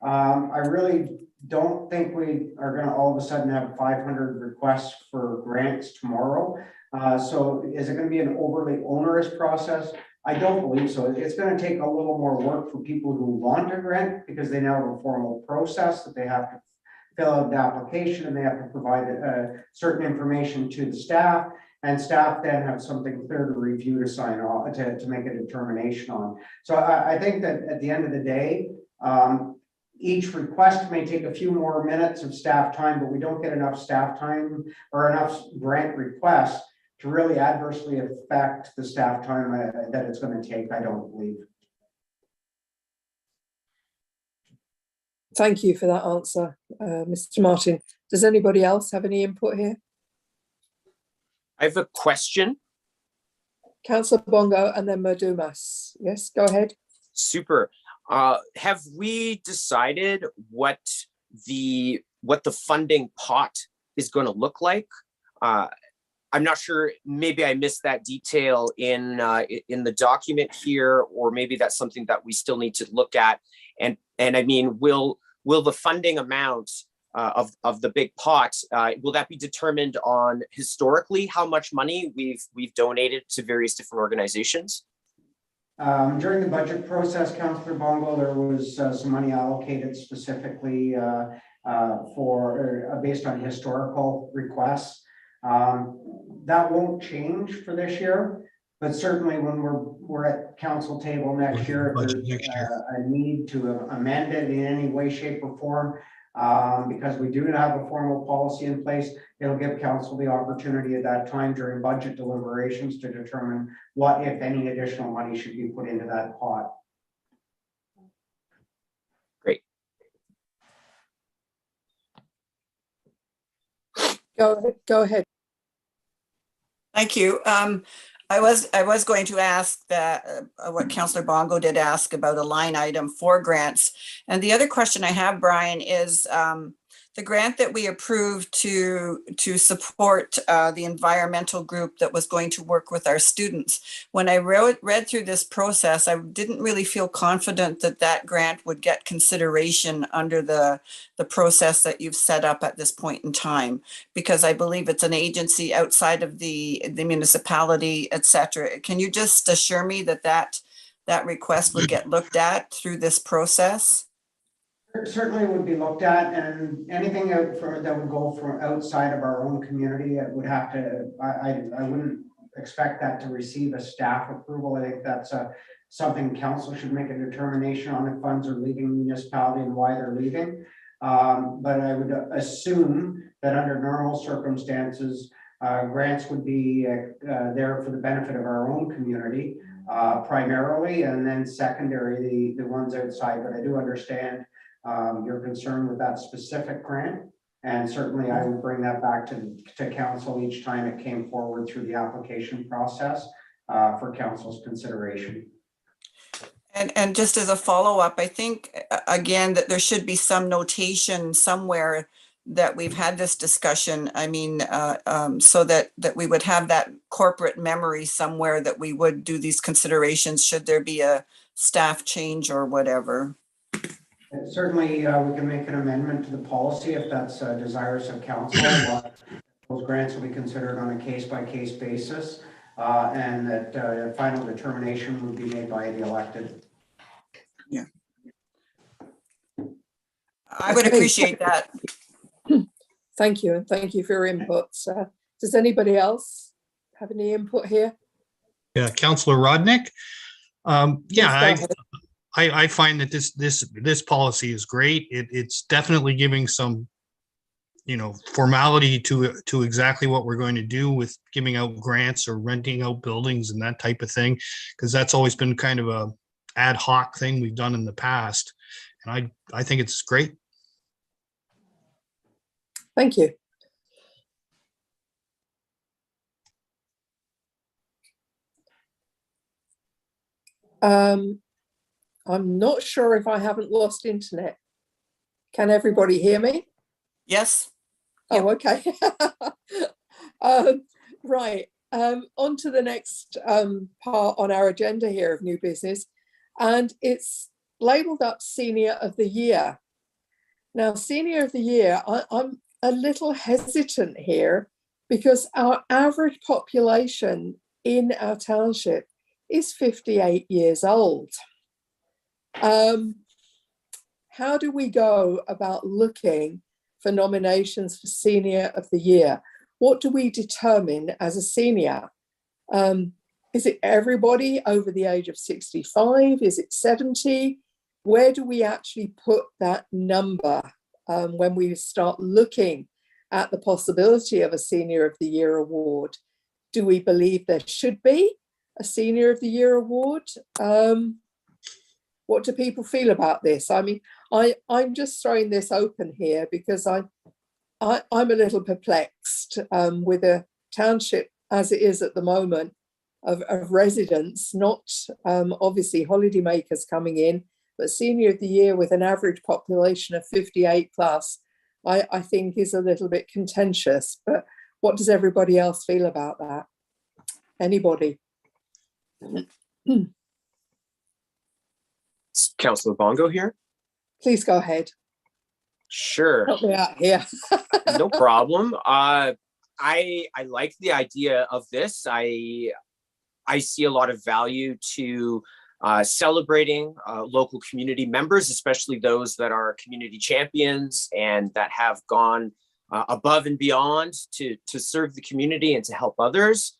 I really don't think we are going to all of a sudden have 500 requests for grants tomorrow. So is it going to be an overly onerous process? I don't believe so. It's going to take a little more work for people who want a grant, because they now have a formal process that they have to fill out the application, and they have to provide certain information to the staff, and staff then have something clear to review, to sign off, to make a determination on. So I think that at the end of the day, each request may take a few more minutes of staff time, but we don't get enough staff time or enough grant requests to really adversely affect the staff time that it's going to take, I don't believe.
Thank you for that answer, Mr. Martin. Does anybody else have any input here?
I have a question.
Councillor Bongo and then Merdumas. Yes, go ahead.
Super. Have we decided what the funding pot is going to look like? I'm not sure. Maybe I missed that detail in the document here, or maybe that's something that we still need to look at. And I mean, will the funding amount of the big pot, will that be determined on historically how much money we've donated to various different organizations?
During the budget process, Councillor Bongo, there was some money allocated specifically based on historical requests. That won't change for this year, but certainly when we're at council table next year, if there's a need to amend it in any way, shape, or form, because we do have a formal policy in place, it'll give council the opportunity at that time during budget deliberations to determine what, if any, additional money should be put into that pot.
Great.
Go ahead.
Thank you. I was going to ask that what Councillor Bongo did ask about a line item for grants. And the other question I have, Brian, is the grant that we approved to support the environmental group that was going to work with our students. When I read through this process, I didn't really feel confident that that grant would get consideration under the process that you've set up at this point in time, because I believe it's an agency outside of the municipality, et cetera. Can you just assure me that that request would get looked at through this process?
Certainly would be looked at, and anything that would go from outside of our own community, it would have to, I wouldn't expect that to receive a staff approval. I think that's something council should make a determination on if funds are leaving the municipality and why they're leaving. But I would assume that under normal circumstances, grants would be there for the benefit of our own community primarily, and then secondary, the ones outside. But I do understand your concern with that specific grant, and certainly I would bring that back to council each time it came forward through the application process for council's consideration.
And just as a follow-up, I think again that there should be some notation somewhere that we've had this discussion. I mean, so that we would have that corporate memory somewhere that we would do these considerations should there be a staff change or whatever.
Certainly, we can make an amendment to the policy if that's desirous of council. Those grants will be considered on a case-by-case basis, and that final determination would be made by the elected.
Yeah, I would appreciate that.
Thank you, and thank you for your input. Does anybody else have any input here?
Yeah, Councillor Rodnick. I find that this policy is great. It's definitely giving some, formality to exactly what we're going to do with giving out grants or renting out buildings and that type of thing, because that's always been kind of a ad hoc thing we've done in the past, and I think it's great.
Thank you. I'm not sure if I haven't lost internet. Can everybody hear me?
Yes.
Oh, okay. Right. On to the next part on our agenda here of new business, and it's labelled up Senior of the Year. Now, Senior of the Year, I'm a little hesitant here because our average population in our township is 58 years old. How do we go about looking for nominations for Senior of the Year? What do we determine as a senior? Is it everybody over the age of 65? Is it 70? Where do we actually put that number when we start looking at the possibility of a Senior of the Year award? Do we believe there should be a Senior of the Year award? What do people feel about this? I mean, I'm just throwing this open here because I'm a little perplexed with a township as it is at the moment of residents, not obviously holidaymakers coming in, but Senior of the Year with an average population of 58 plus, I think is a little bit contentious. But what does everybody else feel about that? Anybody?
Councillor Bongo here.
Please go ahead.
Sure.
Help me out here.
No problem. I like the idea of this. I see a lot of value to celebrating local community members, especially those that are community champions and that have gone above and beyond to serve the community and to help others.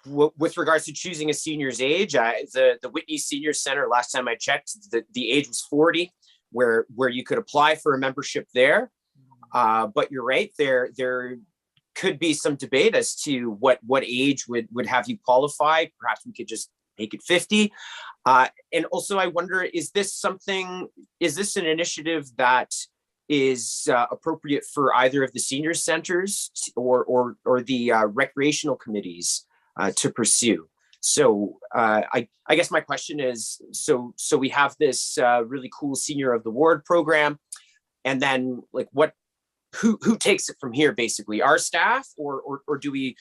With regards to choosing a senior's age, the Whitney Senior Center, last time I checked, the age was 40, where you could apply for a membership there. But you're right, there could be some debate as to what age would have you qualify. Perhaps we could just make it 50. And also I wonder, is this an initiative that is appropriate for either of the senior centers or the recreational committees to pursue? So I guess my question is, so we have this really cool Senior of the Ward program, and then like who takes it from here, basically? Our staff, or do we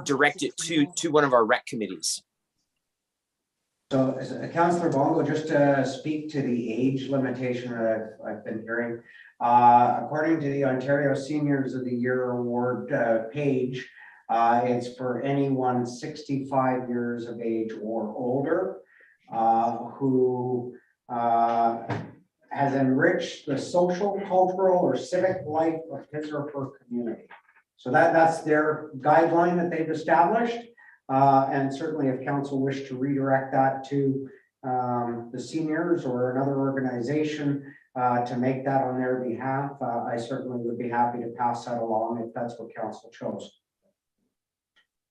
direct it to one of our rec committees?
So Councillor Bongo, just to speak to the age limitation that I've been hearing, according to the Ontario Seniors of the Year Award page, it's for anyone 65 years of age or older who has enriched the social, cultural, or civic life of his or her community. So that's their guideline that they've established. And certainly if council wish to redirect that to the seniors or another organization to make that on their behalf, I certainly would be happy to pass that along if that's what council chose.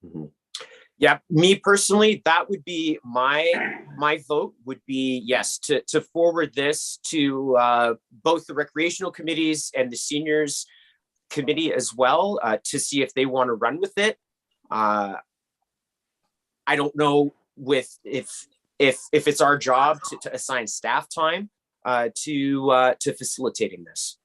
Mm-hmm. Yeah, me personally, that would be my vote would be yes, to forward this to both the recreational committees and the seniors committee as well, to see if they want to run with it. I don't know if it's our job to assign staff time to facilitating this.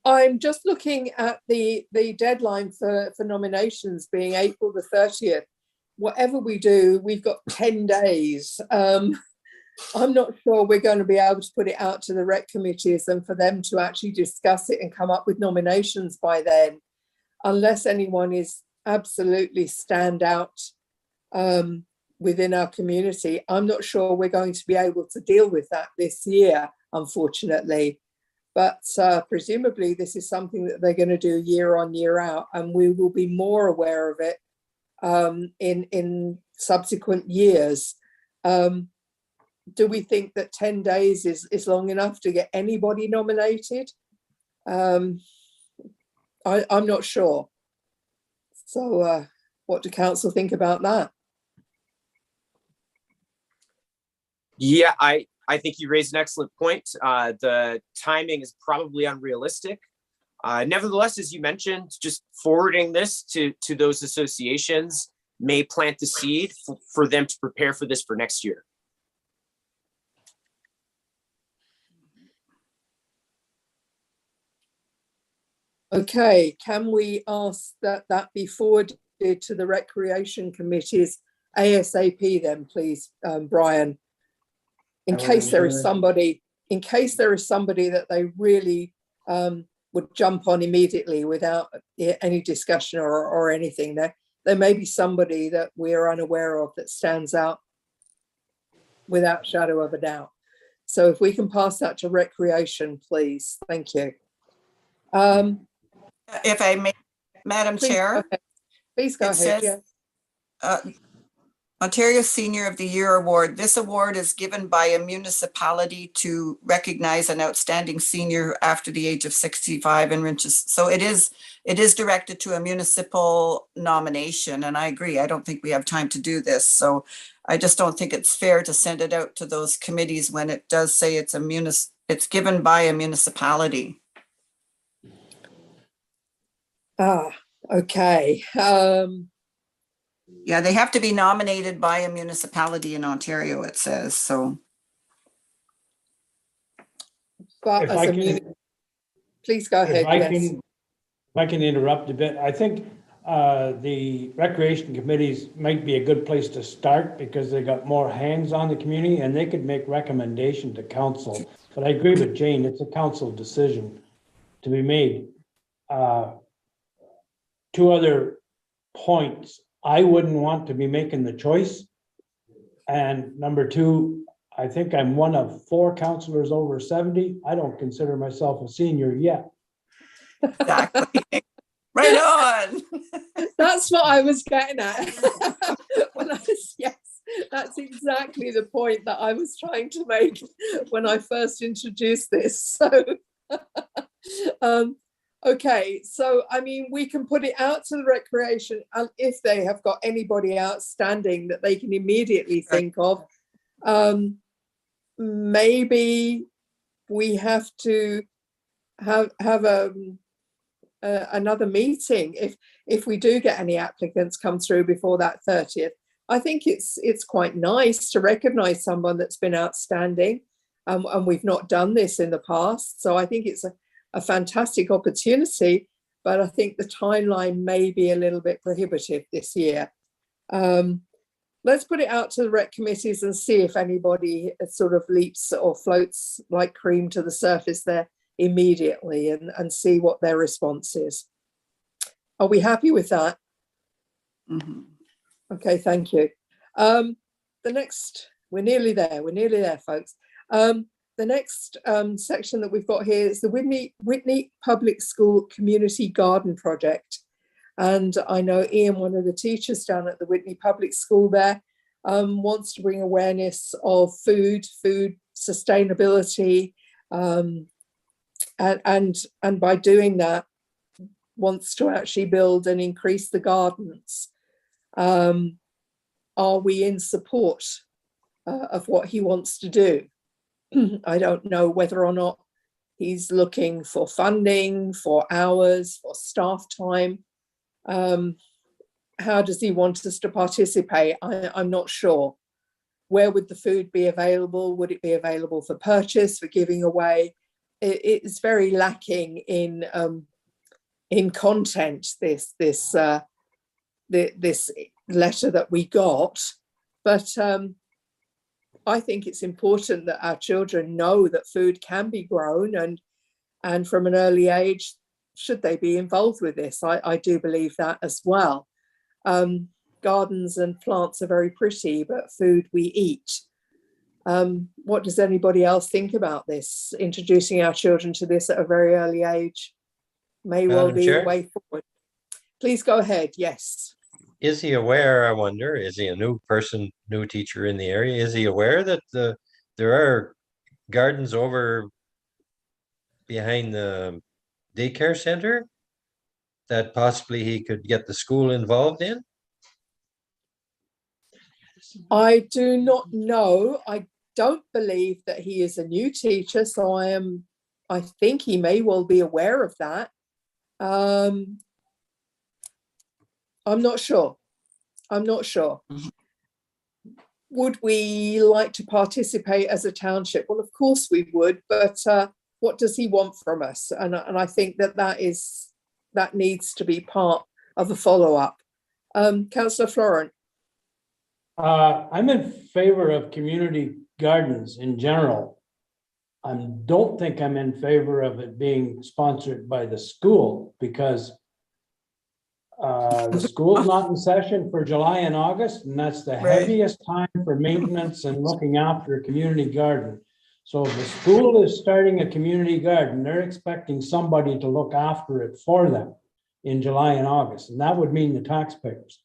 I'm just looking at the deadline for nominations being April the 30th. Whatever we do, we've got 10 days. I'm not sure we're going to be able to put it out to the rec committees and for them to actually discuss it and come up with nominations by then, unless anyone is absolutely stand out within our community. I'm not sure we're going to be able to deal with that this year, unfortunately. But presumably this is something that they're going to do year on, year out, and we will be more aware of it in subsequent years. Do we think that 10 days is long enough to get anybody nominated? I'm not sure. So what do council think about that?
Yeah, I think you raised an excellent point. The timing is probably unrealistic. Nevertheless, as you mentioned, just forwarding this to those associations may plant the seed for them to prepare for this for next year.
Okay, can we ask that be forwarded to the recreation committees ASAP then, please, Brian? In case there is somebody that they really would jump on immediately without any discussion or anything. There may be somebody that we're unaware of that stands out without shadow of a doubt. So if we can pass that to recreation, please. Thank you.
If I may, Madam Chair.
Please go ahead.
Yes. Ontario Senior of the Year Award. This award is given by a municipality to recognize an outstanding senior after the age of 65 and reaches. So it is directed to a municipal nomination, and I agree. I don't think we have time to do this. So I just don't think it's fair to send it out to those committees when it does say it's given by a municipality.
Okay.
Yeah, they have to be nominated by a municipality in Ontario, it says, so.
But please go ahead.
If I can interrupt a bit, I think the recreation committees might be a good place to start because they got more hands on the community and they could make recommendation to council. But I agree with Jane, it's a council decision to be made. Two other points, I wouldn't want to be making the choice. And number two, I think I'm one of 4 councillors over 70. I don't consider myself a senior yet.
Exactly. Right on.
That's what I was getting at. Yes, that's exactly the point that I was trying to make when I first introduced this. So, okay, so I mean, we can put it out to the recreation, and if they have got anybody outstanding that they can immediately think of, maybe we have to have another meeting if we do get any applicants come through before that 30th. I think it's quite nice to recognise someone that's been outstanding, and we've not done this in the past. So I think it's a fantastic opportunity, but I think the timeline may be a little bit prohibitive this year. Let's put it out to the rec committees and see if anybody sort of leaps or floats like cream to the surface there immediately, and see what their response is. Are we happy with that?
Mm-hmm.
Okay, thank you. The next, we're nearly there, folks. The next section that we've got here is the Whitney Public School Community Garden Project. And I know Ian, one of the teachers down at the Whitney Public School there, wants to bring awareness of food sustainability, and by doing that, wants to actually build and increase the gardens. Are we in support of what he wants to do? I don't know whether or not he's looking for funding, for hours, for staff time. How does he want us to participate? I'm not sure. Where would the food be available? Would it be available for purchase, for giving away? It's very lacking in content, this letter that we got, but I think it's important that our children know that food can be grown, and from an early age, should they be involved with this? I do believe that as well. Gardens and plants are very pretty, but food we eat. What does anybody else think about this? Introducing our children to this at a very early age may well be a way forward. Please go ahead. Yes.
Is he aware, I wonder, is he a new person, new teacher in the area? Is he aware that there are gardens over behind the daycare center that possibly he could get the school involved in?
I do not know. I don't believe that he is a new teacher, so I think he may well be aware of that. I'm not sure. Would we like to participate as a township? Well, of course we would, but what does he want from us? And I think that needs to be part of the follow-up. Councillor Florent.
I'm in favor of community gardens in general. I don't think I'm in favor of it being sponsored by the school, because the school's not in session for July and August, and that's the heaviest time for maintenance and looking after a community garden. So if the school is starting a community garden, they're expecting somebody to look after it for them in July and August, and that would mean the taxpayers.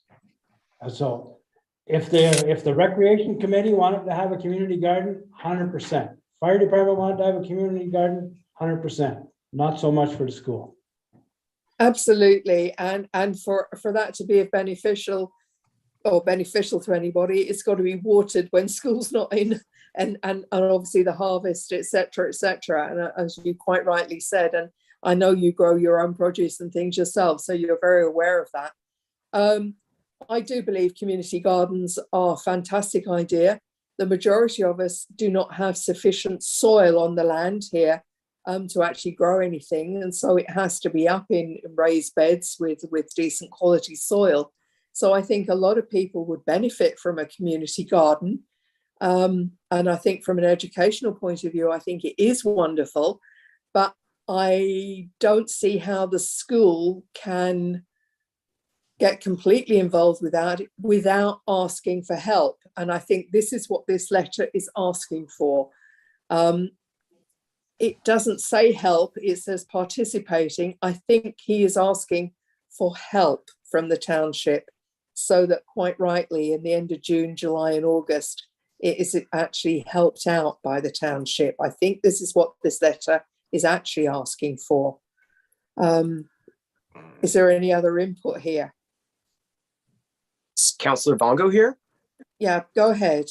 So if the recreation committee wanted to have a community garden, 100%. Fire department wanted to have a community garden, 100%. Not so much for the school.
Absolutely, and for that to be beneficial to anybody, it's got to be watered when school's not in, and obviously the harvest, etc. And as you quite rightly said, and I know you grow your own produce and things yourself, so you're very aware of that. I do believe community gardens are a fantastic idea. The majority of us do not have sufficient soil on the land here to actually grow anything. And so it has to be up in raised beds with decent quality soil. So I think a lot of people would benefit from a community garden. And I think from an educational point of view, I think it is wonderful, but I don't see how the school can get completely involved without asking for help. And I think this is what this letter is asking for. It doesn't say help, it says participating. I think he is asking for help from the township so that, quite rightly, in the end of June, July and August, it is actually helped out by the township. I think this is what this letter is actually asking for. Is there any other input here?
Councillor Bongo here.
Yeah, go ahead.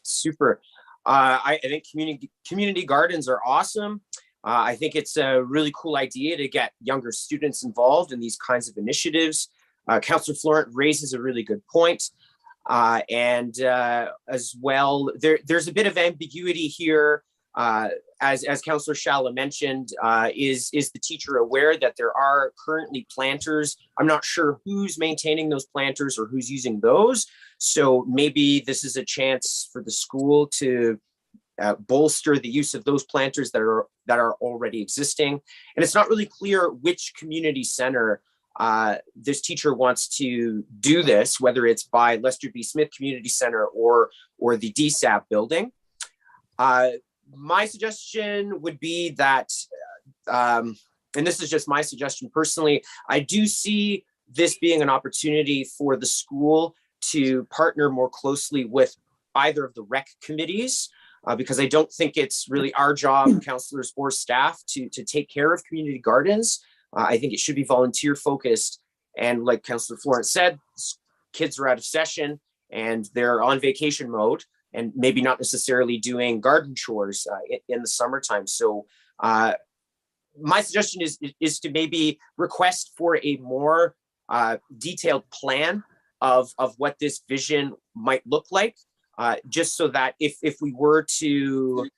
Super. I think community gardens are awesome. I think it's a really cool idea to get younger students involved in these kinds of initiatives. Councillor Florent raises a really good point. And as well, there's a bit of ambiguity here. As Councillor Shala mentioned, is the teacher aware that there are currently planters? I'm not sure who's maintaining those planters or who's using those. So maybe this is a chance for the school to bolster the use of those planters that are already existing. And it's not really clear which community center this teacher wants to do this, whether it's by Lester B. Smith Community Center or the DSAP building. My suggestion would be that, and this is just my suggestion personally, I do see this being an opportunity for the school to partner more closely with either of the rec committees, because I don't think it's really our job, counselors or staff, to take care of community gardens. I think it should be volunteer focused. And like Councillor Florence said, kids are out of session and they're on vacation mode and maybe not necessarily doing garden chores in the summertime. So my suggestion is to maybe request for a more detailed plan of what this vision might look like, just so that if we were to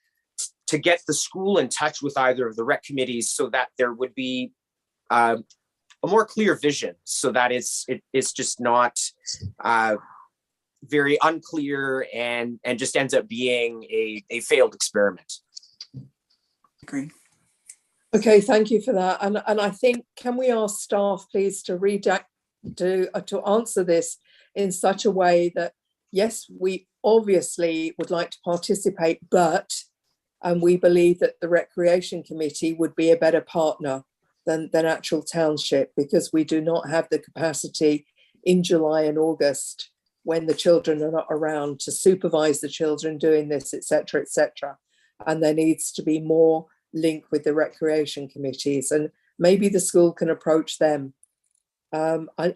get the school in touch with either of the rec committees, so that there would be a more clear vision, so that it's just not very unclear and just ends up being a failed experiment.
Agree.
Okay, thank you for that. And I think, can we ask staff please to redact, to answer this in such a way that, yes, we obviously would like to participate, but we believe that the Recreation Committee would be a better partner than actual township, because we do not have the capacity in July and August when the children are not around to supervise the children doing this, etc., etc. And there needs to be more link with the recreation committees, and maybe the school can approach them. I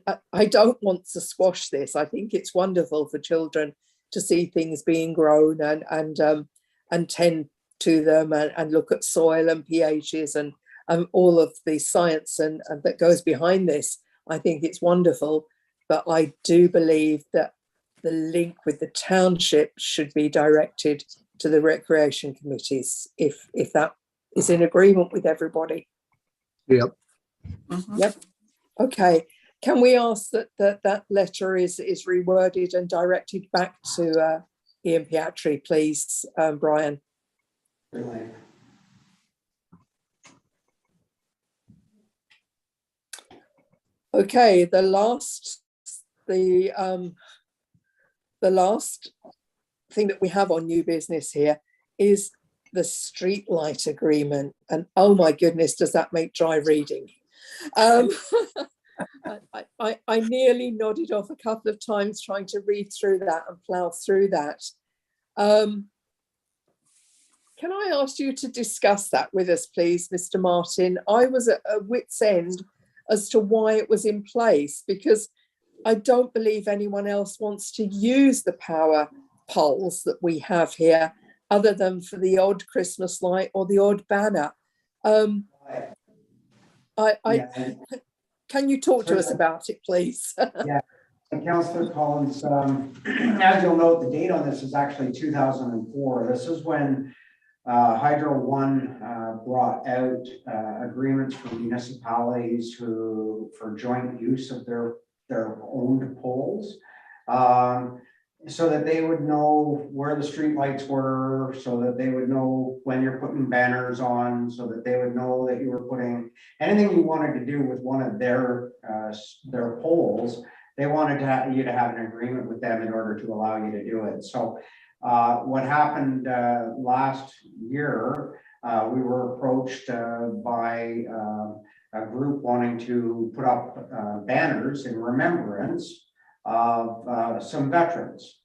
don't want to squash this. I think it's wonderful for children to see things being grown and tend to them and look at soil and pHs and all of the science and that goes behind this. I think it's wonderful, but I do believe that the link with the township should be directed to the recreation committees, if that is in agreement with everybody.
Yep.
Mhm.
Yep. Okay. Can we ask that letter is reworded and directed back to Ian Piatri, please, Brian? Okay, the last thing that we have on new business here is the street light agreement. And oh my goodness, does that make dry reading? I nearly nodded off a couple of times trying to read through that and plow through that. Can I ask you to discuss that with us, please, Mr. Martin? I was at a wit's end as to why it was in place, because I don't believe anyone else wants to use the power poles that we have here, other than for the odd Christmas light or the odd banner. Can you talk to us about it, please?
Yeah, and Councillor Collins, as you'll note, the date on this is actually 2004. This is when Hydro One brought out agreements for municipalities for joint use of their owned poles. So that they would know where the streetlights were, so that they would know when you're putting banners on, so that they would know that you were putting anything you wanted to do with one of their poles. They wanted you to have an agreement with them in order to allow you to do it. So what happened last year, we were approached by a group wanting to put up banners in remembrance of some veterans.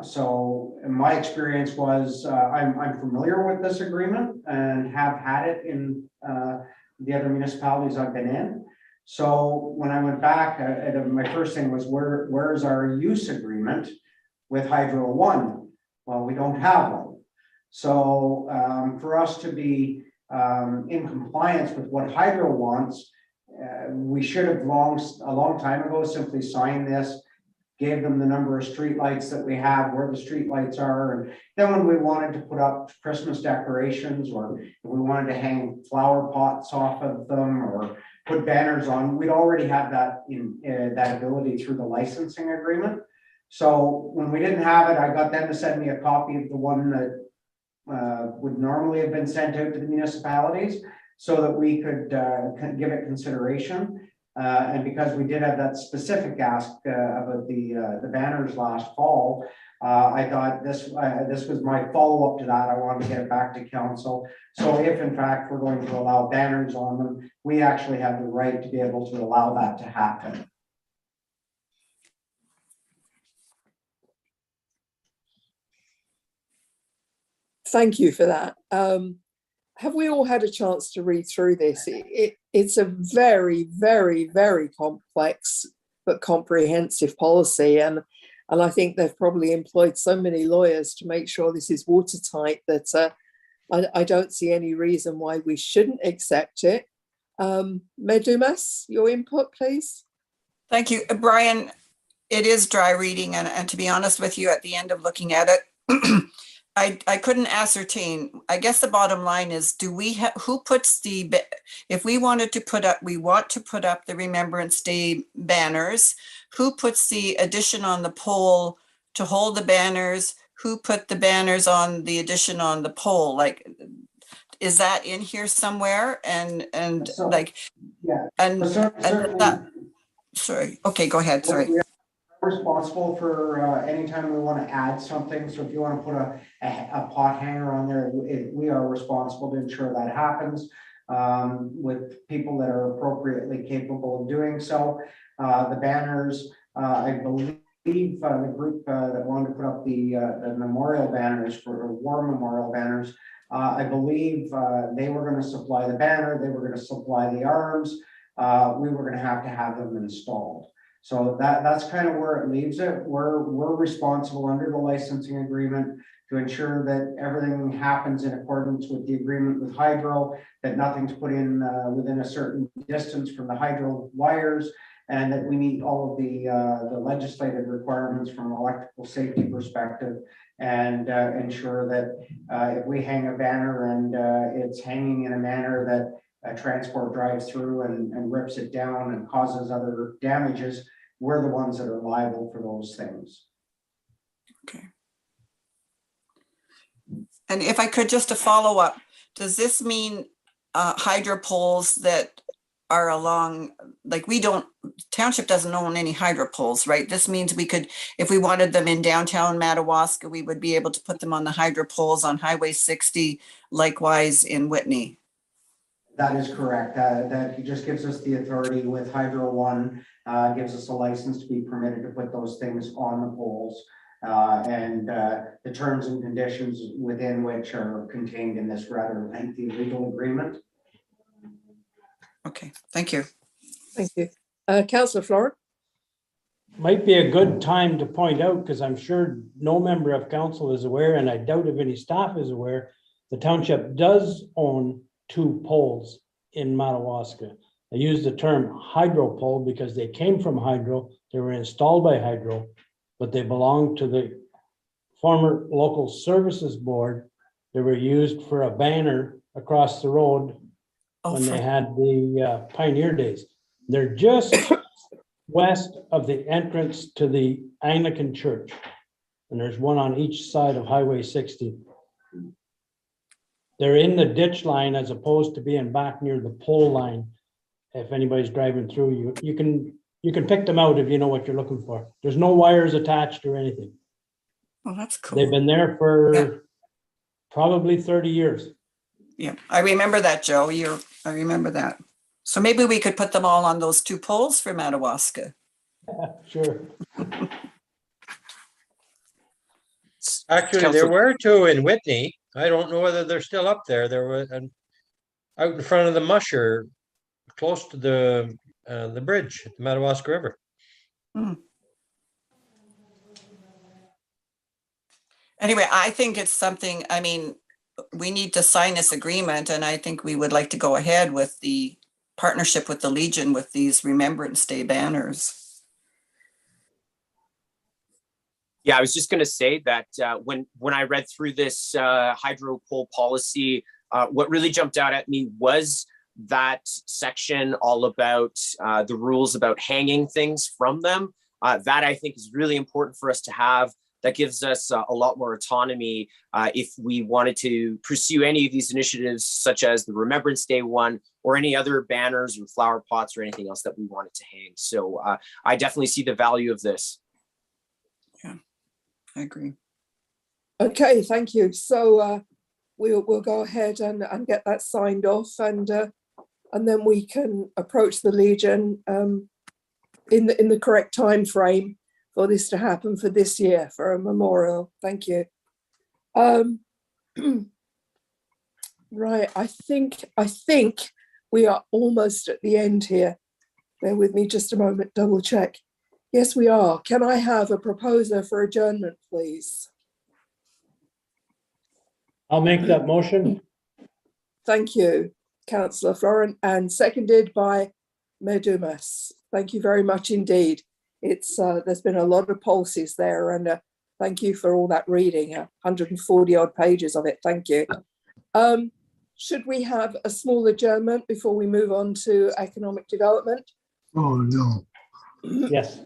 So my experience was I'm familiar with this agreement and have had it in the other municipalities I've been in. So when I went back, my first thing was where's our use agreement with Hydro One? Well, we don't have one. So for us to be in compliance with what Hydro wants, we should have a long time ago simply signed this, gave them the number of streetlights that we have, where the streetlights are, and then when we wanted to put up Christmas decorations, or if we wanted to hang flower pots off of them, or put banners on, we'd already have that that ability through the licensing agreement. So when we didn't have it, I got them to send me a copy of the one that would normally have been sent out to the municipalities, so that we could give it consideration. And because we did have that specific ask about the banners last fall, I thought this was my follow-up to that. I wanted to get it back to council. So if in fact we're going to allow banners on them, we actually have the right to be able to allow that to happen.
Thank you for that. Have we all had a chance to read through this? It's a very, very, very complex but comprehensive policy. And I think they've probably employed so many lawyers to make sure this is watertight that I don't see any reason why we shouldn't accept it. Mayor Dumas, your input, please.
Thank you, Brian. It is dry reading, and to be honest with you, at the end of looking at it, I couldn't ascertain. I guess the bottom line is, do we have, who puts the, if we wanted to put up, we want to put up the Remembrance Day banners, who puts the addition on the pole to hold the banners? Who put the banners on the addition on the pole? Like, is that in here somewhere? And
So,
like,
yeah,
and
certainly,
that, sorry, okay, go ahead, sorry.
We're responsible for anytime we want to add something. So if you want to put a pot hanger on there, we are responsible to ensure that happens with people that are appropriately capable of doing so. The banners, I believe the group that wanted to put up the memorial banners for war memorial banners, I believe they were going to supply the banner, they were going to supply the arms, we were going to have them installed. So that's kind of where it leaves it. We're responsible under the licensing agreement to ensure that everything happens in accordance with the agreement with Hydro, that nothing's put in within a certain distance from the Hydro wires, and that we meet all of the legislative requirements from an electrical safety perspective, and ensure that if we hang a banner and it's hanging in a manner that transport drives through and rips it down and causes other damages, we're the ones that are liable for those things.
Okay. And if I could just to follow up, does this mean hydro poles that are along, like we don't, township doesn't own any hydro poles, right? This means we could, if we wanted them in downtown Madawaska, we would be able to put them on the hydro poles on Highway 60, likewise in Whitney.
That is correct. That just gives us the authority with Hydro One, gives us a license to be permitted to put those things on the poles, and the terms and conditions within which are contained in this rather lengthy legal agreement.
Okay, thank you.
Thank you. Councillor Florent.
Might be a good time to point out, because I'm sure no member of council is aware, and I doubt if any staff is aware, the township does own 2 poles in Madawaska. I use the term hydro pole because they came from Hydro, they were installed by Hydro, but they belong to the former local services board They were used for a banner across the road
Oh,
when they had the Pioneer Days. They're just west of the entrance to the Anglican Church. And there's one on each side of Highway 60. They're in the ditch line as opposed to being back near the pole line. If anybody's driving through, you can pick them out if you know what you're looking for. There's no wires attached or anything.
Oh, that's cool.
They've been there for probably 30 years.
Yeah, I remember that, Joe. I remember that. So maybe we could put them all on those 2 poles for Madawaska.
Sure.
Actually, there were 2 in Whitney. I don't know whether they're still up there. There was out in front of the musher, close to the bridge at the Madawaska River.
Anyway, I think it's something, I mean, we need to sign this agreement, and I think we would like to go ahead with the partnership with the Legion with these Remembrance Day banners.
Yeah, I was just going to say that when I read through this hydro pole policy, what really jumped out at me was that section all about the rules about hanging things from them. That I think is really important for us to have. That gives us a lot more autonomy if we wanted to pursue any of these initiatives, such as the Remembrance Day one, or any other banners or flower pots or anything else that we wanted to hang. So I definitely see the value of this.
Yeah, I agree.
Okay, thank you. So we'll go ahead and get that signed off, and then we can approach the Legion in the correct time frame for this to happen for this year, for a memorial. Thank you. Right, I think we are almost at the end here. Bear with me just a moment, double check. Yes, we are. Can I have a proposer for adjournment, please?
I'll make that motion.
Thank you, Councillor Florent, and seconded by Mayor Dumas. Thank you very much indeed. It's there's been a lot of policies there, and thank you for all that reading, 140 odd pages of it. Thank you. Should we have a small adjournment before we move on to economic development?
Oh, no.
Yes.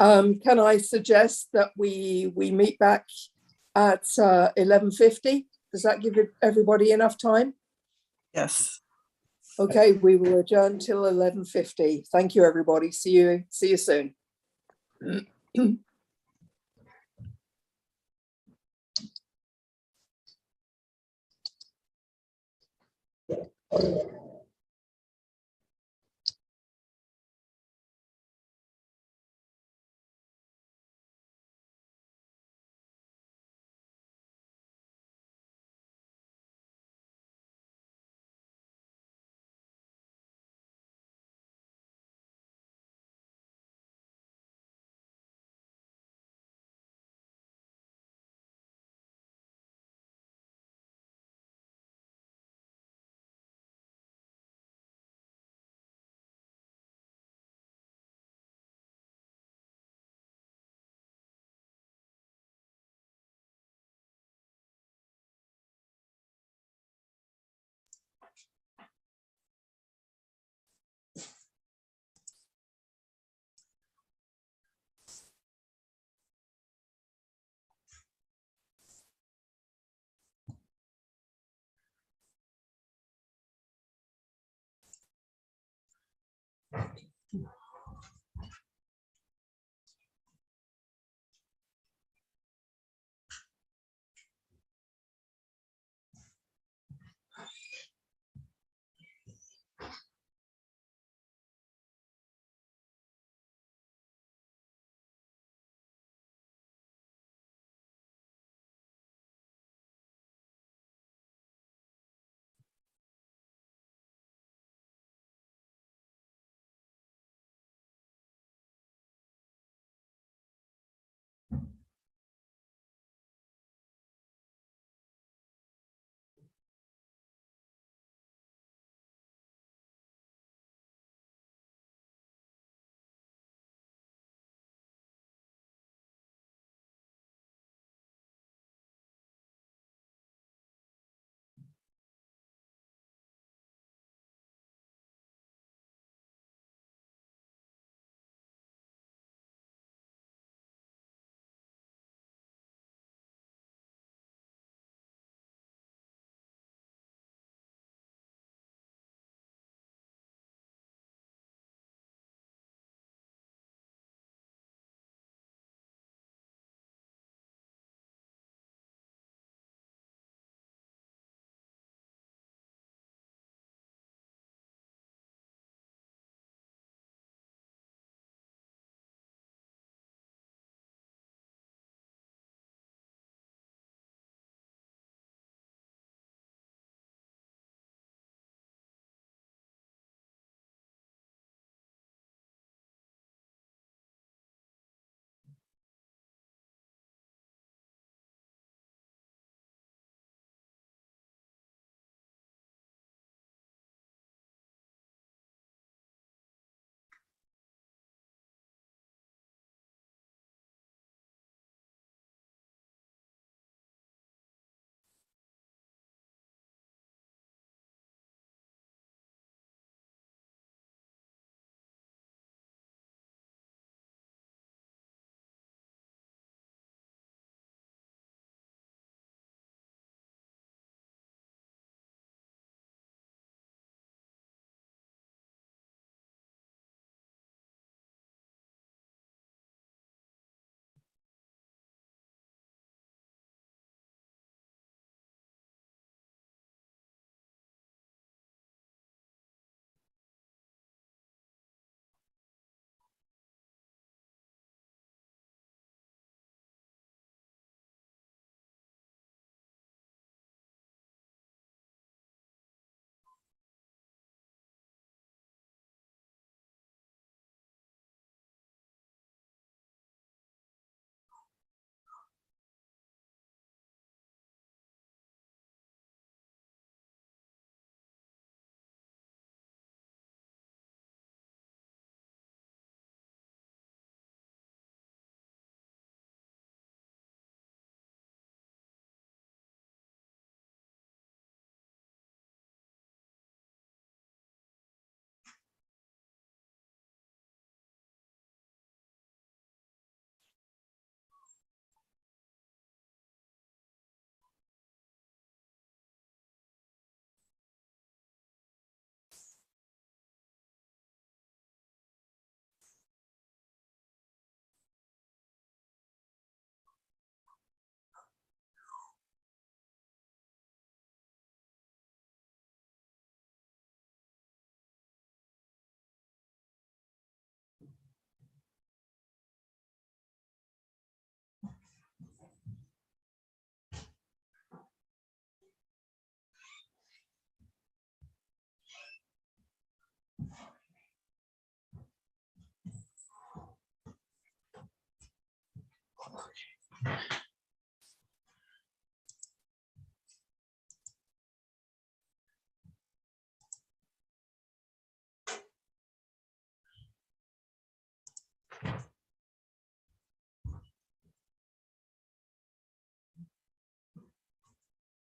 Can I suggest that we meet back at 11:50? Does that give everybody enough time?
Yes.
Okay, we will adjourn till 11:50. Thank you, everybody. See you soon.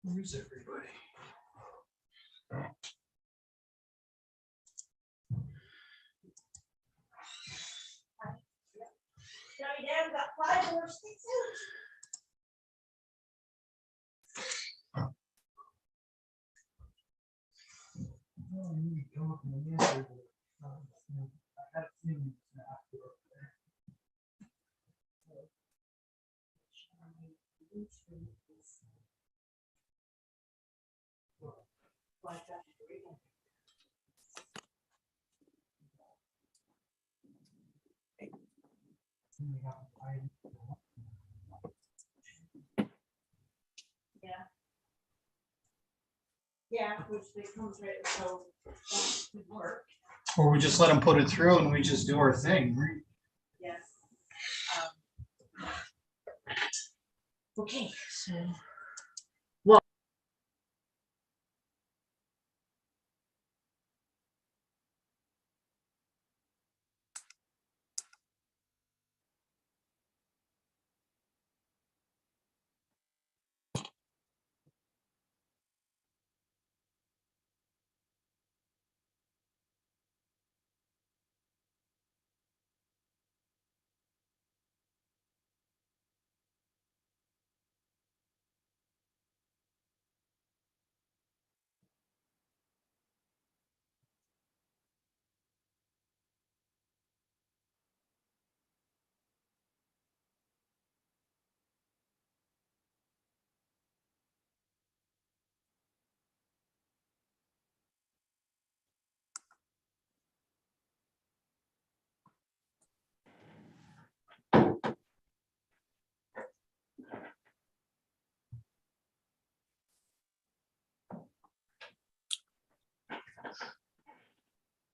Where's everybody?
Yeah, which they come right, so that would work.
Or we just let them put it through and we just do our thing, right?
Yes. Okay, so.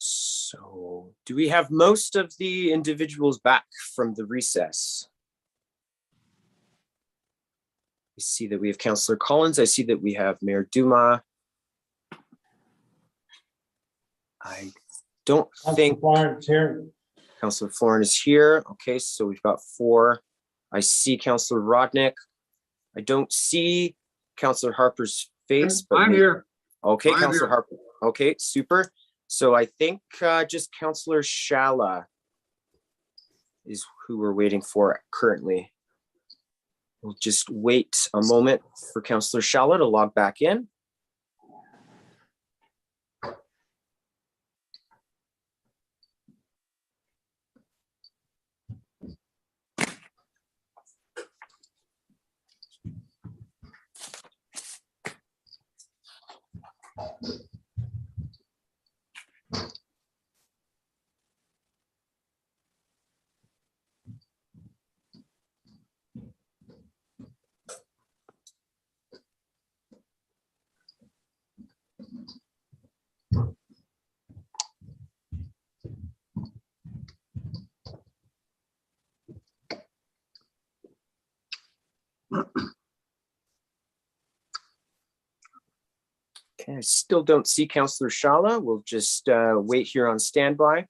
So do we have most of the individuals back from the recess? I see that we have Councillor Collins. I see that we have Mayor Duma. I don't think
Florence here.
Councillor Florin is here. Okay, so we've got 4. I see Councillor Rodnick. I don't see Councillor Harper's face, but
I'm here.
Okay,
I'm
Councillor
here.
Harper. Okay, super. So I think just Councillor Shala is who we're waiting for currently. We'll just wait a moment for Councillor Shala to log back in. Okay, I still don't see Councillor Shala. We'll just wait here on standby.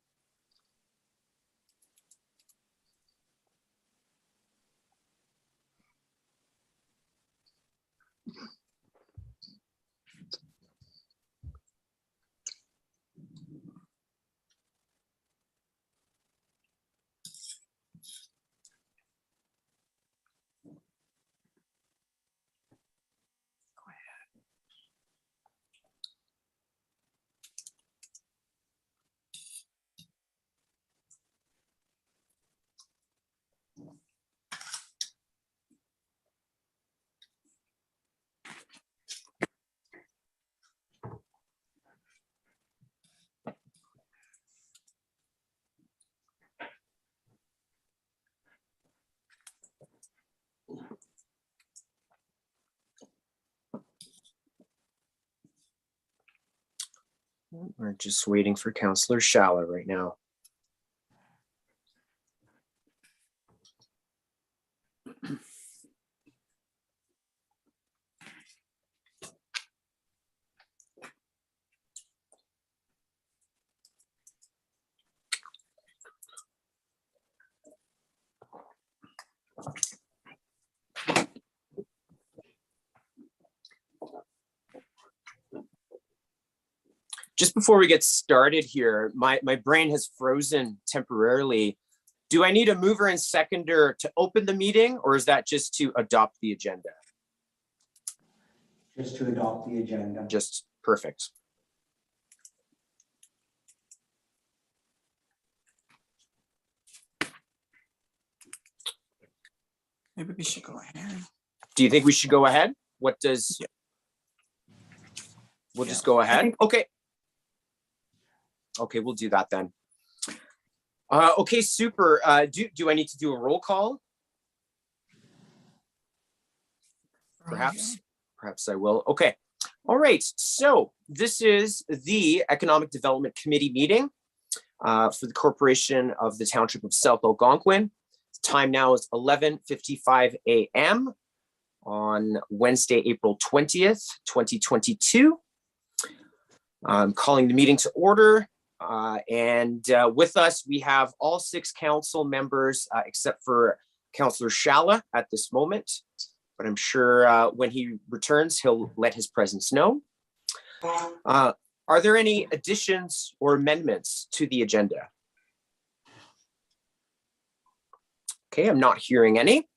We're just waiting for Councillor Shala right now. Just before we get started here, my brain has frozen temporarily. Do I need a mover and seconder to open the meeting, or is that just to adopt the agenda?
Just to adopt the agenda.
Just perfect.
Maybe we should go ahead.
Do you think we should go ahead? What does? We'll just go ahead. Okay. Okay, we'll do that then. Okay, super. Do I need to do a roll call? Perhaps I will. Okay. All right. So this is the Economic Development Committee meeting for the Corporation of the Township of South Algonquin. Time now is 11:55 a.m. on Wednesday, April 20th, 2022. I'm calling the meeting to order. And with us, we have all 6 council members, except for Councillor Shala at this moment. But I'm sure when he returns, he'll let his presence known. Are there any additions or amendments to the agenda? Okay, I'm not hearing any.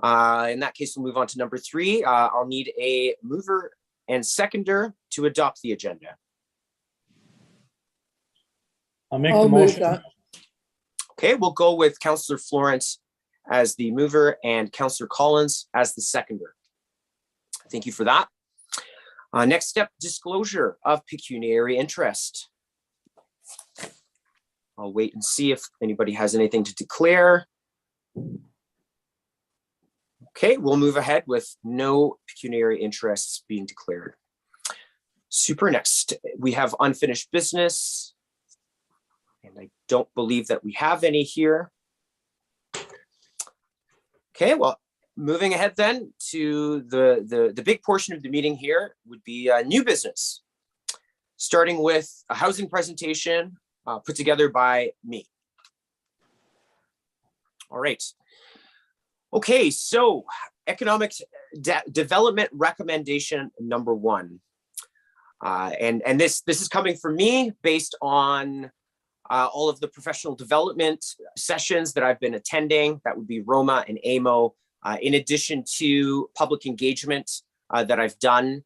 In that case, we'll move on to number 3. I'll need a mover and seconder to adopt the agenda.
I'll make the motion.
Okay, we'll go with Councillor Florence as the mover and Councillor Collins as the seconder. Thank you for that. Next step, disclosure of pecuniary interest. I'll wait and see if anybody has anything to declare. Okay, we'll move ahead with no pecuniary interests being declared. Super. Next, we have unfinished business. And I don't believe that we have any here. Okay, well, moving ahead then to the big portion of the meeting here would be new business, starting with a housing presentation put together by me. All right. Okay, so economic development recommendation number 1. And this is coming from me based on all of the professional development sessions that I've been attending. That would be Roma and AMO, in addition to public engagement that I've done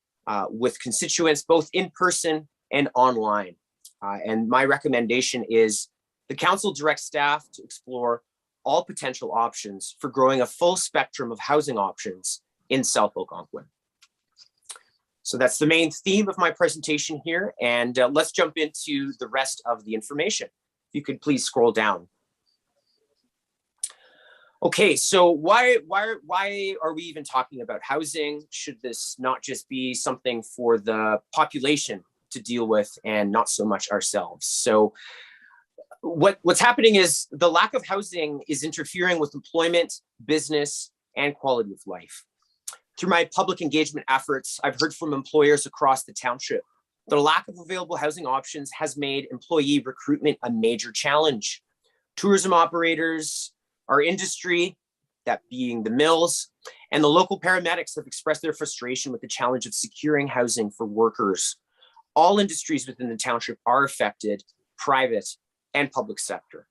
with constituents, both in person and online. And my recommendation is the council directs staff to explore all potential options for growing a full spectrum of housing options in South Algonquin. So that's the main theme of my presentation here. And let's jump into the rest of the information. If you could please scroll down. Okay, so why are we even talking about housing? Should this not just be something for the population to deal with and not so much ourselves? So what's happening is the lack of housing is interfering with employment, business, and quality of life. Through my public engagement efforts, I've heard from employers across the township that a lack of available housing options has made employee recruitment a major challenge. Tourism operators, our industry, that being the mills, and the local paramedics have expressed their frustration with the challenge of securing housing for workers. All industries within the township are affected, private and public sector.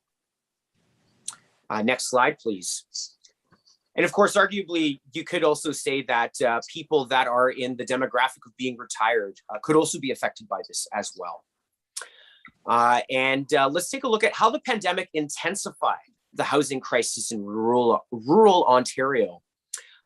Next slide, please. And of course, arguably, you could also say that people that are in the demographic of being retired could also be affected by this as well. Let's take a look at how the pandemic intensified the housing crisis in rural Ontario.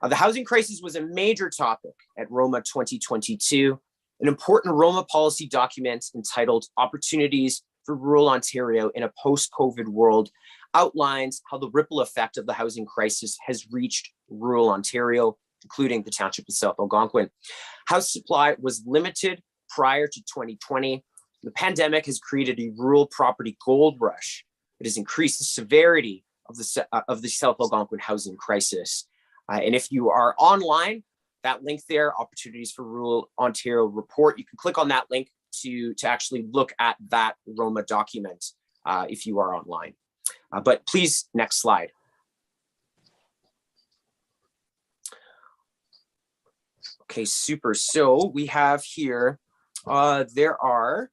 The housing crisis was a major topic at Roma 2022, an important Roma policy document entitled Opportunities for Rural Ontario in a Post-COVID World outlines how the ripple effect of the housing crisis has reached rural Ontario, including the township of South Algonquin. House supply was limited prior to 2020. The pandemic has created a rural property gold rush. It has increased the severity of the South Algonquin housing crisis. And if you are online, that link there, Opportunities for Rural Ontario report, you can click on that link to actually look at that Roma document if you are online. But please, next slide. Okay, super. So we have here, there are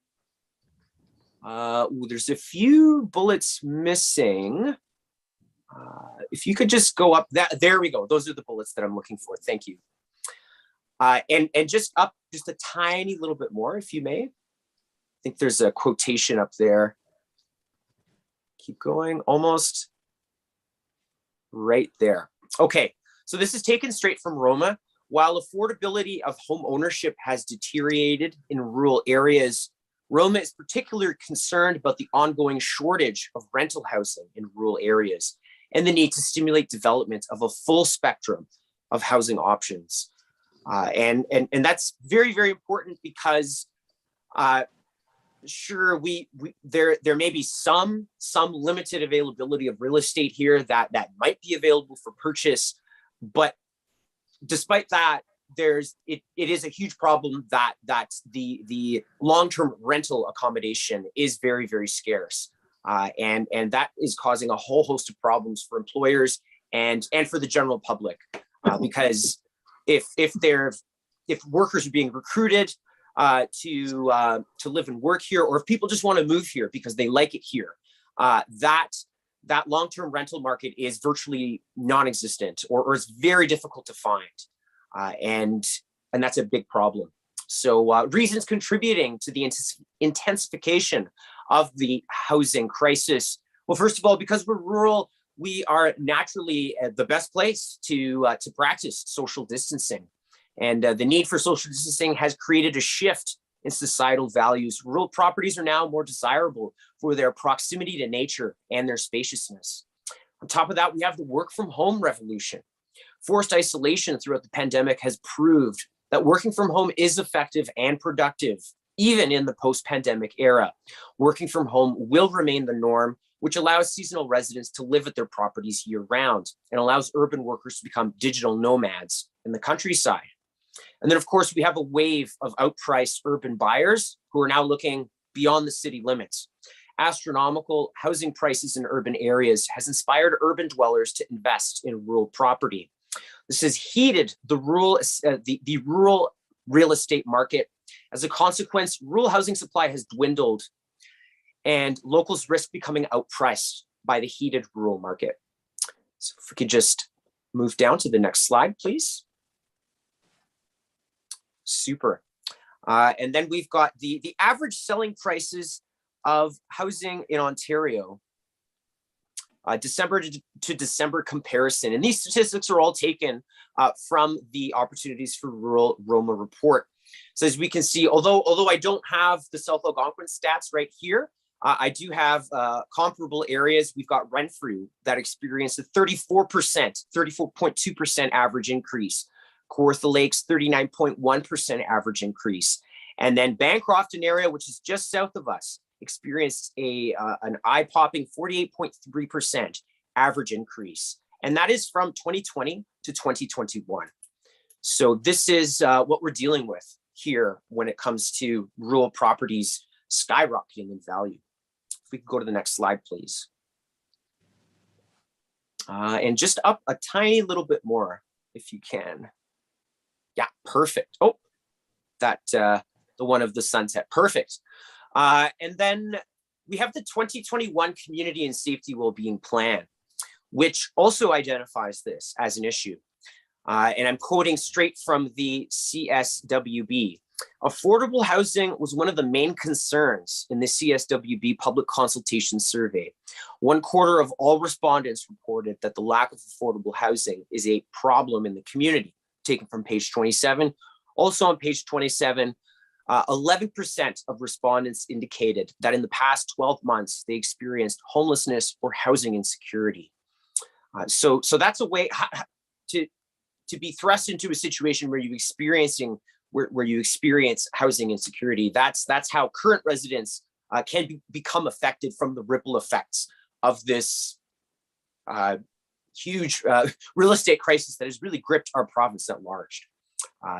There's a few bullets missing. If you could just go up that, there we go. Those are the bullets that I'm looking for. Thank you. And just up just a tiny little bit more, if you may. I think there's a quotation up there. Keep going, almost right there. Okay, so this is taken straight from Roma. While affordability of home ownership has deteriorated in rural areas, Roma is particularly concerned about the ongoing shortage of rental housing in rural areas and the need to stimulate development of a full spectrum of housing options. And that's very, very important because sure, there may be some limited availability of real estate here that might be available for purchase, but despite that, it is a huge problem that the long-term rental accommodation is very, very scarce, and that is causing a whole host of problems for employers and for the general public, because if workers are being recruited to live and work here, or if people just want to move here because they like it here, that long-term rental market is virtually non-existent, or is very difficult to find, and that's a big problem. So reasons contributing to the intensification of the housing crisis. Well, first of all, because we're rural, we are naturally the best place to practice social distancing. And the need for social distancing has created a shift in societal values. Rural properties are now more desirable for their proximity to nature and their spaciousness. On top of that, we have the work from home revolution. Forced isolation throughout the pandemic has proved that working from home is effective and productive, even in the post-pandemic era. Working from home will remain the norm, which allows seasonal residents to live at their properties year-round and allows urban workers to become digital nomads in the countryside. And then, of course, we have a wave of outpriced urban buyers who are now looking beyond the city limits. Astronomical housing prices in urban areas has inspired urban dwellers to invest in rural property. This has heated the rural real estate market. As a consequence, rural housing supply has dwindled and locals risk becoming outpriced by the heated rural market. So if we could just move down to the next slide, please. Super. And then we've got the average selling prices of housing in Ontario, December to December comparison. And these statistics are all taken from the Opportunities for Rural Roma report. So as we can see, although I don't have the South Algonquin stats right here, I do have comparable areas. We've got Renfrew that experienced a 34.2% average increase. Kawartha Lakes, 39.1% average increase. And then Bancrofton area, which is just south of us, experienced an eye-popping 48.3% average increase. And that is from 2020 to 2021. So this is what we're dealing with here when it comes to rural properties skyrocketing in value. If we could go to the next slide, please. And just up a tiny little bit more, if you can. Yeah, perfect. Oh, that the one of the sunset, perfect. And then we have the 2021 Community and Safety Wellbeing Plan, which also identifies this as an issue. And I'm quoting straight from the CSWB. Affordable housing was one of the main concerns in the CSWB public consultation survey. 1/4 of all respondents reported that the lack of affordable housing is a problem in the community, taken from page 27. Also on page 27, 11% of respondents indicated that in the past 12 months, they experienced homelessness or housing insecurity. So that's a way to be thrust into a situation where you experience housing insecurity. That's how current residents can become affected from the ripple effects of this huge real estate crisis that has really gripped our province at large.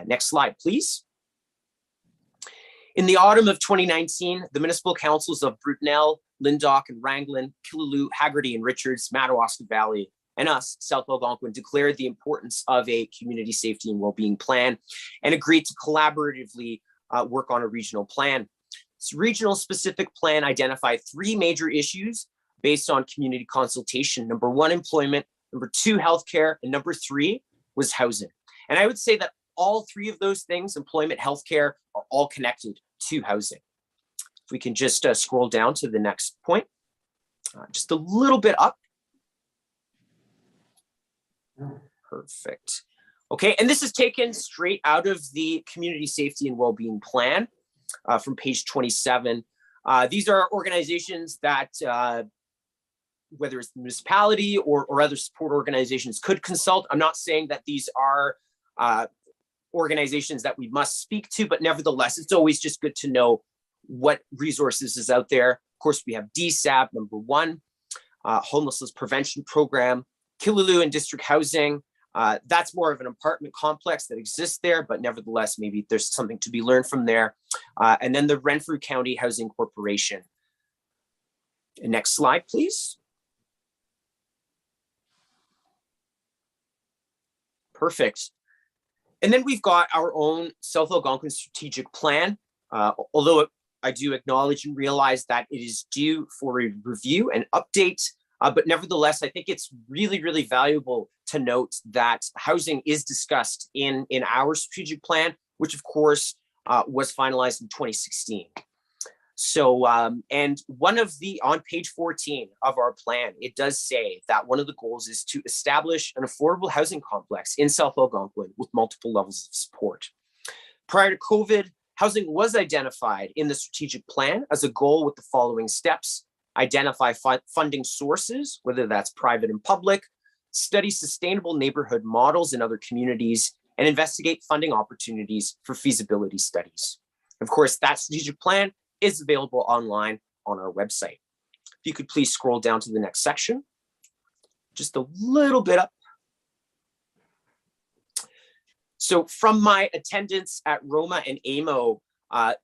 Next slide, please. In the autumn of 2019, the municipal councils of Brutenell, Lyndoch and Wrangell, Killaloe, Haggerty and Richards, Madawaska Valley, and us, South Algonquin, declared the importance of a community safety and wellbeing plan and agreed to collaboratively work on a regional plan. This regional specific plan identified 3 major issues based on community consultation. Number 1, employment. Number 2, healthcare. And number 3 was housing. And I would say that all 3 of those things, employment, healthcare, are all connected to housing. If we can just scroll down to the next point, just a little bit up. Perfect. Okay, and this is taken straight out of the Community Safety and Wellbeing Plan from page 27. These are organizations that, whether it's the municipality or other support organizations, could consult. I'm not saying that these are organizations that we must speak to, but nevertheless, it's always just good to know what resources is out there. Of course, we have DSAB, number 1, homelessness prevention program, Killaloo and district housing. That's more of an apartment complex that exists there, but nevertheless, maybe there's something to be learned from there. And then the Renfrew County Housing Corporation. And next slide, please. Perfect. And then we've got our own South Algonquin strategic plan, although I do acknowledge and realize that it is due for a review and update. But nevertheless, I think it's really, really valuable to note that housing is discussed in our strategic plan, which of course was finalized in 2016. So, and one of the, on page 14 of our plan, it does say that one of the goals is to establish an affordable housing complex in South Algonquin with multiple levels of support. Prior to COVID, housing was identified in the strategic plan as a goal with the following steps: identify funding sources, whether that's private and public, study sustainable neighborhood models in other communities, and investigate funding opportunities for feasibility studies. Of course, that strategic plan is available online on our website. If you could please scroll down to the next section, just a little bit up. So from my attendance at Roma and AMO,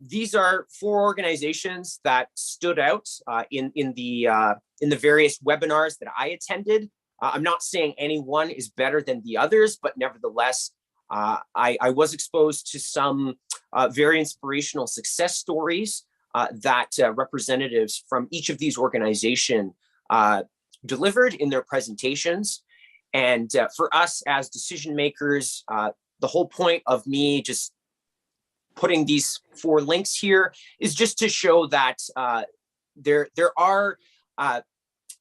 these are 4 organizations that stood out in the various webinars that I attended. I'm not saying any one is better than the others, but nevertheless, I was exposed to some very inspirational success stories that representatives from each of these organizations delivered in their presentations. And for us as decision makers, the whole point of me just putting these 4 links here is just to show that there are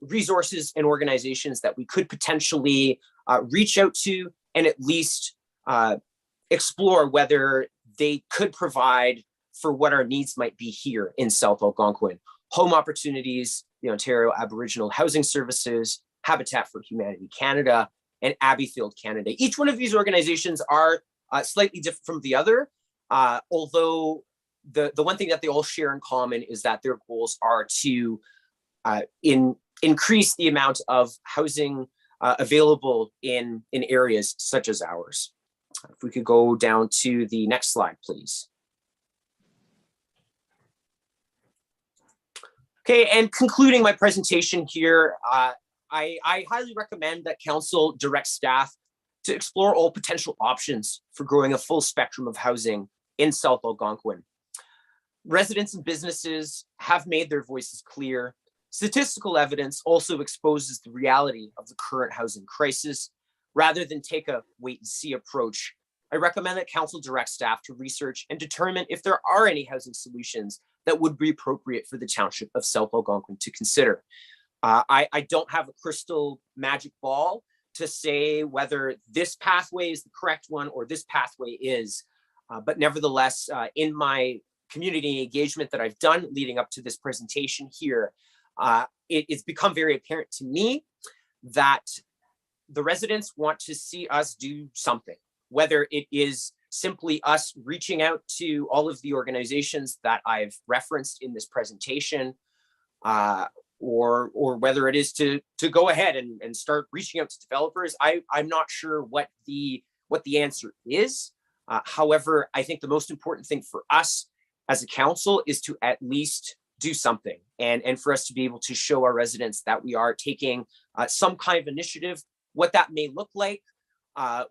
resources and organizations that we could potentially reach out to and at least explore whether they could provide for what our needs might be here in South Algonquin. Home Opportunities, the Ontario Aboriginal Housing Services, Habitat for Humanity Canada, and Abbeyfield Canada. Each one of these organizations are slightly different from the other, although the one thing that they all share in common is that their goals are to increase the amount of housing available in areas such as ours. If we could go down to the next slide, please. Okay, and concluding my presentation here, I highly recommend that Council direct staff to explore all potential options for growing a full spectrum of housing in South Algonquin. Residents and businesses have made their voices clear. Statistical evidence also exposes the reality of the current housing crisis. Rather than take a wait and see approach, I recommend that Council direct staff to research and determine if there are any housing solutions that would be appropriate for the township of South Algonquin to consider. I don't have a crystal magic ball to say whether this pathway is the correct one or this pathway is, but nevertheless, in my community engagement that I've done leading up to this presentation here, it's become very apparent to me that the residents want to see us do something, whether it is simply us reaching out to all of the organizations that I've referenced in this presentation, or whether it is to go ahead and start reaching out to developers. I'm not sure what the answer is. However, I think the most important thing for us as a council is to at least do something, and for us to be able to show our residents that we are taking some kind of initiative. What that may look like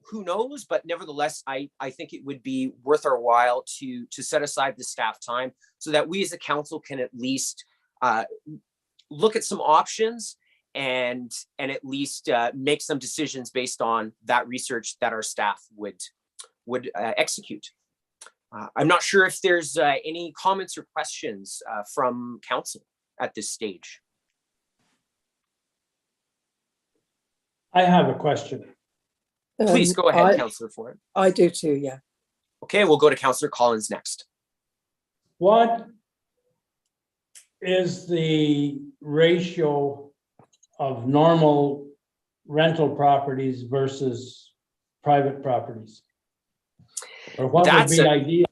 Who knows? But nevertheless, I think it would be worth our while to set aside the staff time so that we as a council can at least look at some options and at least make some decisions based on that research that our staff would execute. I'm not sure if there's any comments or questions from council at this stage.
I have a question.
Please go ahead, Councillor Ford.
I do too, yeah.
Okay, we'll go to Councillor Collins next.
What is the ratio of normal rental properties versus private properties? Or what would be ideal?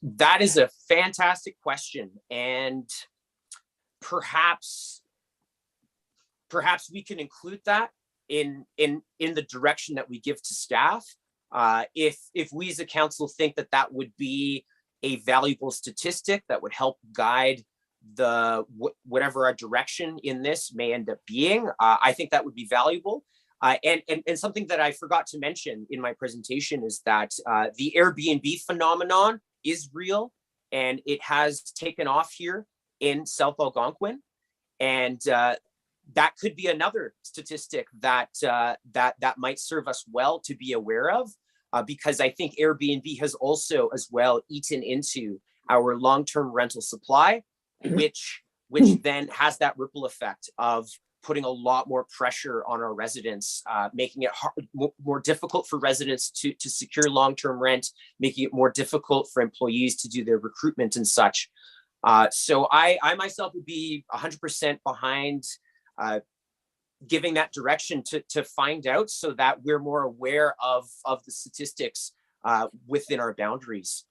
That is a fantastic question, and perhaps we can include that in the direction that we give to staff. If we as a council think that would be a valuable statistic that would help guide whatever our direction in this may end up being, I think that would be valuable. And something that I forgot to mention in my presentation is that the Airbnb phenomenon is real, and it has taken off here in South Algonquin, and that could be another statistic that might serve us well to be aware of, because I think Airbnb has also as well eaten into our long-term rental supply, which then has that ripple effect of putting a lot more pressure on our residents, making it more difficult for residents to secure long-term rent, making it more difficult for employees to do their recruitment and such. So I myself would be 100% behind giving that direction to find out, so that we're more aware of the statistics within our boundaries.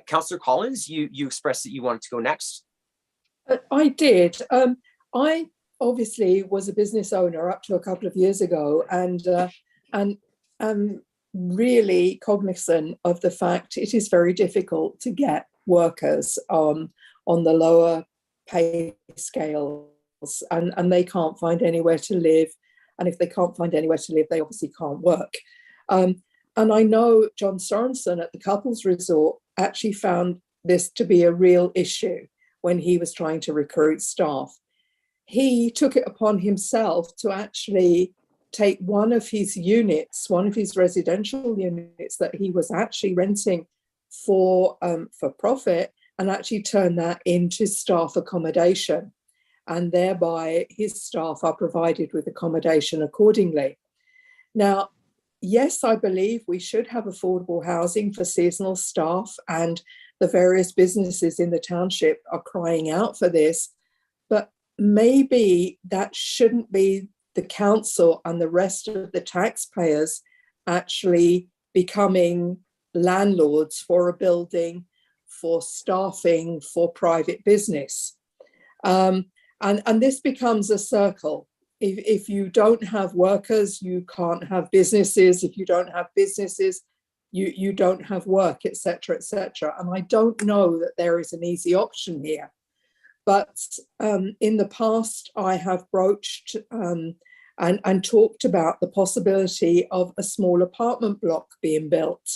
Councillor Collins, you expressed that you wanted to go next.
I did. I obviously was a business owner up to a couple of years ago, and am really cognizant of the fact it is very difficult to get workers on the lower pay scales, and they can't find anywhere to live. And if they can't find anywhere to live, they obviously can't work. And I know John Sorensen at the Couples Resort actually found this to be a real issue when he was trying to recruit staff. He took it upon himself to actually take one of his units, one of his residential units that he was actually renting for profit, and actually turn that into staff accommodation. And thereby his staff are provided with accommodation accordingly. Now, yes, I believe we should have affordable housing for seasonal staff, and the various businesses in the township are crying out for this, but maybe that shouldn't be the council and the rest of the taxpayers actually becoming landlords for a building, for staffing, for private business. And this becomes a circle. If you don't have workers, you can't have businesses. If you don't have businesses, you don't have work, etc., etc. And I don't know that there is an easy option here. But in the past, I have broached and talked about the possibility of a small apartment block being built,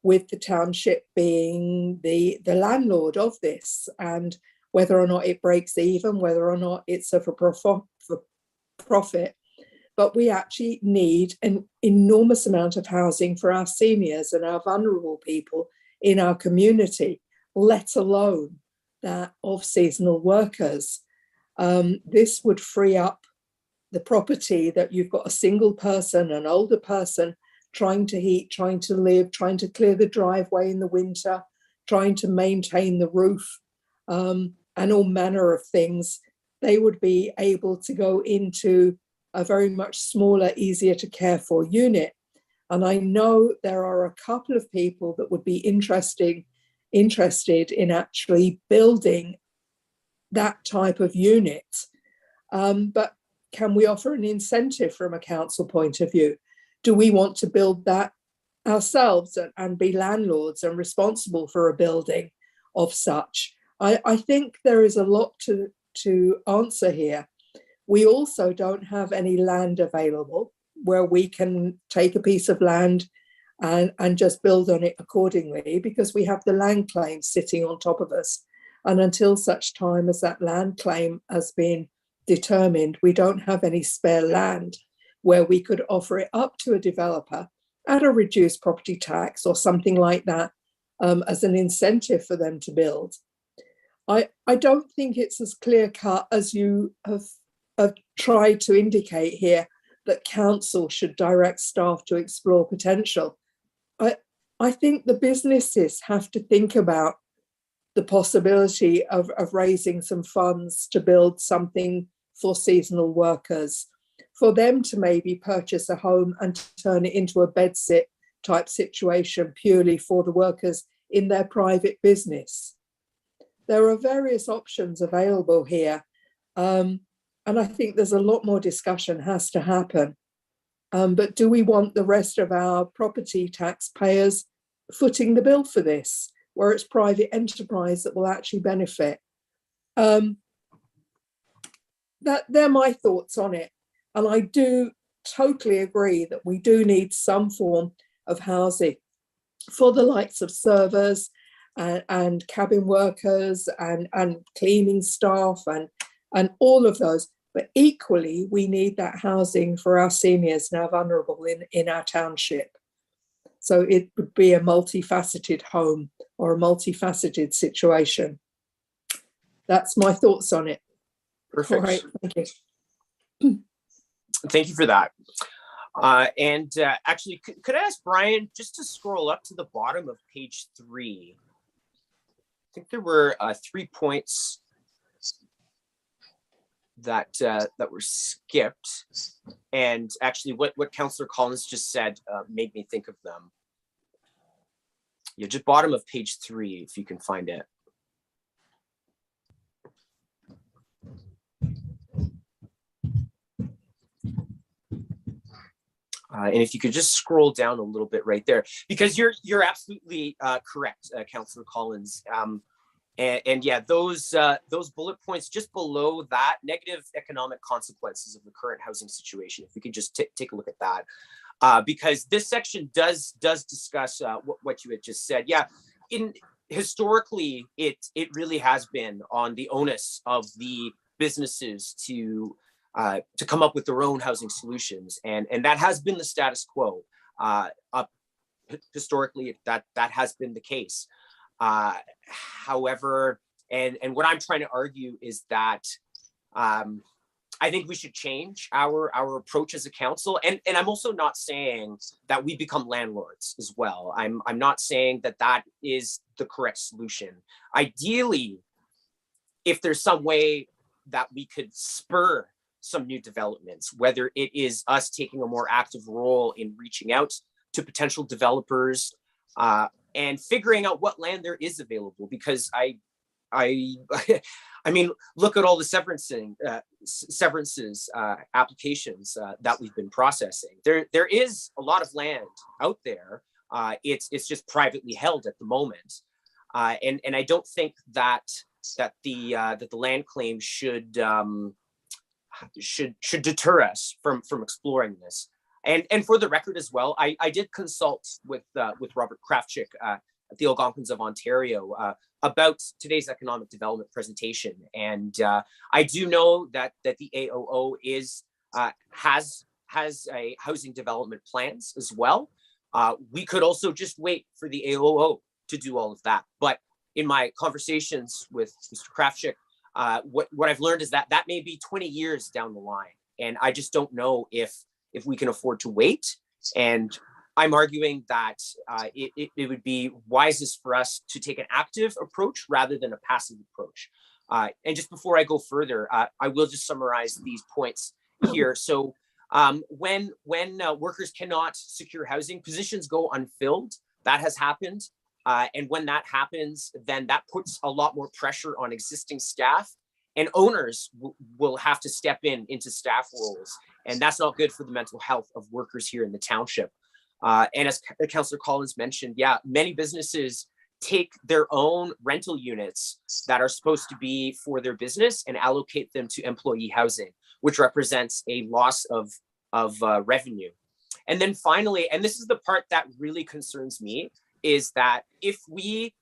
with the township being the landlord of this, and whether or not it breaks even, whether or not it's for profit. But we actually need an enormous amount of housing for our seniors and our vulnerable people in our community, let alone that of seasonal workers. This would free up the property that you've got a single person, an older person, trying to heat, trying to live, trying to clear the driveway in the winter, trying to maintain the roof, and all manner of things. They would be able to go into a very much smaller, easier to care for unit. And I know there are a couple of people that would be interested in actually building that type of unit. But can we offer an incentive from a council point of view? Do we want to build that ourselves and be landlords and responsible for a building of such? I think there is a lot to answer here. We also don't have any land available. where we can take a piece of land and just build on it accordingly, because we have the land claim sitting on top of us. And until such time as that land claim has been determined, we don't have any spare land where we could offer it up to a developer at a reduced property tax or something like that, as an incentive for them to build. I don't think it's as clear cut as you have tried to indicate here, that council should direct staff to explore potential. I think the businesses have to think about the possibility of raising some funds to build something for seasonal workers, for them to maybe purchase a home and turn it into a bedsit type situation purely for the workers in their private business. There are various options available here. And I think there's a lot more discussion has to happen. But do we want the rest of our property taxpayers footing the bill for this, where it's private enterprise that will actually benefit? They're my thoughts on it. And I do totally agree that we do need some form of housing for the likes of servers and cabin workers and cleaning staff and all of those. But equally, we need that housing for our seniors now vulnerable in our township. So it would be a multifaceted home or a multifaceted situation. That's my thoughts on it.
Perfect.
All right, thank you.
Thank you for that. Actually, could I ask Brian just to scroll up to the bottom of page 3? I think there were 3 points that were skipped, and actually what Councillor Collins just said made me think of them. Yeah, just bottom of page 3, if you can find it. And if you could just scroll down a little bit right there, because you're absolutely correct, Councillor Collins. And yeah, those bullet points just below that, negative economic consequences of the current housing situation. If we could just take a look at that, because this section does discuss what you had just said. Yeah, historically, it really has been on the onus of the businesses to come up with their own housing solutions, and that has been the status quo. Historically, that has been the case. However, and what I'm trying to argue is that I think we should change our approach as a council, and I'm also not saying that we become landlords as well. I'm not saying that is the correct solution. Ideally, if there's some way that we could spur some new developments, whether it is us taking a more active role in reaching out to potential developers and figuring out what land there is available, because I mean, look at all the severances applications that we've been processing. There is a lot of land out there. It's just privately held at the moment, and I don't think that the land claim should deter us from exploring this. And for the record as well, I did consult with Robert Krafchick at the Algonquins of Ontario about today's economic development presentation, and I do know that the AOO has a housing development plans as well. We could also just wait for the AOO to do all of that, but in my conversations with Mr. Krafchick, what I've learned is that may be 20 years down the line, and I just don't know if we can afford to wait. And I'm arguing that it would be wisest for us to take an active approach rather than a passive approach. And just before I go further, I will just summarize these points here. So when workers cannot secure housing, positions go unfilled. That has happened. And when that happens, then that puts a lot more pressure on existing staff, and owners will have to step into staff roles. And that's not good for the mental health of workers here in the township. And as Councillor Collins mentioned, yeah, many businesses take their own rental units that are supposed to be for their business and allocate them to employee housing, which represents a loss of revenue. And then finally, and this is the part that really concerns me, is that if we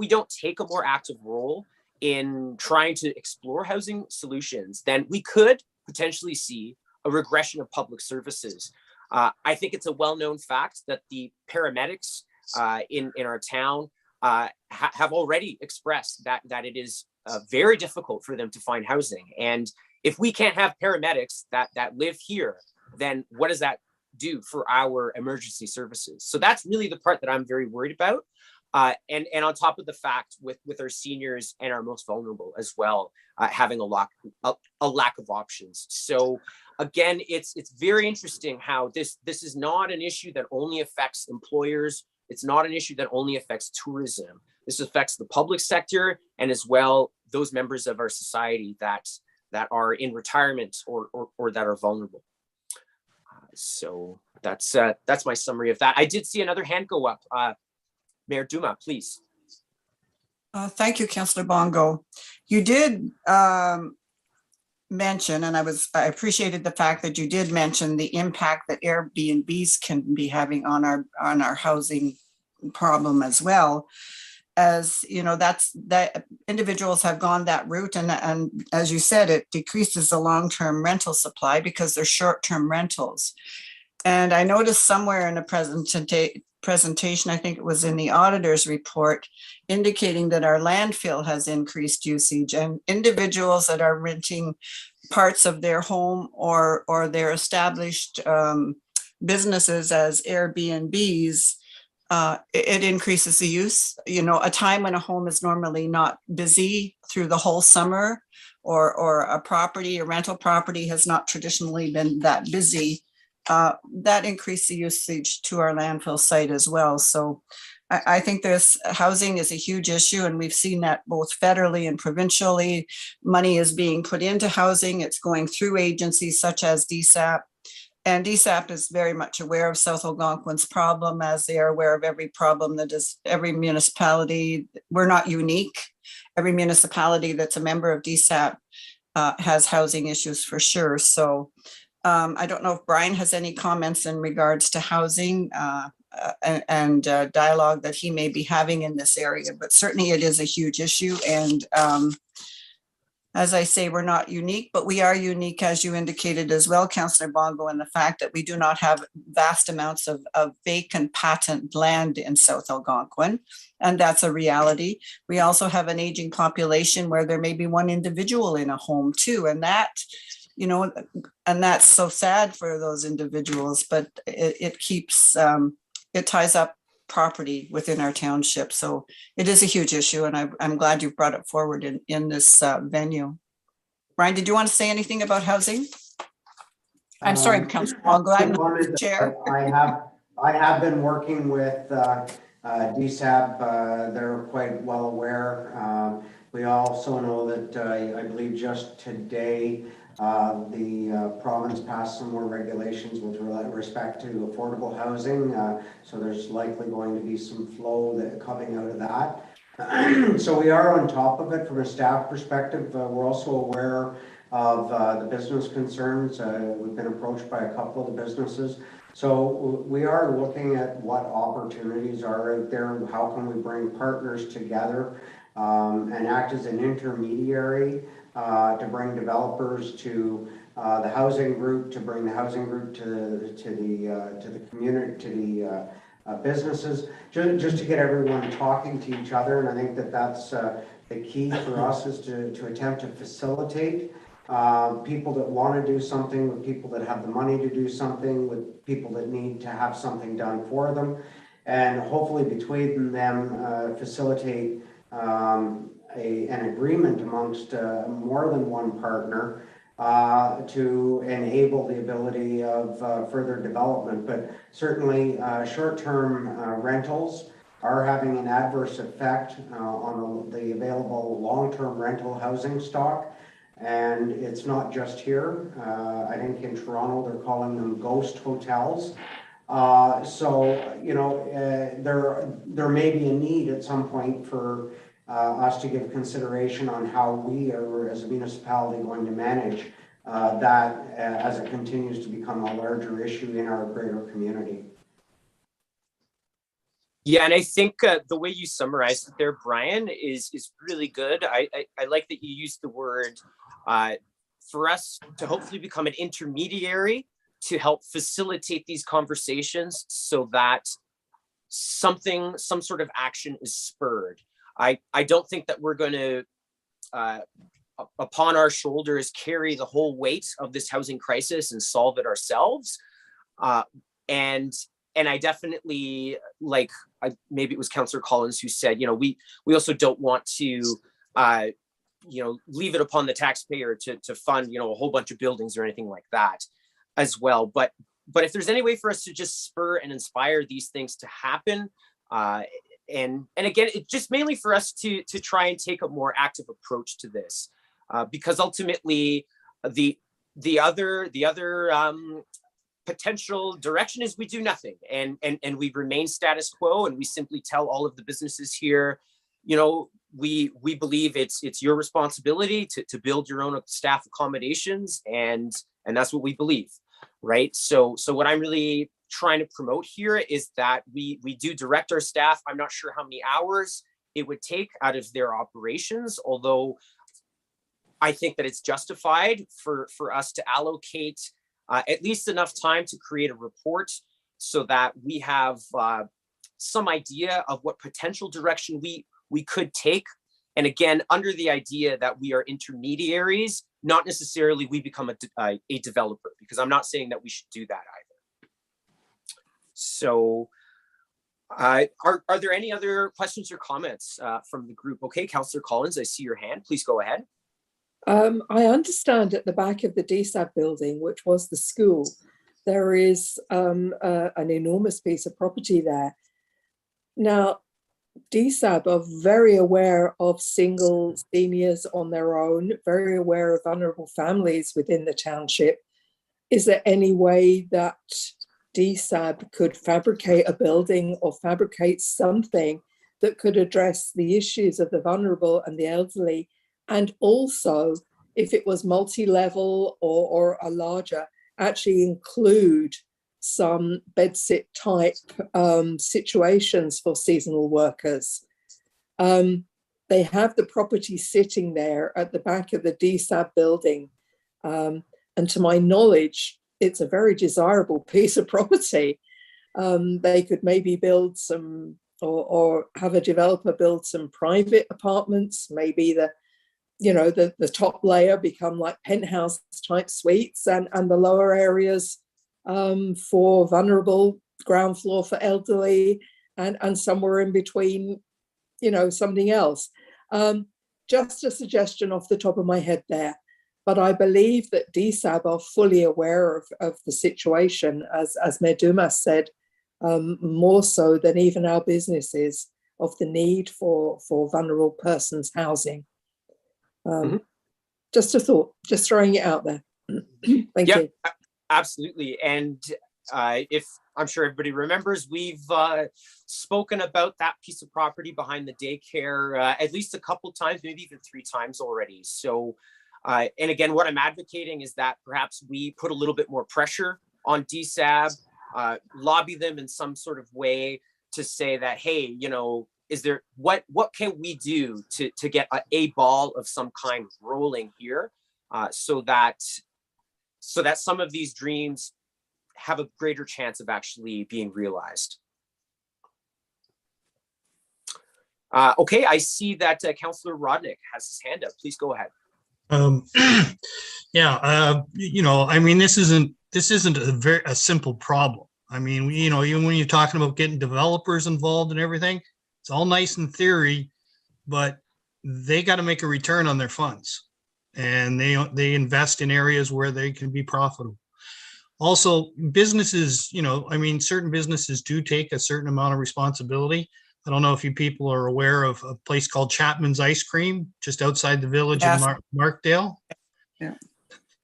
don't take a more active role in trying to explore housing solutions, then we could potentially see a regression of public services. I think it's a well-known fact that the paramedics in our town have already expressed that it is very difficult for them to find housing. And if we can't have paramedics that live here, then what does that do for our emergency services? So that's really the part that I'm very worried about. And on top of the fact with our seniors and our most vulnerable as well, having a lack of options. So again, it's very interesting how this is not an issue that only affects employers. It's not an issue that only affects tourism. This affects the public sector and as well those members of our society that are in retirement or that are vulnerable. So that's my summary of that. I did see another hand go up. Mayor Duma, please.
Thank you, Councillor Bongo. You did mention, and I appreciated the fact that you did mention the impact that Airbnbs can be having on our housing problem as well. As you know, that individuals have gone that route, and as you said, it decreases the long-term rental supply because they're short-term rentals. And I noticed somewhere in a presentation, I think it was in the auditor's report, indicating that our landfill has increased usage, and individuals that are renting parts of their home or their established businesses as Airbnbs, it increases the use. You know, a time when a home is normally not busy through the whole summer, or a rental property has not traditionally been that busy, that increased the usage to our landfill site as well. So I think housing is a huge issue, and we've seen that both federally and provincially. Money is being put into housing. It's going through agencies such as DSAP. And DSAP is very much aware of South Algonquin's problem, as they are aware of every problem that is every municipality. We're not unique. Every municipality that's a member of DSAP has housing issues for sure. So I don't know if Brian has any comments in regards to housing and dialogue that he may be having in this area, but certainly it is a huge issue. And as I say, we're not unique, but we are unique, as you indicated as well, Councillor Bongo, in the fact that we do not have vast amounts of vacant patent land in South Algonquin, and that's a reality. We also have an aging population where there may be one individual in a home too, and that, you know, and that's so sad for those individuals, but it keeps, it ties up property within our township. So it is a huge issue, and I'm glad you brought it forward in this venue. Brian, did you want to say anything about housing? I'm sorry, Councillor Bongo, I'm not the chair.
I have been working with DSAP. They're quite well aware. We also know that I believe just today the province passed some more regulations with respect to affordable housing. So there's likely going to be some flow coming out of that. So we are on top of it from a staff perspective. We're also aware of the business concerns. We've been approached by a couple of the businesses. So we are looking at what opportunities are out there. How can we bring partners together and act as an intermediary to bring developers to the housing group, to bring the housing group to the community, to the businesses, just to get everyone talking to each other. And I think that that's the key for us, is to attempt to facilitate people that want to do something with people that have the money to do something, with people that need to have something done for them, and hopefully between them facilitate an agreement amongst more than one partner to enable the ability of further development. But certainly short-term rentals are having an adverse effect on the available long-term rental housing stock. And it's not just here. I think in Toronto they're calling them ghost hotels. So, you know, there may be a need at some point for us to give consideration on how we are, as a municipality, going to manage as it continues to become a larger issue in our greater community.
Yeah, and I think the way you summarized it there, Brian, is really good. I like that you used the word for us to hopefully become an intermediary to help facilitate these conversations so that some sort of action is spurred. I don't think that we're going to, upon our shoulders, carry the whole weight of this housing crisis and solve it ourselves. And I definitely, like, maybe it was Councillor Collins who said, we also don't want to, leave it upon the taxpayer to fund, a whole bunch of buildings or anything like that as well. But if there's any way for us to just spur and inspire these things to happen, and again, it's just mainly for us to try and take a more active approach to this, because ultimately the other potential direction is we do nothing and we remain status quo, and we simply tell all of the businesses here, we believe it's your responsibility to build your own staff accommodations, and that's what we believe, right? So what I'm really trying to promote here is that we do direct our staff. I'm not sure how many hours it would take out of their operations, although I think that it's justified for us to allocate at least enough time to create a report so that we have some idea of what potential direction we could take. And again, under the idea that we are intermediaries, not necessarily we become a developer, because I'm not saying that we should do that either. So are there any other questions or comments from the group? Okay, Councillor Collins, I see your hand. Please go ahead.
I understand at the back of the DSAB building, which was the school, there is an enormous piece of property there. Now, DSAB are very aware of single seniors on their own, very aware of vulnerable families within the township. Is there any way that DSAB could fabricate a building or fabricate something that could address the issues of the vulnerable and the elderly? And also, if it was multi-level or a larger, actually include some bedsit type situations for seasonal workers. They have the property sitting there at the back of the DSAB building. And to my knowledge, it's a very desirable piece of property. They could maybe build some, or have a developer build some private apartments, maybe the top layer become like penthouse type suites, and the lower areas for vulnerable, ground floor for elderly, and somewhere in between, something else. Just a suggestion off the top of my head there. But I believe that DSAB are fully aware of the situation, as Mayor Dumas said, more so than even our businesses, of the need for vulnerable persons housing. Just a thought, just throwing it out there. Thank you.
Absolutely. And if I'm sure everybody remembers, we've spoken about that piece of property behind the daycare at least a couple times, maybe even 3 times already. So, and again, what I'm advocating is that perhaps we put a little bit more pressure on DSAB, lobby them in some sort of way to say that, hey, is there, what can we do to get a ball of some kind rolling here, so that some of these dreams have a greater chance of actually being realized. Okay, I see that Councillor Rodnick has his hand up. Please go ahead.
Yeah, I mean, this isn't a simple problem. I mean, even when you're talking about getting developers involved and everything, it's all nice in theory, but they got to make a return on their funds, and they invest in areas where they can be profitable. Also, businesses, certain businesses do take a certain amount of responsibility. I don't know if you people are aware of a place called Chapman's Ice Cream just outside the village of Markdale.
Yeah.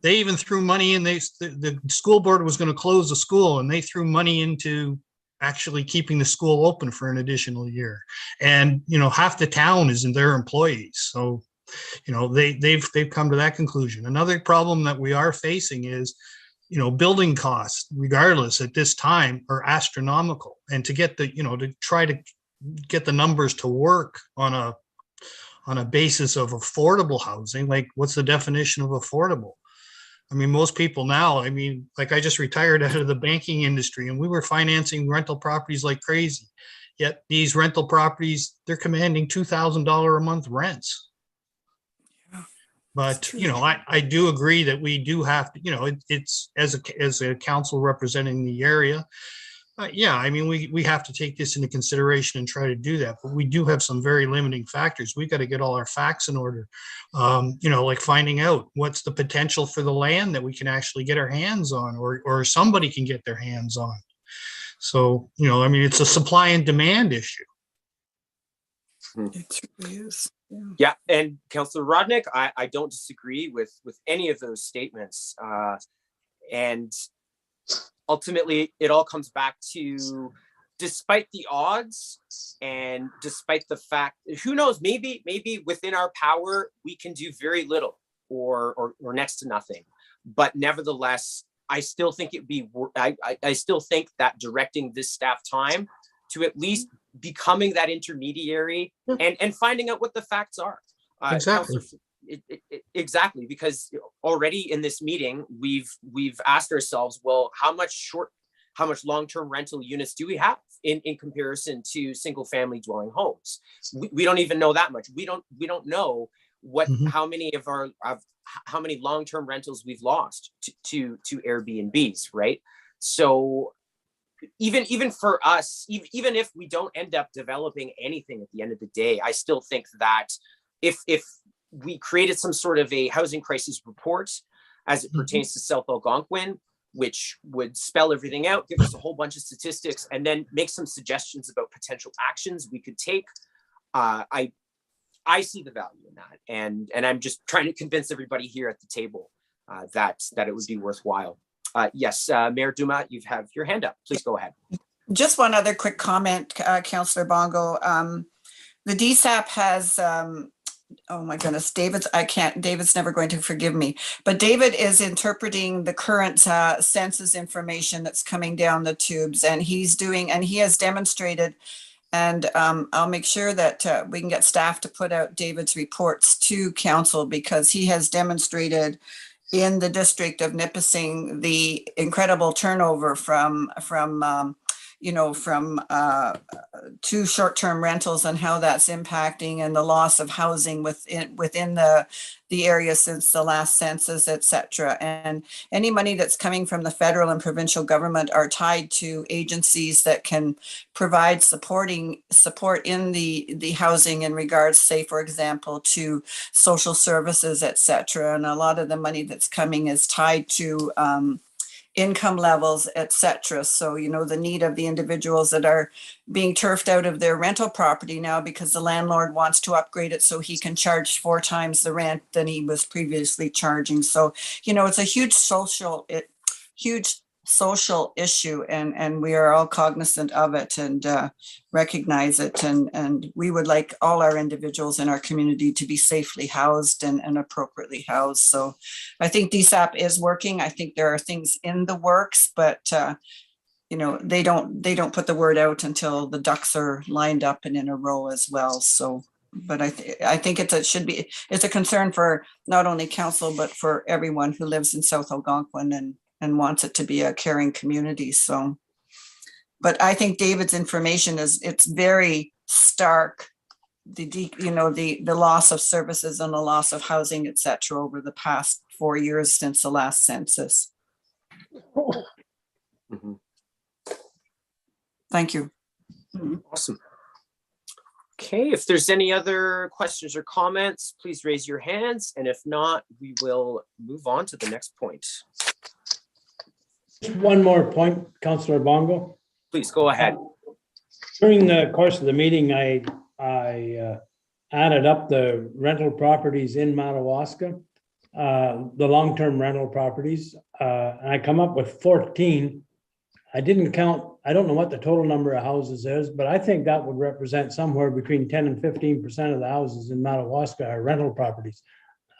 They even threw money in. The school board was going to close the school, and they threw money into actually keeping the school open for an additional year. And half the town is in their employees. So they've come to that conclusion. Another problem that we are facing is, building costs, regardless at this time, are astronomical. And to get to try to get the numbers to work on a basis of affordable housing, like what's the definition of affordable? I mean, most people now, like I just retired out of the banking industry and we were financing rental properties like crazy. Yet these rental properties, they're commanding $2,000 a month rents. But, I do agree that we do have to, it's as a council representing the area. We have to take this into consideration and try to do that. But we do have some very limiting factors. We got to get all our facts in order. Like finding out what's the potential for the land that we can actually get our hands on, or somebody can get their hands on. So, it's a supply and demand issue.
It really is.
Yeah, and Councillor Rodnick, I don't disagree with any of those statements. And ultimately, it all comes back to, despite the odds and despite the fact, who knows, maybe within our power, we can do very little or next to nothing. But nevertheless, I still think I still think that directing this staff time to at least becoming that intermediary and finding out what the facts are.
Exactly.
Exactly, because already in this meeting, we've asked ourselves, well, how much long-term rental units do we have in comparison to single family dwelling homes? We don't even know that much. We don't know what how many how many long-term rentals we've lost to Airbnbs, right? So even for us, even if we don't end up developing anything at the end of the day, I still think that if we created some sort of a housing crisis report as it pertains to South Algonquin, which would spell everything out, give us a whole bunch of statistics, and then make some suggestions about potential actions we could take. I see the value in that, and I'm just trying to convince everybody here at the table that it would be worthwhile. Yes, Mayor Duma, you have your hand up. Please go ahead.
Just one other quick comment, Councillor Bongo. The DSAP has, oh my goodness, David's never going to forgive me, but David is interpreting the current census information that's coming down the tubes, and he has demonstrated, and I'll make sure that we can get staff to put out David's reports to council, because he has demonstrated in the district of Nipissing the incredible turnover from to short-term rentals and how that's impacting, and the loss of housing within the area since the last census, et cetera. And any money that's coming from the federal and provincial government are tied to agencies that can provide support in the housing in regards, say, for example, to social services, et cetera. And a lot of the money that's coming is tied to income levels, et cetera. So, the need of the individuals that are being turfed out of their rental property now because the landlord wants to upgrade it so he can charge 4 times the rent than he was previously charging. So, it's a huge social issue, and we are all cognizant of it and recognize it. And we would like all our individuals in our community to be safely housed and appropriately housed. So I think DSAP is working. I think there are things in the works, but they don't put the word out until the ducks are lined up and in a row as well. So, but I think it's a concern for not only council, but for everyone who lives in South Algonquin and wants it to be a caring community. So, but I think David's information it's very stark, the loss of services and the loss of housing, et cetera, over the past 4 years since the last census. Thank you.
Awesome. Okay, if there's any other questions or comments, please raise your hands. And if not, we will move on to the next point.
One more point, Councillor Bongo.
Please go ahead.
During the course of the meeting, I added up the rental properties in Madawaska, the long-term rental properties, and I come up with 14. I didn't count I don't know what the total number of houses is, but I think that would represent somewhere between 10 and 15% of the houses in Madawaska are rental properties.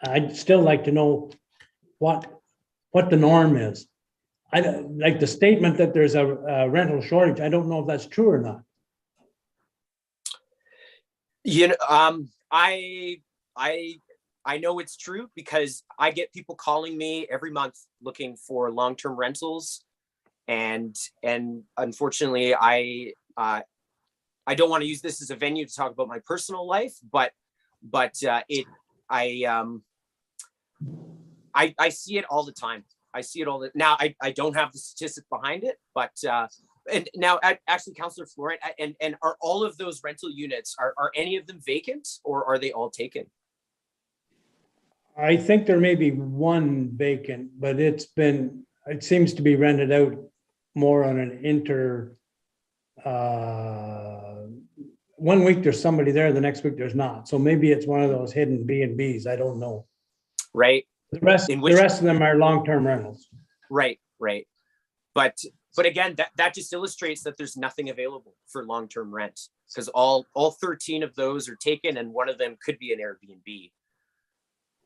I'd still like to know what the norm is. I don't like the statement that there's a rental shortage. I don't know if that's true or not.
You know, I know it's true because I get people calling me every month looking for long-term rentals, and unfortunately, I don't want to use this as a venue to talk about my personal life, but I see it all the time. I see it all the now. I don't have the statistic behind it, but and now actually, Councillor Florent, and are all of those rental units, are any of them vacant, or are they all taken?
I think there may be one vacant, but it seems to be rented out more on an one week there's somebody there, the next week there's not. So maybe it's one of those hidden B&Bs. I don't know.
Right.
The rest of them are long-term rentals.
Right. But again, that just illustrates that there's nothing available for long-term rent, because all 13 of those are taken, and one of them could be an Airbnb.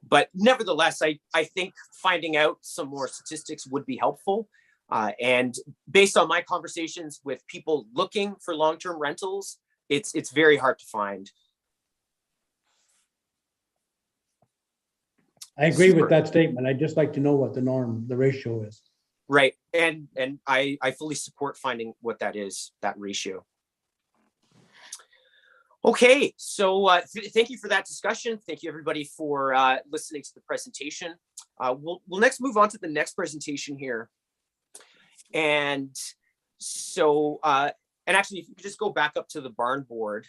But nevertheless, I think finding out some more statistics would be helpful. And based on my conversations with people looking for long-term rentals, it's very hard to find.
I agree with that statement. I'd just like to know what the ratio is.
Right. And I fully support finding what that is, that ratio. Okay, so thank you for that discussion. Thank you, everybody, for listening to the presentation. We'll next move on to the next presentation here. And so, and actually, if you could just go back up to the barn board,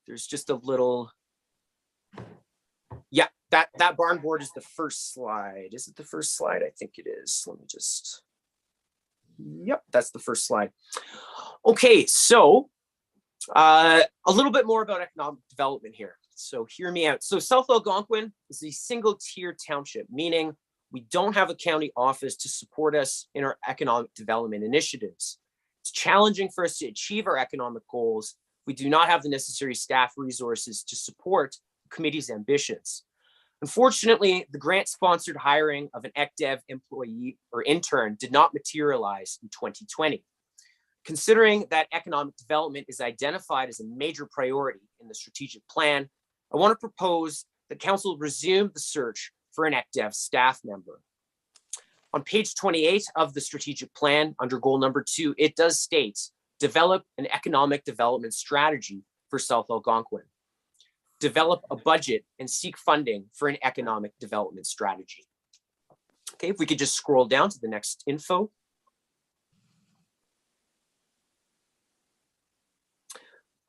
there's just a little, yeah, that barn board is the first slide. Is it the first slide? I think it is. Let me just, yep, that's the first slide. Okay, so a little bit more about economic development here. So hear me out. So South Algonquin is a single tier township, meaning we don't have a county office to support us in our economic development initiatives. It's challenging for us to achieve our economic goals. We do not have the necessary staff resources to support the committee's ambitions. Unfortunately, the grant-sponsored hiring of an ECDEV employee or intern did not materialize in 2020. Considering that economic development is identified as a major priority in the strategic plan, I want to propose that council resume the search for an ECDEV staff member. On page 28 of the strategic plan, under goal number 2, it does state, develop an economic development strategy for South Algonquin. Develop a budget and seek funding for an economic development strategy. Okay, if we could just scroll down to the next info.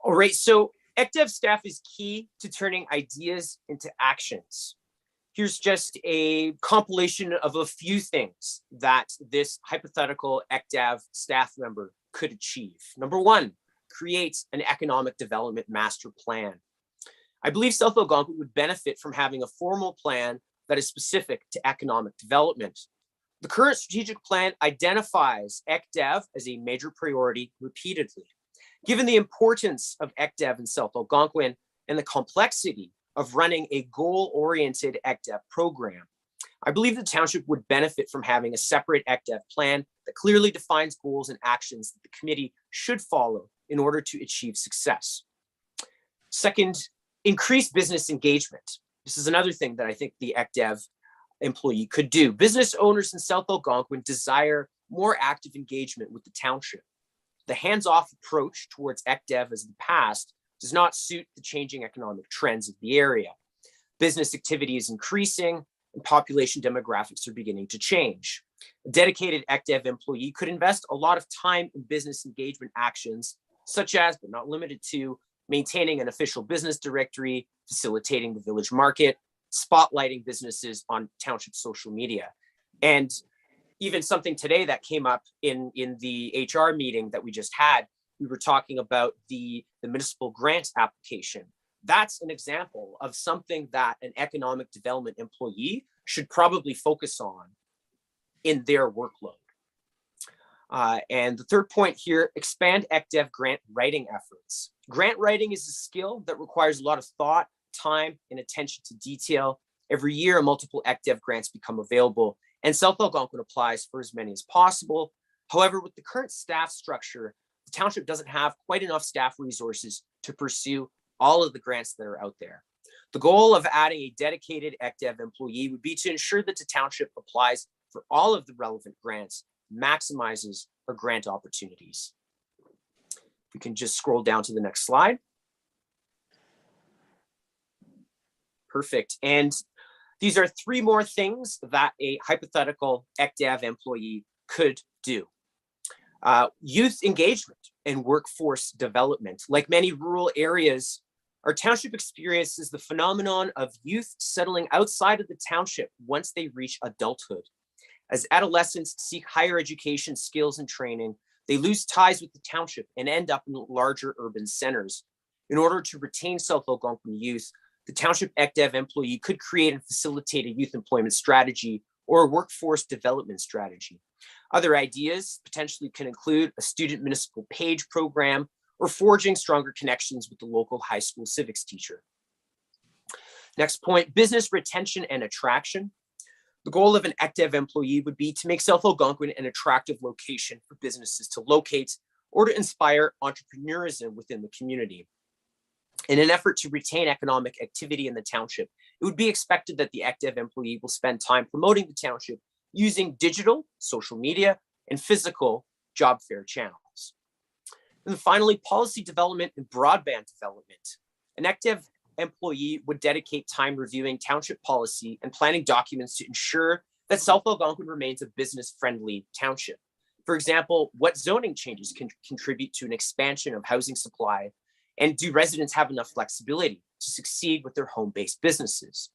All right, so ECDEV staff is key to turning ideas into actions. Here's just a compilation of a few things that this hypothetical ECDEV staff member could achieve. Number 1, create an economic development master plan. I believe South Algonquin would benefit from having a formal plan that is specific to economic development. The current strategic plan identifies ECDEV as a major priority repeatedly. Given the importance of ECDEV in South Algonquin and the complexity of running a goal-oriented ECDEV program, I believe the township would benefit from having a separate ECDEV plan that clearly defines goals and actions that the committee should follow in order to achieve success. Second, increase business engagement. This is another thing that I think the ECDEV employee could do. Business owners in South Algonquin desire more active engagement with the township. The hands-off approach towards ECDEV as in the past does not suit the changing economic trends of the area. Business activity is increasing and population demographics are beginning to change. A dedicated ECDEV employee could invest a lot of time in business engagement actions, such as, but not limited to, maintaining an official business directory, facilitating the village market, spotlighting businesses on township social media. And even something today that came up in the HR meeting that we just had, we were talking about the municipal grant application. That's an example of something that an economic development employee should probably focus on in their workload. And the third point here, expand ECDEV grant writing efforts. Grant writing is a skill that requires a lot of thought, time, and attention to detail. Every year, multiple ECDEV grants become available, and South Algonquin applies for as many as possible. However, with the current staff structure, the township doesn't have quite enough staff resources to pursue all of the grants that are out there. The goal of adding a dedicated ECDEV employee would be to ensure that the township applies for all of the relevant grants, maximizes our grant opportunities. We can just scroll down to the next slide. Perfect. And these are three more things that a hypothetical ECDEV employee could do. Youth engagement and workforce development. Like many rural areas, our township experiences the phenomenon of youth settling outside of the township once they reach adulthood. As adolescents seek higher education, skills, and training, they lose ties with the township and end up in larger urban centers. In order to retain South Algonquin youth, the township ECDEV employee could create and facilitate a youth employment strategy or a workforce development strategy. Other ideas potentially can include a student municipal page program or forging stronger connections with the local high school civics teacher. Next point, business retention and attraction. The goal of an ECDEV employee would be to make South Algonquin an attractive location for businesses to locate or to inspire entrepreneurism within the community. In an effort to retain economic activity in the township, it would be expected that the ECDEV employee will spend time promoting the township using digital, social media, and physical job fair channels. And then finally, policy development and broadband development. An ECDEV employee would dedicate time reviewing township policy and planning documents to ensure that South Algonquin remains a business-friendly township. For example, what zoning changes can contribute to an expansion of housing supply, and do residents have enough flexibility to succeed with their home-based businesses?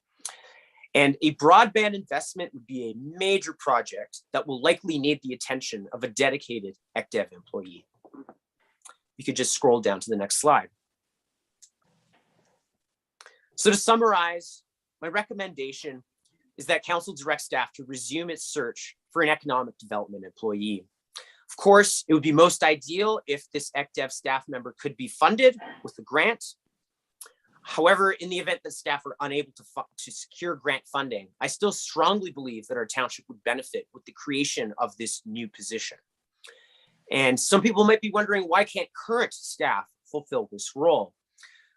And a broadband investment would be a major project that will likely need the attention of a dedicated ECDEV employee. You could just scroll down to the next slide. So to summarize, my recommendation is that council direct staff to resume its search for an economic development employee. Of course, it would be most ideal if this ECDEV staff member could be funded with a grant. However, in the event that staff are unable to secure grant funding, I still strongly believe that our township would benefit with the creation of this new position. And some people might be wondering, why can't current staff fulfill this role?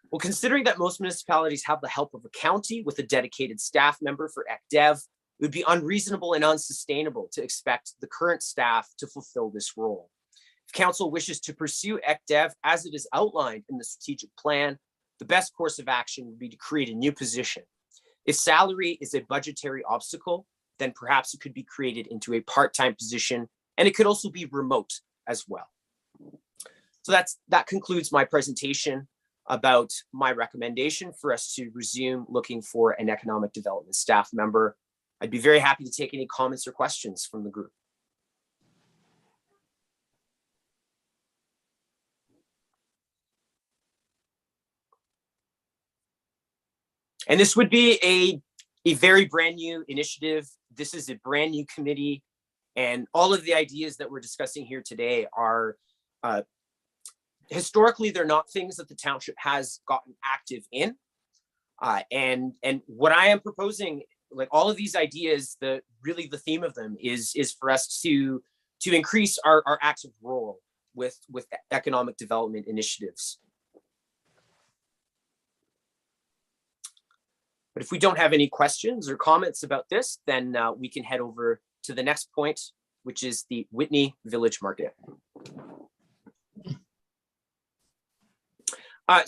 Well, considering that most municipalities have the help of a county with a dedicated staff member for ECDEV, it would be unreasonable and unsustainable to expect the current staff to fulfill this role. If council wishes to pursue ECDEV as it is outlined in the strategic plan, the best course of action would be to create a new position. If salary is a budgetary obstacle, then perhaps it could be created into a part-time position, and it could also be remote as well. So that concludes my presentation about my recommendation for us to resume looking for an economic development staff member. I'd be very happy to take any comments or questions from the group. And this would be a very brand new initiative. This is a brand new committee, and all of the ideas that we're discussing here today are historically, they're not things that the township has gotten active in. And what I am proposing, like all of these ideas, really the theme of them is for us to increase our active role with economic development initiatives. But if we don't have any questions or comments about this, then we can head over to the next point, which is the Whitney Village Market.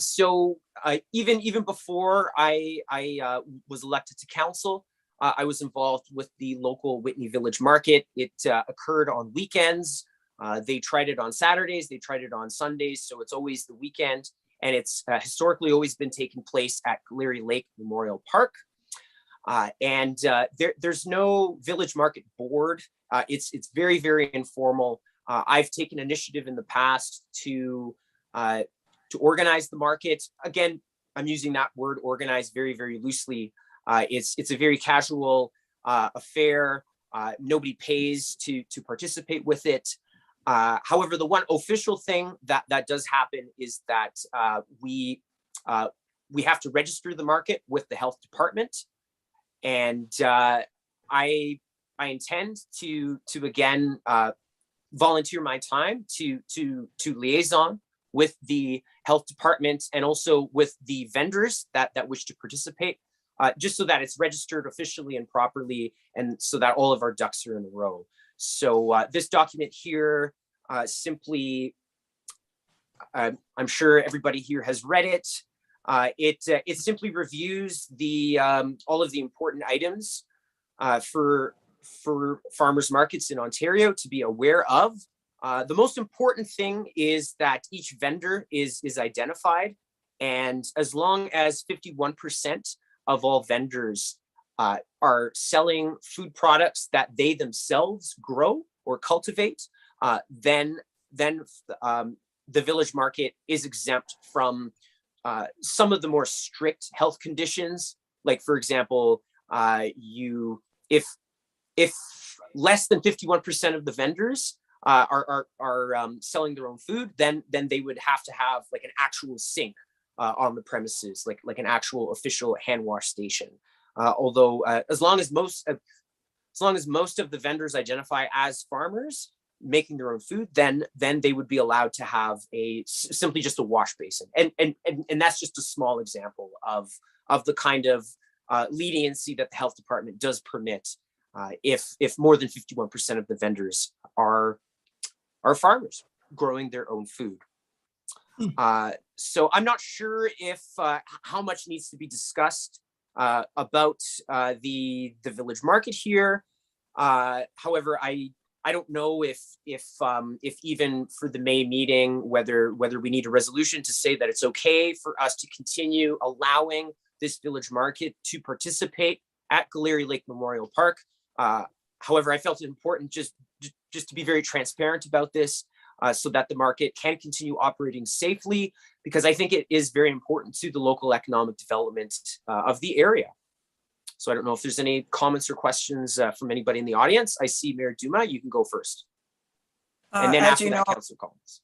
So even before I was elected to council, I was involved with the local Whitney Village Market. It occurred on weekends. They tried it on Saturdays, they tried it on Sundays, so it's always the weekend. And it's historically always been taking place at Leary Lake Memorial Park. There's no village market board. It's very, very informal. I've taken initiative in the past to organize the market. Again, I'm using that word organize very, very loosely. It's a very casual affair. Nobody pays to participate with it. However, the one official thing that does happen is that we have to register the market with the health department, and I intend to again volunteer my time to liaison with the health department and also with the vendors that wish to participate, just so that it's registered officially and properly, and so that all of our ducks are in a row. So this document here simply, I'm sure everybody here has read it. It simply reviews the all of the important items for farmers markets in Ontario to be aware of. The most important thing is that each vendor is identified, and as long as 51% of all vendors are selling food products that they themselves grow or cultivate, then the village market is exempt from some of the more strict health conditions. Like, for example, if less than 51% of the vendors are selling their own food, then they would have to have like an actual sink on the premises, like an actual official hand wash station. Although as long as most of the vendors identify as farmers making their own food, then they would be allowed to have simply just a wash basin, and that's just a small example of the kind of leniency that the health department does permit if more than 51% of the vendors are farmers growing their own food. So I'm not sure if how much needs to be discussed about the village market here. However, I don't know if even for the May meeting, whether we need a resolution to say that it's okay for us to continue allowing this village market to participate at Galleri Lake Memorial Park. However, I felt it important just to be very transparent about this, so that the market can continue operating safely, because I think it is very important to the local economic development of the area. So I don't know if there's any comments or questions from anybody in the audience. I see Mayor Duma, you can go first. And then after that, Councillor Collins.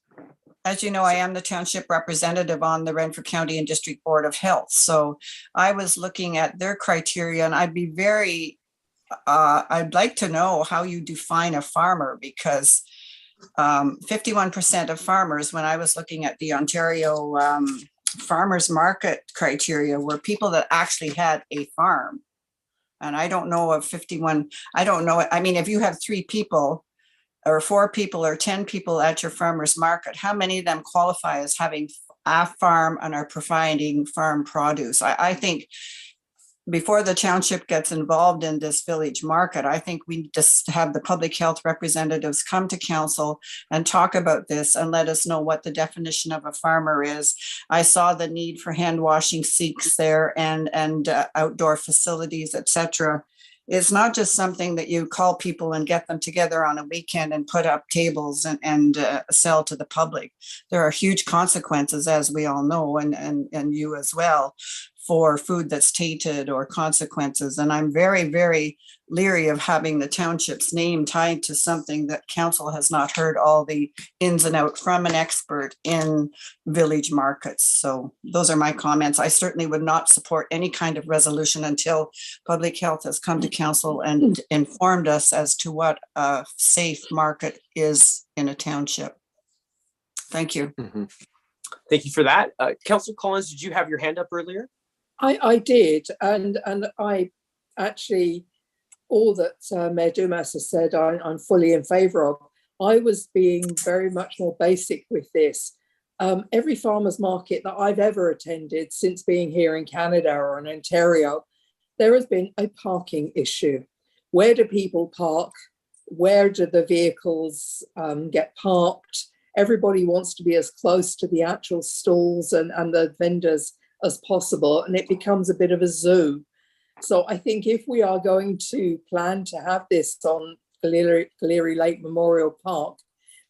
As you know, I am the township representative on the Renfrew County and District Board of Health. So I was looking at their criteria, and I'd like to know how you define a farmer, because 51% of farmers, when I was looking at the Ontario farmers market criteria, were people that actually had a farm. And I don't know of 51, I don't know. I mean, if you have 3 people or 4 people or 10 people at your farmer's market, how many of them qualify as having a farm and are providing farm produce? I think before the township gets involved in this village market, I think we just have the public health representatives come to council and talk about this and let us know what the definition of a farmer is. I saw the need for hand washing sinks there and outdoor facilities, etc. It's not just something that you call people and get them together on a weekend and put up tables and sell to the public. There are huge consequences, as we all know, and you as well, for food that's tainted or consequences. And I'm very, very leery of having the township's name tied to something that council has not heard all the ins and outs from an expert in village markets. So those are my comments. I certainly would not support any kind of resolution until public health has come to council and informed us as to what a safe market is in a township. Thank you.
Mm-hmm. Thank you for that. Councillor Collins, did you have your hand up earlier?
I did, and I actually, all that Mayor Dumas has said, I'm fully in favour of. I was being very much more basic with this. Every farmer's market that I've ever attended since being here in Canada or in Ontario, there has been a parking issue. Where do people park? Where do the vehicles get parked? Everybody wants to be as close to the actual stalls and the vendors as possible, and it becomes a bit of a zoo. So I think if we are going to plan to have this on Galleri Lake Memorial Park,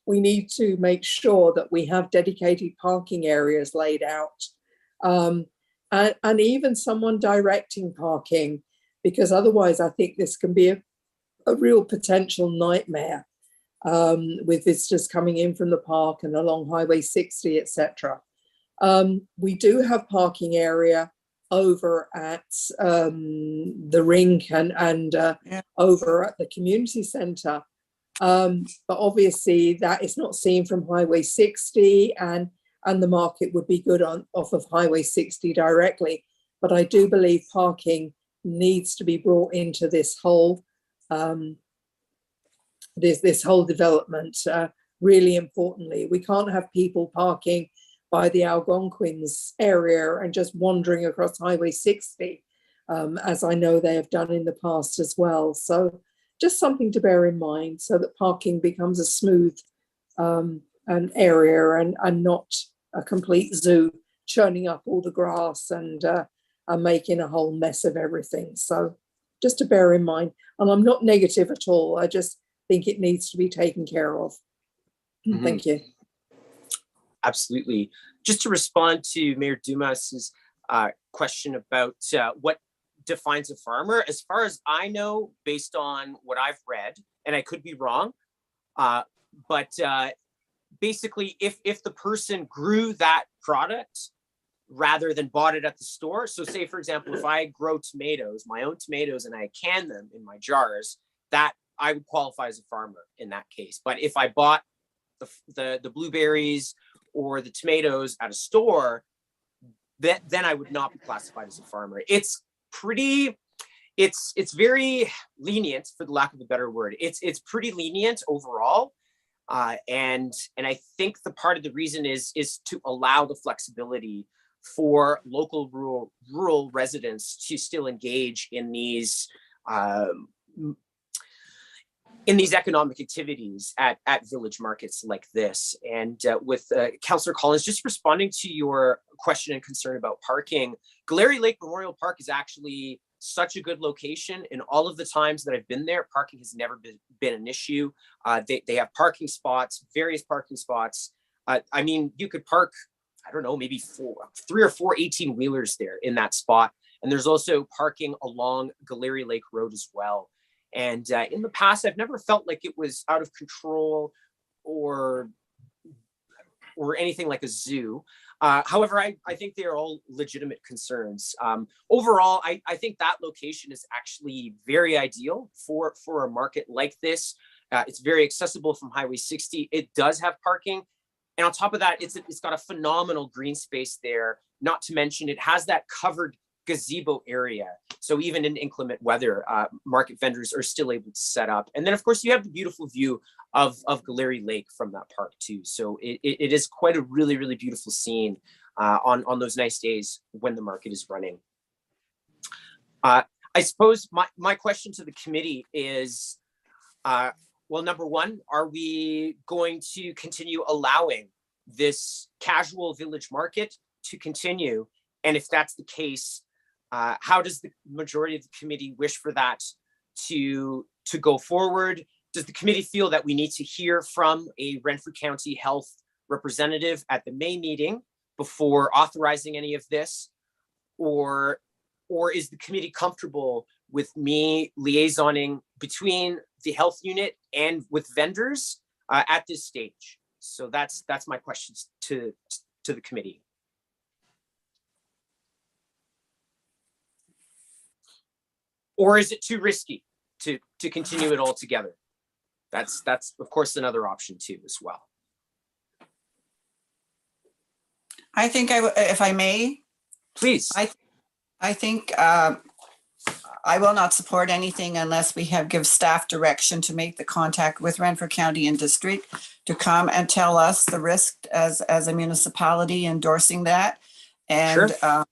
we need to make sure that we have dedicated parking areas laid out, and even someone directing parking, because otherwise I think this can be a real potential nightmare with visitors coming in from the park and along Highway 60, etc. We do have parking area over at the rink and over at the community centre. But obviously that is not seen from Highway 60, and the market would be good off of Highway 60 directly. But I do believe parking needs to be brought into this whole this whole development. Really importantly, we can't have people parking by the Algonquins area and just wandering across Highway 60, as I know they have done in the past as well. So just something to bear in mind, so that parking becomes a smooth an area and not a complete zoo, churning up all the grass and making a whole mess of everything. So just to bear in mind, and I'm not negative at all, I just think it needs to be taken care of. Mm-hmm. Thank you.
Absolutely. Just to respond to Mayor Dumas's question about what defines a farmer, as far as I know, based on what I've read, and I could be wrong, but basically if the person grew that product rather than bought it at the store. So say, for example, if I grow tomatoes, my own tomatoes, and I can them in my jars, that I would qualify as a farmer in that case. But if I bought the blueberries or the tomatoes at a store, then I would not be classified as a farmer. It's very lenient, for the lack of a better word. It's pretty lenient overall. And I think the part of the reason is to allow the flexibility for local rural residents to still engage in these economic activities at village markets like this. And with Councillor Collins, just responding to your question and concern about parking, Galleri Lake Memorial Park is actually such a good location. In all of the times that I've been there, parking has never been an issue. They have parking spots, various parking spots. I mean, you could park, I don't know, maybe 3 or 4 18-wheelers there in that spot. And there's also parking along Galleri Lake Road as well. And in the past, I've never felt like it was out of control or anything like a zoo. However, I think they are all legitimate concerns. Overall, I think that location is actually very ideal for a market like this. It's very accessible from Highway 60. It does have parking. And on top of that, it's got a phenomenal green space there. Not to mention, it has that covered gazebo area. So even in inclement weather, market vendors are still able to set up. And then of course you have the beautiful view of Galleri Lake from that park too. So it is quite a really, really beautiful scene on those nice days when the market is running. I suppose my question to the committee is, well, number one, are we going to continue allowing this casual village market to continue? And if that's the case, how does the majority of the committee wish for that to go forward? Does the committee feel that we need to hear from a Renfrew County Health representative at the May meeting before authorizing any of this? Or is the committee comfortable with me liaisoning between the health unit and with vendors at this stage? So that's my questions to the committee. Or is it too risky to continue it all together? That's of course another option too as well.
I think if I may,
please.
I think I will not support anything unless we give staff direction to make the contact with Renfrew County and District to come and tell us the risk as a municipality endorsing that. And sure.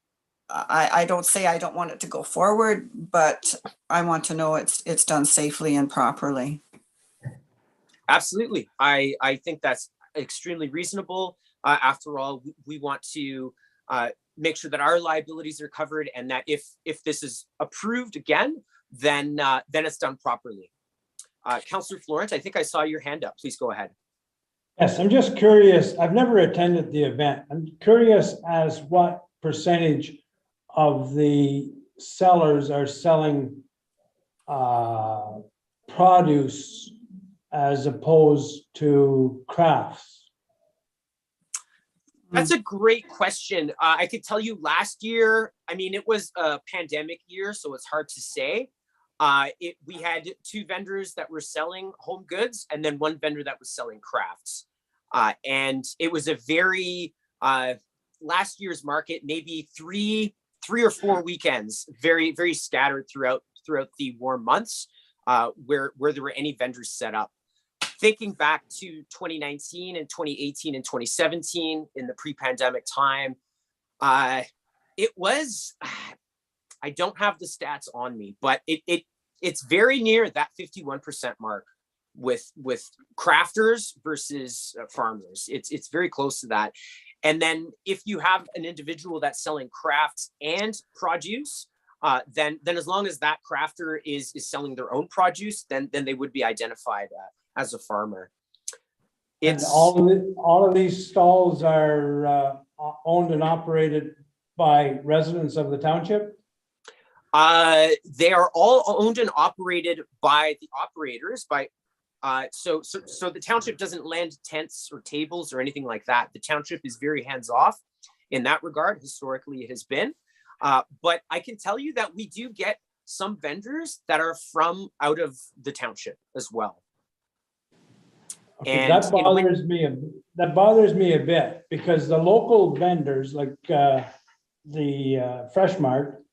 I don't say I don't want it to go forward, but I want to know it's done safely and properly.
Absolutely. I think that's extremely reasonable. After all, we want to make sure that our liabilities are covered, and that if this is approved again, then it's done properly. Councillor Florence, I think I saw your hand up. Please go ahead.
Yes, I'm just curious. I've never attended the event. I'm curious as what percentage of the sellers are selling produce as opposed to crafts?
That's a great question. I could tell you last year, I mean, it was a pandemic year, so it's hard to say. We had 2 vendors that were selling home goods and then 1 vendor that was selling crafts. And it was a very, last year's market, maybe three or 4 weekends, very, very scattered throughout the warm months, where there were any vendors set up. Thinking back to 2019 and 2018 and 2017 in the pre-pandemic time, it was, I don't have the stats on me, but it's very near that 51% mark with crafters versus farmers. It's very close to that. And then if you have an individual that's selling crafts and produce, then as long as that crafter is selling their own produce, then they would be identified as a farmer.
And all of these stalls are owned and operated by residents of the township?
They are all owned and operated by the operators. So the township doesn't lend tents or tables or anything like that. The township is very hands off in that regard. Historically, it has been. But I can tell you that we do get some vendors that are from out of the township as well.
Okay,
And
that bothers me a bit, because the local vendors like the Fresh Mart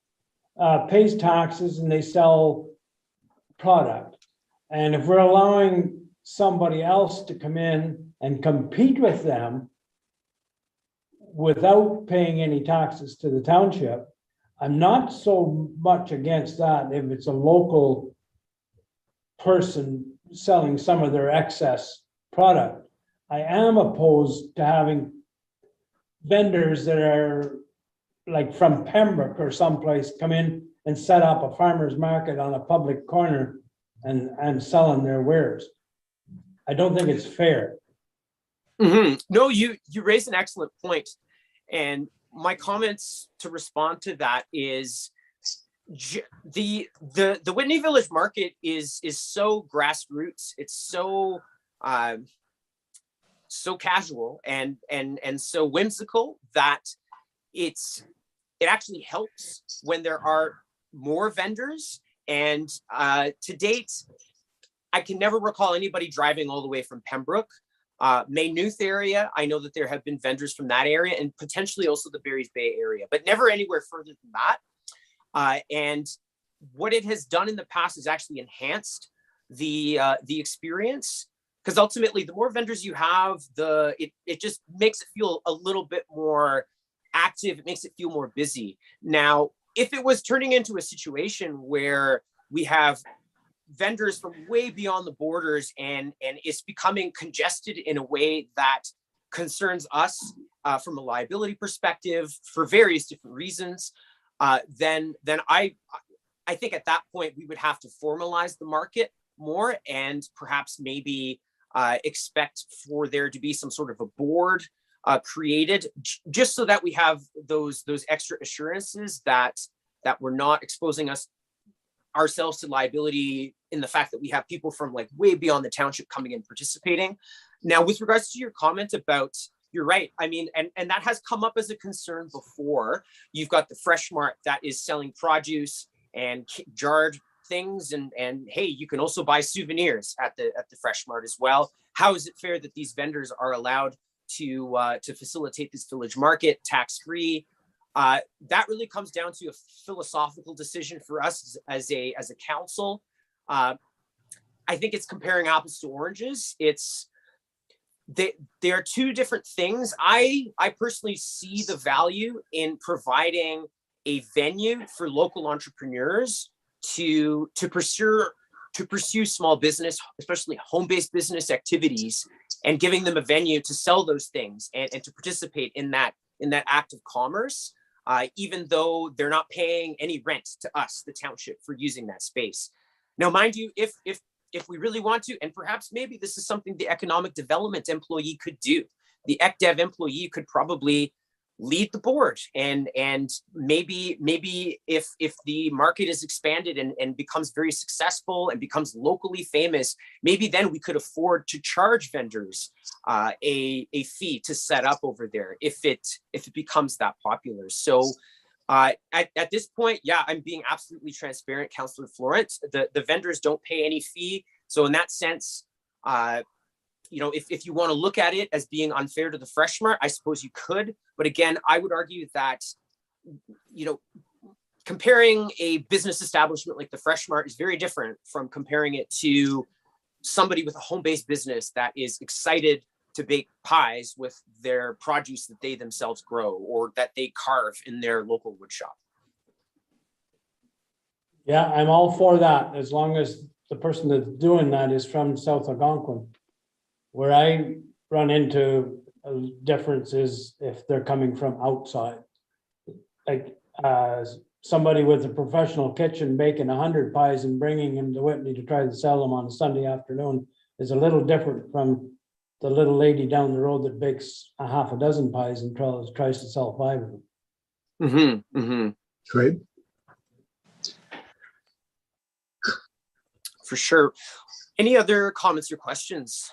pays taxes and they sell product. And if we're allowing somebody else to come in and compete with them without paying any taxes to the township, I'm not so much against that if it's a local person selling some of their excess product. I am opposed to having vendors that are like from Pembroke or someplace come in and set up a farmer's market on a public corner and selling their wares. I don't think it's fair.
Mm-hmm. No, you raised an excellent point. And my comments to respond to that is the Whitney Village Market is so grassroots. It's so so casual and so whimsical that it actually helps when there are more vendors. And to date, I can never recall anybody driving all the way from Pembroke. Maynooth area, I know that there have been vendors from that area and potentially also the Barry's Bay area, but never anywhere further than that. And what it has done in the past is actually enhanced the experience, because ultimately the more vendors you have, it just makes it feel a little bit more active. It makes it feel more busy. Now, if it was turning into a situation where we have vendors from way beyond the borders and it's becoming congested in a way that concerns us from a liability perspective for various different reasons, then I think at that point we would have to formalize the market more and perhaps maybe expect for there to be some sort of a board created, just so that we have those extra assurances that we're not exposing ourselves to liability in the fact that we have people from like way beyond the township coming in participating. Now, with regards to your comment about, you're right. I mean, and that has come up as a concern before. You've got the Fresh Mart that is selling produce and jarred things, and hey, you can also buy souvenirs at the Fresh Mart as well. How is it fair that these vendors are allowed to facilitate this village market tax-free? That really comes down to a philosophical decision for us as a council. I think it's comparing apples to oranges. They are two different things. I personally see the value in providing a venue for local entrepreneurs to pursue small business, especially home-based business activities, and giving them a venue to sell those things and to participate in that act of commerce, even though they're not paying any rent to us, the township, for using that space. Now, mind you, if we really want to, and perhaps maybe this is something the economic development employee could do, the ECDev employee could probably lead the board, and maybe if the market is expanded and becomes very successful and becomes locally famous, maybe then we could afford to charge vendors a fee to set up over there if it becomes that popular. So at this point, yeah, I'm being absolutely transparent, Councillor Florence. The vendors don't pay any fee. So in that sense, you know, if you want to look at it as being unfair to the Fresh Mart, I suppose you could. But again, I would argue that, you know, comparing a business establishment like the Fresh Mart is very different from comparing it to somebody with a home-based business that is excited to bake pies with their produce that they themselves grow or that they carve in their local wood shop.
Yeah, I'm all for that, as long as the person that's doing that is from South Algonquin. Where I run into a difference is if they're coming from outside. Like somebody with a professional kitchen baking 100 pies and bringing them to Whitney to try to sell them on a Sunday afternoon is a little different from the little lady down the road that bakes a half a dozen pies and tries to sell 5 of them.
Mm-hmm, mm-hmm.
Great.
For sure. Any other comments or questions?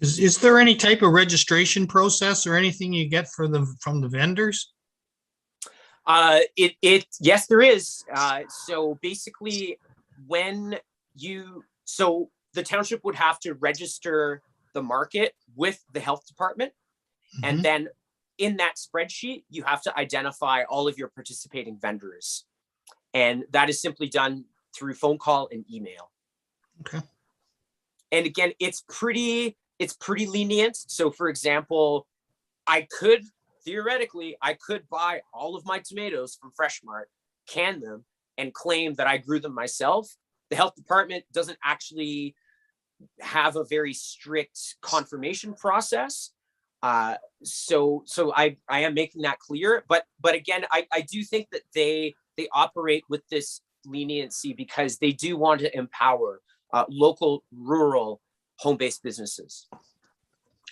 Is there any type of registration process or anything you get from the vendors?
Yes, there is. So basically, so the township would have to register the market with the health department. Mm-hmm. And then in that spreadsheet, you have to identify all of your participating vendors. And that is simply done through phone call and email.
Okay.
And again, it's pretty lenient. So for example, theoretically, I could buy all of my tomatoes from Fresh Mart, can them, and claim that I grew them myself. The health department doesn't actually have a very strict confirmation process. So I am making that clear. But again, I do think that they operate with this leniency because they do want to empower local, rural, home-based businesses.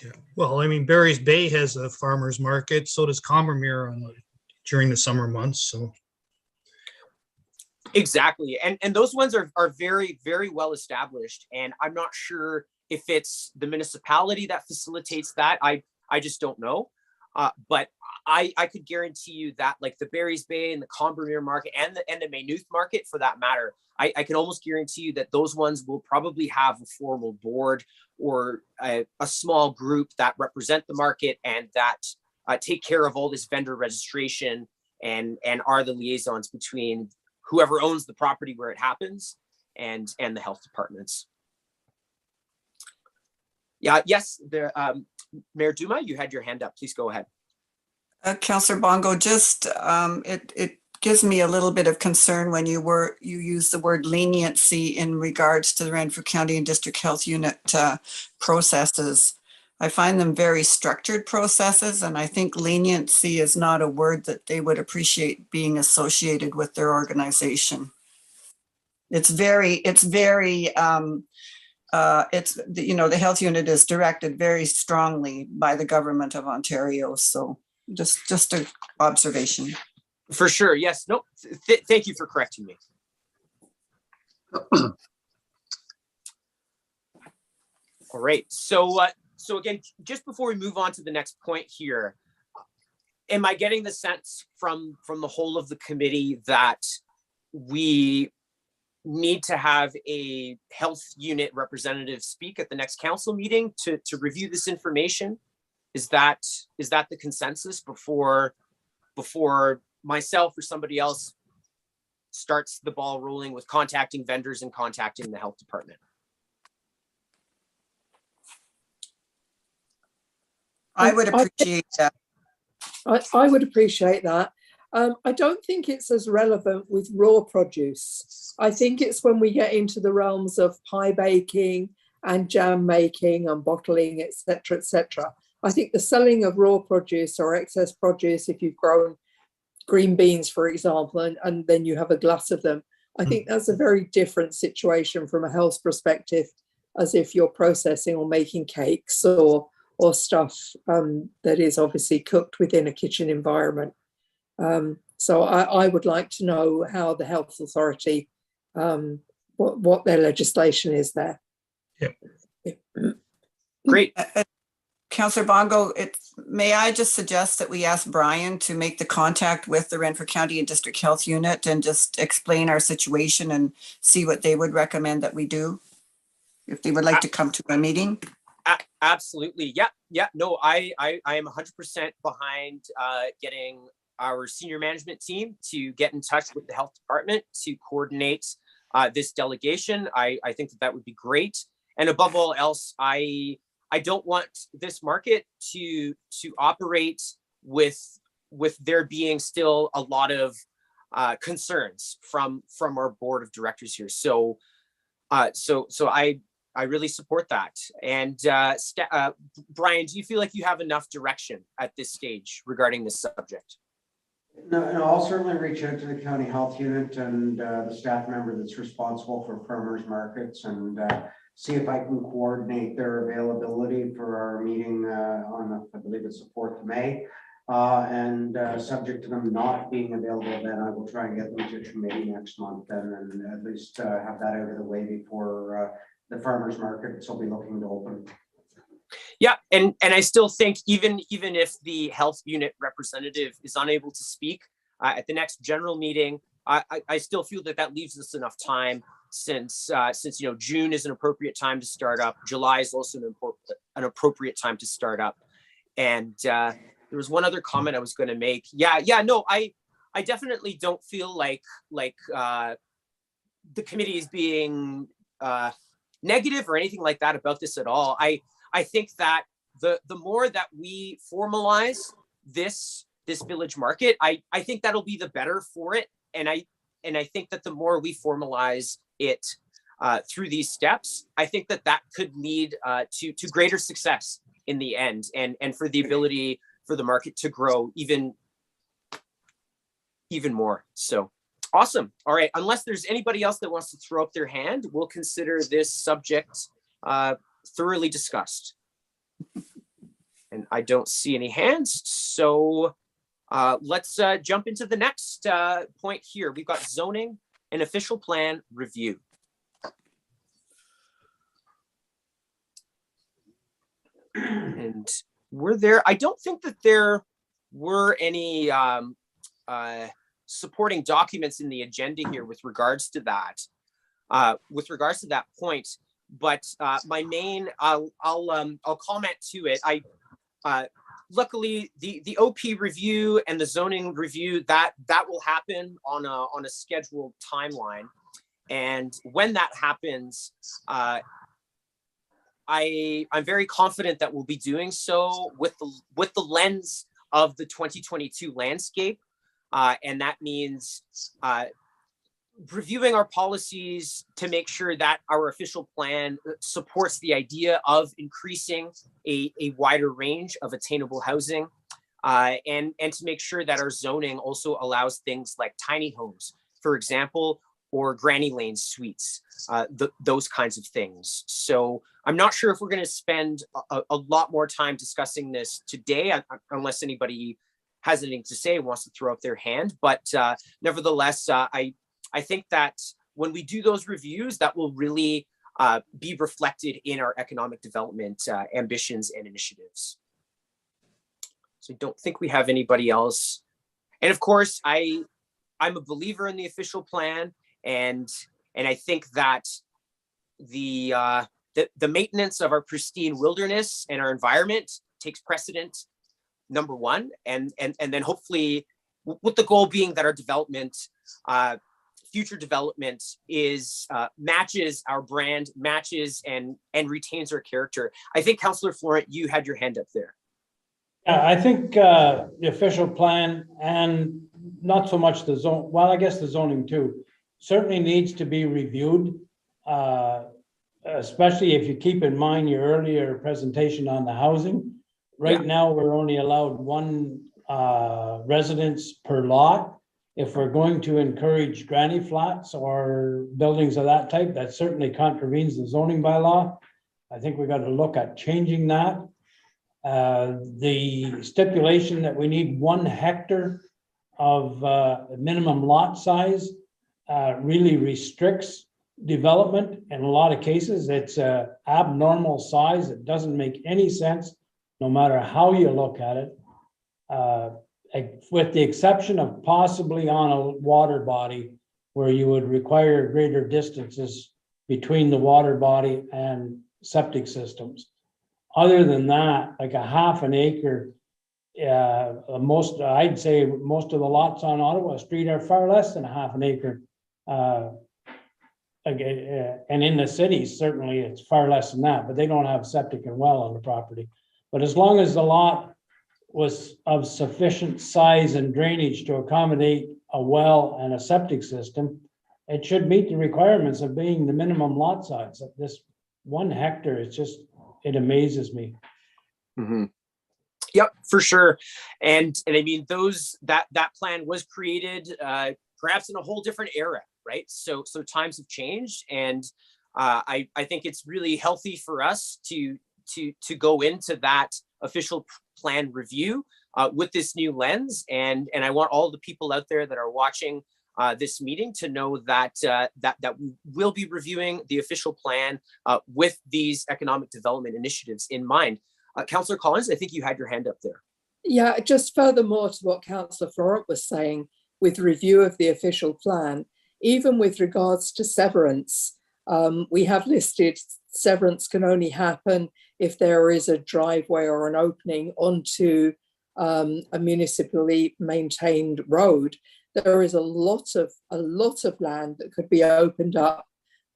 Yeah. Well, I mean, Barry's Bay has a farmer's market. So does Combermere during the summer months. So
exactly, and those ones are very, very well established. And I'm not sure if it's the municipality that facilitates that. I just don't know. But I could guarantee you that, like the Barry's Bay and the Combermere market and the Maynooth market, for that matter, I can almost guarantee you that those ones will probably have a formal board or a small group that represent the market and that take care of all this vendor registration and are the liaisons between whoever owns the property where it happens and the health departments. Yeah. Yes. Mayor Duma, you had your hand up. Please go ahead.
Councillor Bongo, just it gives me a little bit of concern when you use the word leniency in regards to the Renfrew County and District Health Unit processes. I find them very structured processes, and I think leniency is not a word that they would appreciate being associated with their organization. It's you know, the health unit is directed very strongly by the government of Ontario. So just an observation.
For sure. Yes. No, thank you for correcting me. All right. So again, just before we move on to the next point here, am I getting the sense from the whole of the committee that we need to have a health unit representative speak at the next council meeting to review this information? Is that the consensus before myself or somebody else starts the ball rolling with contacting vendors and contacting the health department?
I would appreciate that.
I would appreciate that. I don't think it's as relevant with raw produce. I think it's when we get into the realms of pie baking and jam making and bottling, etc., etc. I think the selling of raw produce or excess produce, if you've grown green beans, for example, and then you have a glass of them, I think that's a very different situation from a health perspective, as if you're processing or making cakes or or stuff that is obviously cooked within a kitchen environment. So I would like to know how the health authority, what their legislation is there.
Yep.
Great.
Councillor Bongo, may I just suggest that we ask Brian to make the contact with the Renfrew County and District Health Unit and just explain our situation and see what they would recommend that we do, if they would like to come to a meeting?
Absolutely. Yeah. No, I am 100% behind getting our senior management team to get in touch with the health department to coordinate this delegation. I think that would be great. And above all else, I don't want this market to operate with there being still a lot of concerns from our board of directors here. So I really support that. And Brian, do you feel like you have enough direction at this stage regarding this subject?
No, I'll certainly reach out to the county health unit and the staff member that's responsible for farmers markets and see if I can coordinate their availability for our meeting on, I believe it's the 4th of May. And subject to them not being available, then I will try and get them to committee next month then, and at least have that out of the way before the farmers markets will be looking to open.
Yeah, and I still think even if the health unit representative is unable to speak at the next general meeting, I still feel that leaves us enough time since June is an appropriate time to start up. July is also an appropriate time to start up. And there was one other comment I was going to make. No, I definitely don't feel like the committee is being negative or anything like that about this at all. I think that the more that we formalize this village market, I think that'll be the better for it. And I think that the more we formalize it through these steps, I think that could lead to greater success in the end, and for the ability for the market to grow even more. So awesome. All right. Unless there's anybody else that wants to throw up their hand, we'll consider this subject thoroughly discussed. And I don't see any hands. So let's jump into the next point here. We've got zoning and official plan review. And we're there. I don't think that there were any supporting documents in the agenda here with regards to that. Point. But my main, I'll comment to it. Luckily, the OP review and the zoning review that will happen on a scheduled timeline, and when that happens, I'm very confident that we'll be doing so with the lens of the 2022 landscape, and that means reviewing our policies to make sure that our official plan supports the idea of increasing a wider range of attainable housing, and to make sure that our zoning also allows things like tiny homes, for example, or granny lane suites, those kinds of things. So I'm not sure if we're going to spend a lot more time discussing this today, unless anybody has anything to say, wants to throw up their hand. But nevertheless, I think that when we do those reviews, that will really be reflected in our economic development ambitions and initiatives. So I don't think we have anybody else. And of course, I'm a believer in the official plan, and I think that the maintenance of our pristine wilderness and our environment takes precedent, number one, and then hopefully, with the goal being that our development, future development is matches our brand, matches and retains our character. I think Councillor Florent, you had your hand up there.
Yeah, I think the official plan, and not so much the zone, well, I guess the zoning too, certainly needs to be reviewed, especially if you keep in mind your earlier presentation on the housing. Right now, we're only allowed one residence per lot. If we're going to encourage granny flats or buildings of that type, that certainly contravenes the zoning bylaw. I think we got to look at changing that. The stipulation that we need 1 hectare of minimum lot size really restricts development. In a lot of cases, it's a abnormal size. It doesn't make any sense, no matter how you look at it. With the exception of possibly on a water body where you would require greater distances between the water body and septic systems. Other than that, like a half an acre, I'd say most of the lots on Ottawa Street are far less than a half an acre. And in the cities, certainly it's far less than that, but they don't have septic and well on the property. But as long as the lot was of sufficient size and drainage to accommodate a well and a septic system, it should meet the requirements of being the minimum lot size. This 1 hectare, it amazes me.
Mm-hmm. Yep, for sure. And I mean, that plan was created perhaps in a whole different era, right? So times have changed, and I think it's really healthy for us to go into that official plan review with this new lens. And I want all the people out there that are watching this meeting to know that that we will be reviewing the official plan with these economic development initiatives in mind. Councillor Collins, I think you had your hand up there.
Yeah, just furthermore to what Councillor Florent was saying with review of the official plan, even with regards to severance, we have listed severance can only happen if there is a driveway or an opening onto a municipally maintained road. There is a lot of land that could be opened up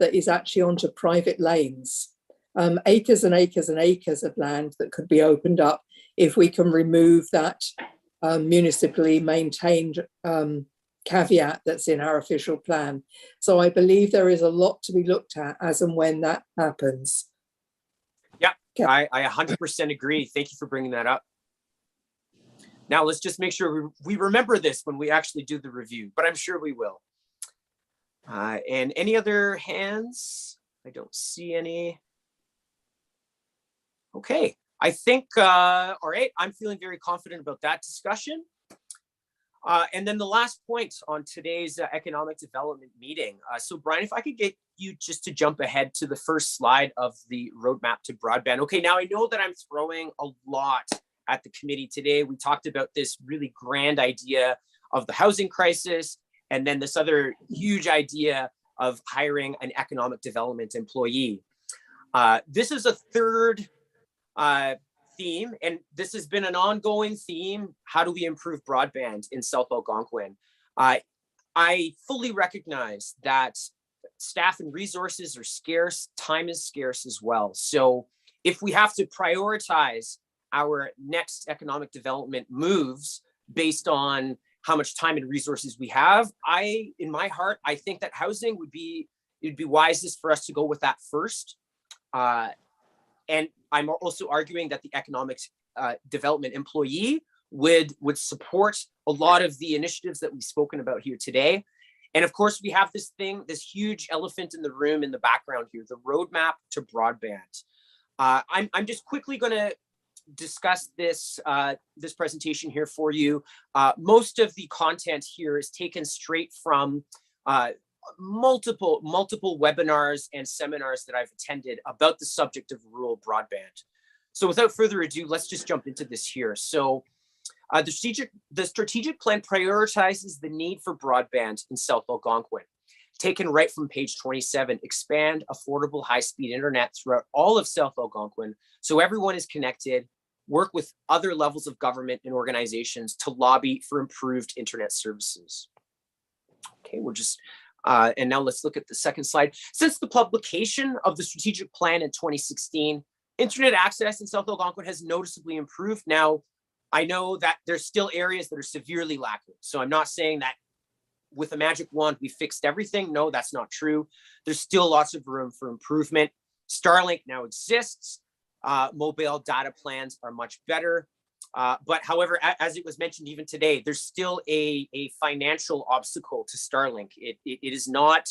that is actually onto private lanes. Acres and acres and acres of land that could be opened up if we can remove that municipally maintained caveat that's in our official plan. So I believe there is a lot to be looked at as and when that happens.
Yeah, I 100% agree. Thank you for bringing that up. Now let's just make sure we remember this when we actually do the review, but I'm sure we will. And any other hands? I don't see any. Okay, I think, all right, I'm feeling very confident about that discussion. And then the last point on today's economic development meeting. So Brian, if I could get you just to jump ahead to the first slide of the roadmap to broadband. Okay, now I know that I'm throwing a lot at the committee today. We talked about this really grand idea of the housing crisis, and then this other huge idea of hiring an economic development employee. This is a third theme, and this has been an ongoing theme. How do we improve broadband in South Algonquin? I fully recognize that staff and resources are scarce, time is scarce as well. So if we have to prioritize our next economic development moves based on how much time and resources we have, in my heart, I think that housing it'd be wisest for us to go with that first. And I'm also arguing that the economic development employee would support a lot of the initiatives that we've spoken about here today. And of course, we have this huge elephant in the room in the background here, the roadmap to broadband. I'm just quickly going to discuss this presentation here for you. Most of the content here is taken straight from multiple webinars and seminars that I've attended about the subject of rural broadband. So without further ado, let's just jump into this here. So the strategic plan prioritizes the need for broadband in South Algonquin. Taken right from page 27, expand affordable high-speed internet throughout all of South Algonquin so everyone is connected, work with other levels of government and organizations to lobby for improved internet services. Okay, we'll just and now let's look at the second slide. Since the publication of the strategic plan in 2016, internet access in South Algonquin has noticeably improved. Now, I know that there's still areas that are severely lacking. So I'm not saying that with a magic wand, we fixed everything. No, that's not true. There's still lots of room for improvement. Starlink now exists. Mobile data plans are much better. But however, as it was mentioned even today, there's still a financial obstacle to Starlink. It is not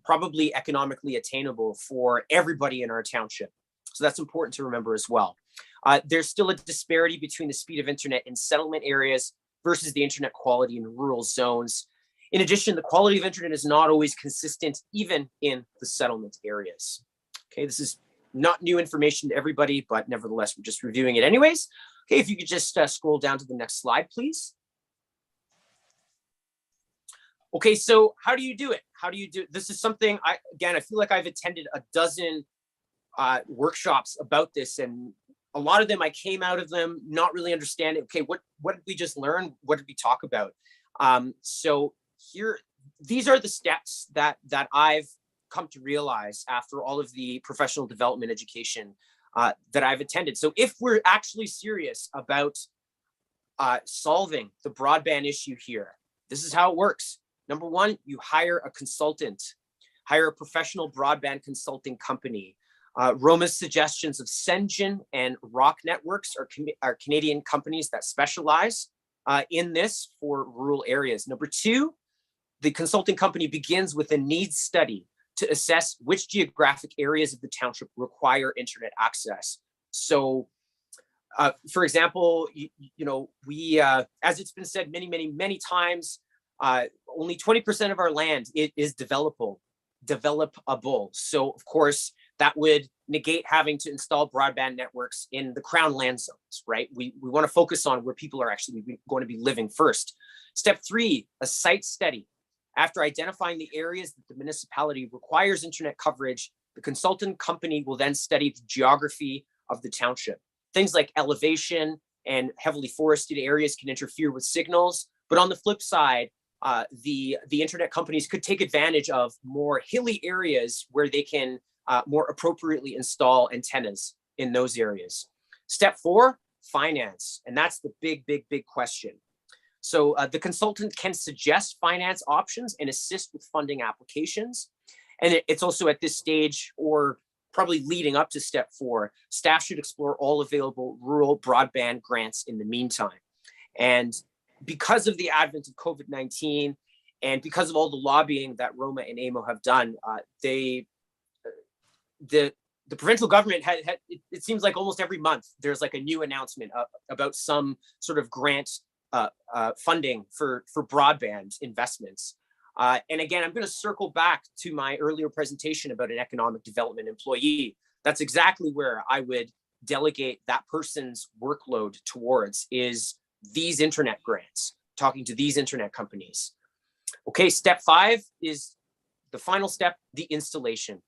probably economically attainable for everybody in our township. So that's important to remember as well. There's still a disparity between the speed of internet in settlement areas versus the internet quality in rural zones. In addition, the quality of internet is not always consistent, even in the settlement areas. Okay, this is not new information to everybody, but nevertheless, we're just reviewing it anyways. Okay, if you could just scroll down to the next slide, please. Okay, so how do you do it? How do you do it? This is something I feel like I've attended a dozen workshops about this, and a lot of them I came out of them not really understanding. Okay, what did we just learn? What did we talk about? So here, these are the steps that I've come to realize after all of the professional development education that I've attended. So if we're actually serious about solving the broadband issue here, this is how it works. Number one, you hire a consultant, hire a professional broadband consulting company. Roma's suggestions of Sengen and Rock Networks are Canadian companies that specialize in this for rural areas. Number two, the consulting company begins with a needs study to assess which geographic areas of the township require internet access. So, for example, we, as it's been said many times, only 20% of our land is developable. So, of course, that would negate having to install broadband networks in the crown land zones, right? We want to focus on where people are actually going to be living first. Step three, a site study. After identifying the areas that the municipality requires internet coverage, the consultant company will then study the geography of the township. Things like elevation and heavily forested areas can interfere with signals. But on the flip side, the internet companies could take advantage of more hilly areas where they can more appropriately install antennas in those areas. Step four, finance. And that's the big question. So the consultant can suggest finance options and assist with funding applications. And it's also at this stage, or probably leading up to step four, staff should explore all available rural broadband grants in the meantime. And because of the advent of COVID-19 and because of all the lobbying that Roma and AMO have done, the provincial government it seems like almost every month there's like a new announcement about some sort of grant funding for broadband investments. And again, I'm going to circle back to my earlier presentation about an economic development employee. That's exactly where I would delegate that person's workload towards, is these internet grants, talking to these internet companies. Okay, step five is the final step, the installation.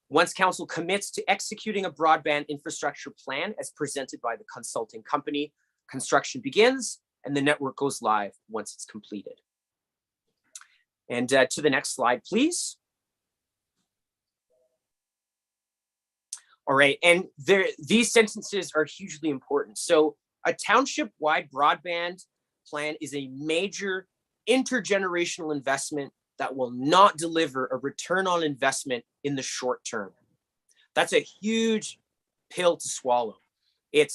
Once council commits to executing a broadband infrastructure plan as presented by the consulting company, construction begins and the network goes live once it's completed. And to the next slide, please. All right, and these sentences are hugely important. So a township-wide broadband plan is a major intergenerational investment that will not deliver a return on investment in the short term. That's a huge pill to swallow. And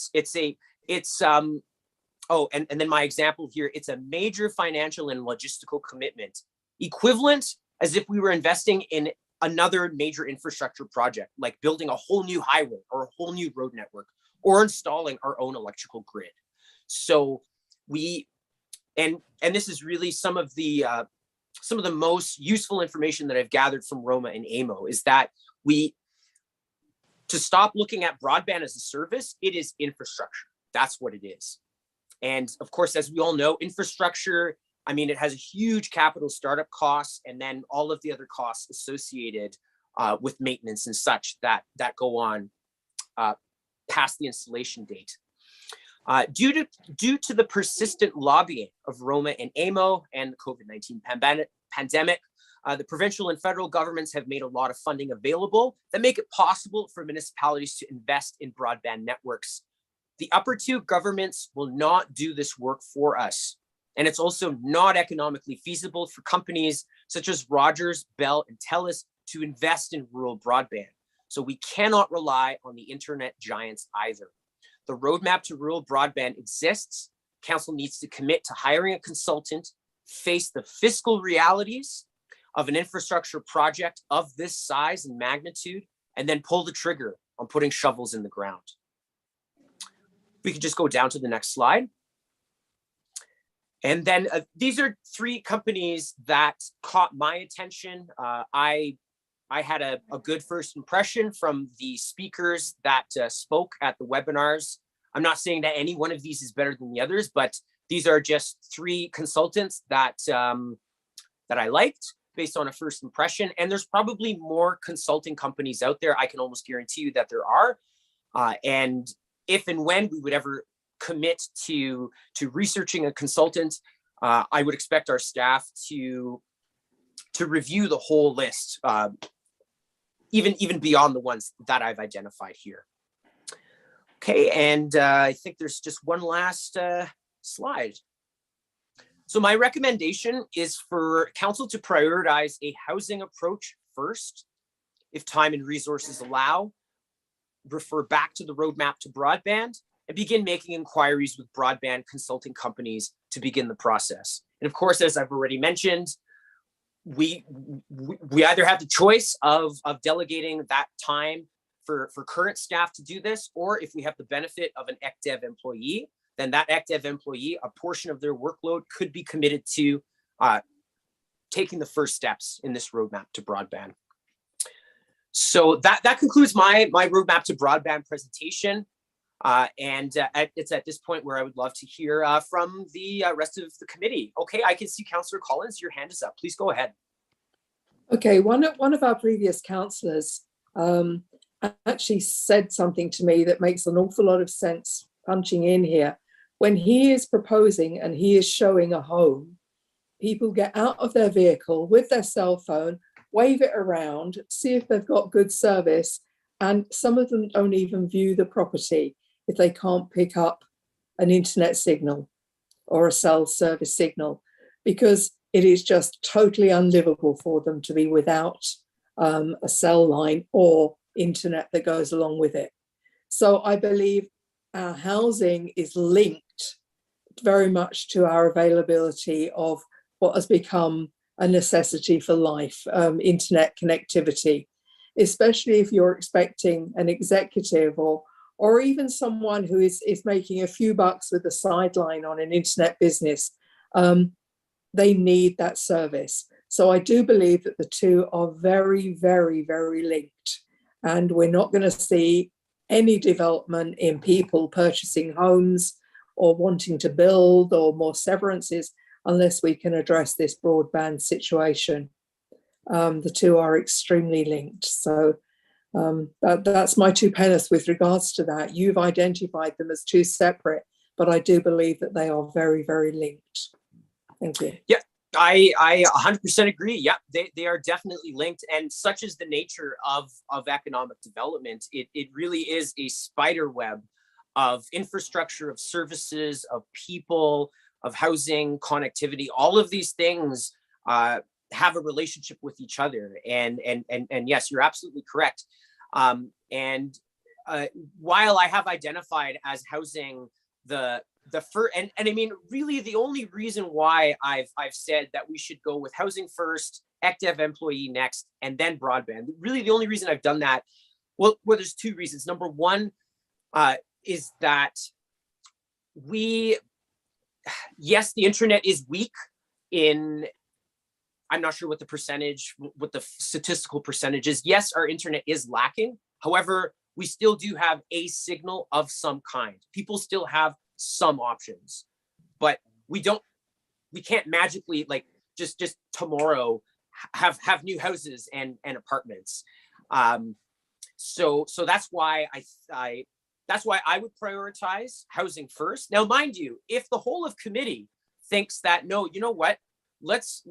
then my example here, it's a major financial and logistical commitment, equivalent as if we were investing in another major infrastructure project, like building a whole new highway or a whole new road network, or installing our own electrical grid. So and this is really some of the most useful information that I've gathered from Roma and AMO, is that to stop looking at broadband as a service, it is infrastructure. That's what it is. And of course, as we all know, infrastructure, I mean, it has a huge capital startup costs, and then all of the other costs associated with maintenance and such that go on past the installation date. Due to the persistent lobbying of Roma and AMO and the COVID-19 pandemic, the provincial and federal governments have made a lot of funding available that make it possible for municipalities to invest in broadband networks. The upper two governments will not do this work for us. And it's also not economically feasible for companies such as Rogers, Bell, and TELUS to invest in rural broadband. So we cannot rely on the internet giants either. The roadmap to rural broadband exists. Council needs to commit to hiring a consultant, face the fiscal realities of an infrastructure project of this size and magnitude, and then pull the trigger on putting shovels in the ground. We could just go down to the next slide. And then these are 3 companies that caught my attention. I had a good first impression from the speakers that spoke at the webinars. I'm not saying that any one of these is better than the others, but these are just 3 consultants that that I liked based on a first impression. And there's probably more consulting companies out there. I can almost guarantee you that there are. And if and when we would ever commit to researching a consultant, I would expect our staff to review the whole list, even beyond the ones that I've identified here. Okay, and I think there's just one last slide. So my recommendation is for council to prioritize a housing approach first. If time and resources allow, refer back to the roadmap to broadband and begin making inquiries with broadband consulting companies to begin the process. And of course, as I've already mentioned, we either have the choice of delegating that time for current staff to do this, or if we have the benefit of an ECDEV employee, then that ECDEV employee, a portion of their workload could be committed to taking the first steps in this roadmap to broadband. So that concludes my roadmap to broadband presentation. It's at this point where I would love to hear from the rest of the committee. Okay, I can see Councillor Collins, your hand is up. Please go ahead.
Okay, one of our previous councillors actually said something to me that makes an awful lot of sense punching in here. When he is proposing and he is showing a home, people get out of their vehicle with their cell phone, wave it around, see if they've got good service, and some of them don't even view the property if they can't pick up an internet signal or a cell service signal, because it is just totally unlivable for them to be without a cell line or internet that goes along with it. So I believe our housing is linked very much to our availability of what has become a necessity for life, internet connectivity, especially if you're expecting an executive or even someone who is making a few bucks with a sideline on an internet business. They need that service. So I do believe that the two are very, very, very linked. And we're not going to see any development in people purchasing homes or wanting to build or more severances unless we can address this broadband situation. The two are extremely linked. So that's my 2 pence with regards to that. You've identified them as 2 separate, but I do believe that they are very, very linked. Thank you.
Yeah, I 100% agree. Yeah, they are definitely linked, and such is the nature of economic development. It really is a spider web of infrastructure, of services, of people, of housing, connectivity. All of these things have a relationship with each other. And yes, you're absolutely correct. While I have identified as housing the first, and I mean, really the only reason why I've said that we should go with housing first, ECDEV employee next, and then broadband. Really the only reason I've done that, well there's 2 reasons. Number one is that yes, the internet is weak I'm not sure what the statistical percentage is. Yes, our internet is lacking. However, we still do have a signal of some kind. People still have some options, but we can't magically like just tomorrow have new houses and apartments. So that's why I would prioritize housing first. Now, mind you, if the whole of committee thinks that, no, you know what, let's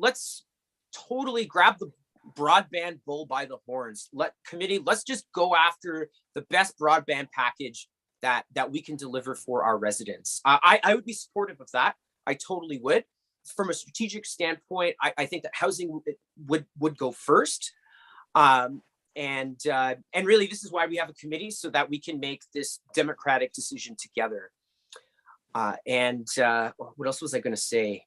totally grab the broadband bull by the horns. Let's just go after the best broadband package that we can deliver for our residents. I would be supportive of that. I totally would. From a strategic standpoint, I think that housing would go first. And really, this is why we have a committee, so that we can make this democratic decision together. What else was I going to say?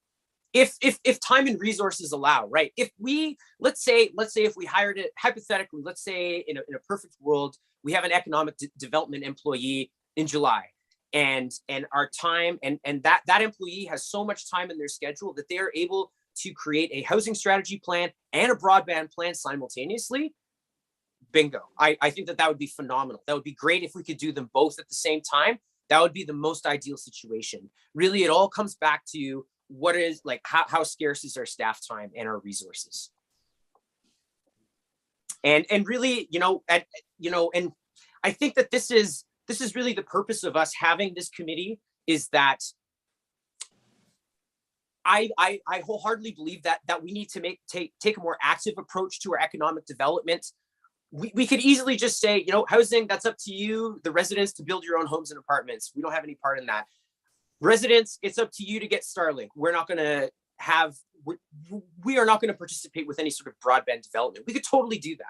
If time and resources allow, right? If we, let's say if we hired it, hypothetically, let's say in a perfect world, we have an economic development employee in July, and our time, and that employee has so much time in their schedule that they are able to create a housing strategy plan and a broadband plan simultaneously. Bingo. I think that would be phenomenal. That would be great if we could do them both at the same time. That would be the most ideal situation. Really, it all comes back to what is like, how scarce is our staff time and our resources. And really, and I think that this is really the purpose of us having this committee, is that I wholeheartedly believe that we need to take a more active approach to our economic development. We could easily just say, housing, that's up to you, the residents, to build your own homes and apartments. We don't have any part in that. Residents, it's up to you to get Starlink. We're not going to we are not going to participate with any sort of broadband development. We could totally do that.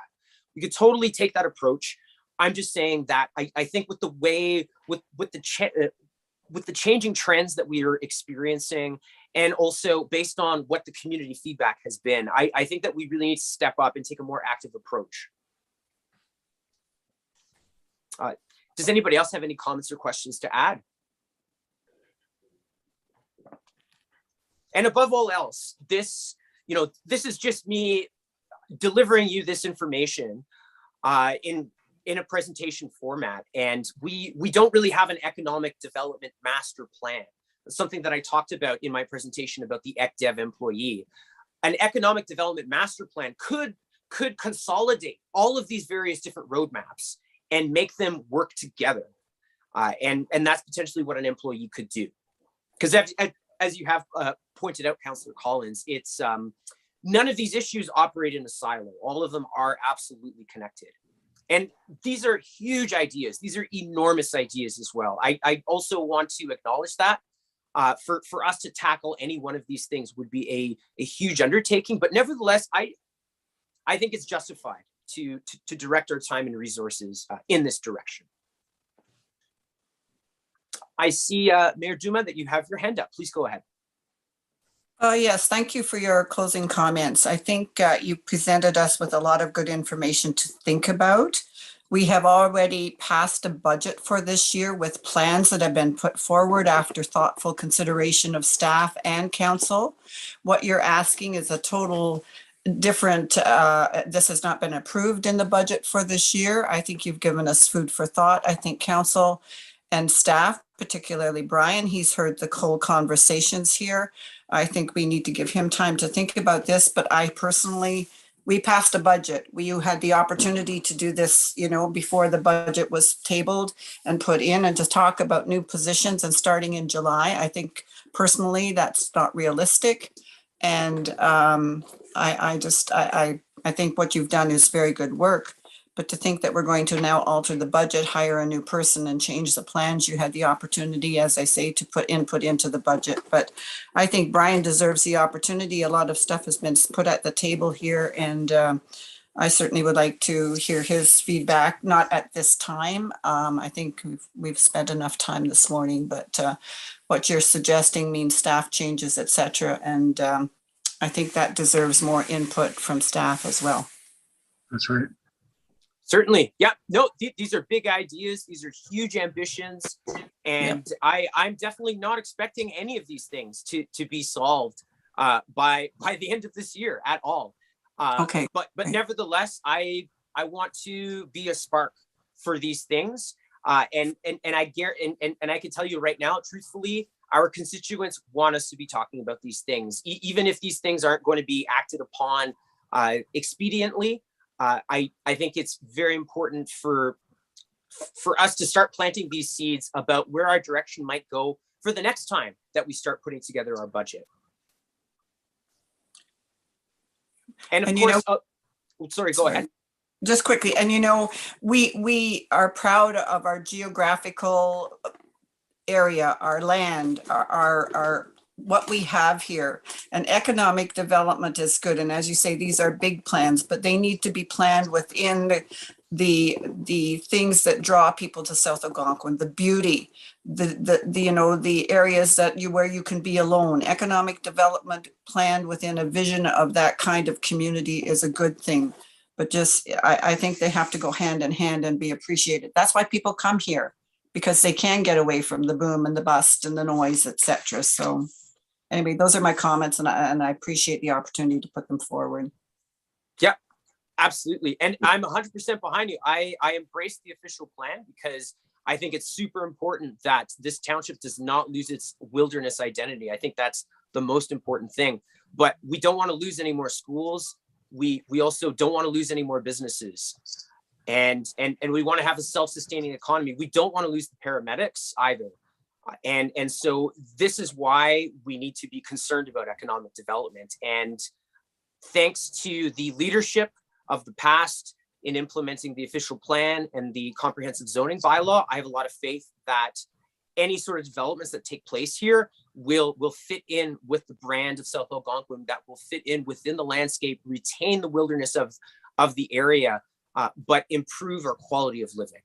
We could totally take that approach. I'm just saying that I think with the way, with the changing trends that we are experiencing, and also based on what the community feedback has been, I think that we really need to step up and take a more active approach. Does anybody else have any comments or questions to add? And above all else, this is just me delivering you this information in a presentation format. And we don't really have an economic development master plan. That's something that I talked about in my presentation about the ECDev employee. An economic development master plan could consolidate all of these various different roadmaps and make them work together. And that's potentially what an employee could do. Because as you have pointed out, Councillor Collins, it's none of these issues operate in a silo. All of them are absolutely connected. And these are huge ideas. These are enormous ideas as well. I also want to acknowledge that for us to tackle any one of these things would be a huge undertaking, but nevertheless, I think it's justified to direct our time and resources in this direction. I see, Mayor Duma, that you have your hand up. Please go ahead.
Yes, thank you for your closing comments. I think you presented us with a lot of good information to think about. We have already passed a budget for this year with plans that have been put forward after thoughtful consideration of staff and council. What you're asking is a total different, this has not been approved in the budget for this year. I think you've given us food for thought. I think council and staff, particularly Brian, he's heard the whole conversations here. I think we need to give him time to think about this, but I personally, we passed a budget. You had the opportunity to do this, before the budget was tabled and put in, and to talk about new positions and starting in July. I think personally that's not realistic. And I think what you've done is very good work. But to think that we're going to now alter the budget, hire a new person and change the plans, you had the opportunity, as I say, to put input into the budget. But I think Brian deserves the opportunity. A lot of stuff has been put at the table here, and I certainly would like to hear his feedback, not at this time. I think we've spent enough time this morning, but what you're suggesting means staff changes, et cetera. And I think that deserves more input from staff as well.
That's right.
Certainly. Yeah. No, these are big ideas. These are huge ambitions. And I'm definitely not expecting any of these things to be solved by the end of this year at all.
Okay.
But nevertheless, I want to be a spark for these things. And I can tell you right now, truthfully, our constituents want us to be talking about these things, even if these things aren't going to be acted upon expediently. I think it's very important for us to start planting these seeds about where our direction might go for the next time that we start putting together our budget. And of course, sorry, go ahead.
Just quickly, and we are proud of our geographical area, our land, our what we have here. And economic development is good. And as you say, these are big plans, but they need to be planned within the things that draw people to South Algonquin, the beauty, the areas where you can be alone. Economic development planned within a vision of that kind of community is a good thing. But I think they have to go hand in hand and be appreciated. That's why people come here, because they can get away from the boom and the bust and the noise, etc. So anyway, those are my comments, and I appreciate the opportunity to put them forward.
Yeah, absolutely. And I'm 100% behind you. I embrace the official plan because I think it's super important that this township does not lose its wilderness identity. I think that's the most important thing. But we don't want to lose any more schools. We also don't want to lose any more businesses. And we want to have a self-sustaining economy. We don't want to lose the paramedics either. And so this is why we need to be concerned about economic development. And thanks to the leadership of the past in implementing the official plan and the comprehensive zoning bylaw, I have a lot of faith that any sort of developments that take place here will fit in with the brand of South Algonquin, that will fit in within the landscape, retain the wilderness of the area, but improve our quality of living.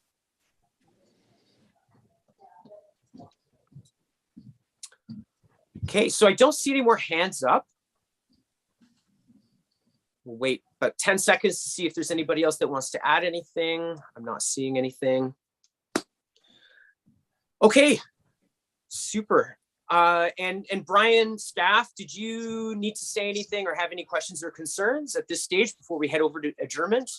Okay, so I don't see any more hands up. We'll wait about 10 seconds to see if there's anybody else that wants to add anything. I'm not seeing anything. Okay, super. And Brian, staff, did you need to say anything or have any questions or concerns at this stage before we head over to adjournment?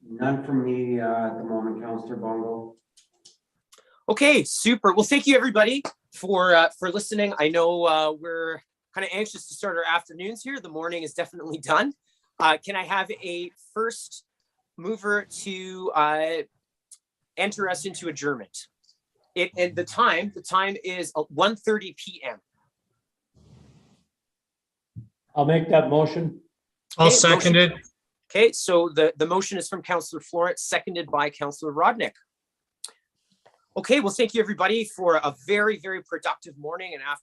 None from me at the moment, Councillor Bongo.
Okay, super. Well, thank you everybody for listening. I know we're kind of anxious to start our afternoons here. The morning is definitely done. Can I have a first mover to enter us into adjournment? And the time is 1:30 p.m.
I'll make that motion.
I'll second it.
Okay, so the motion is from Councillor Florence, seconded by Councillor Rodnick. Okay, well, thank you everybody for a very, very productive morning and afternoon.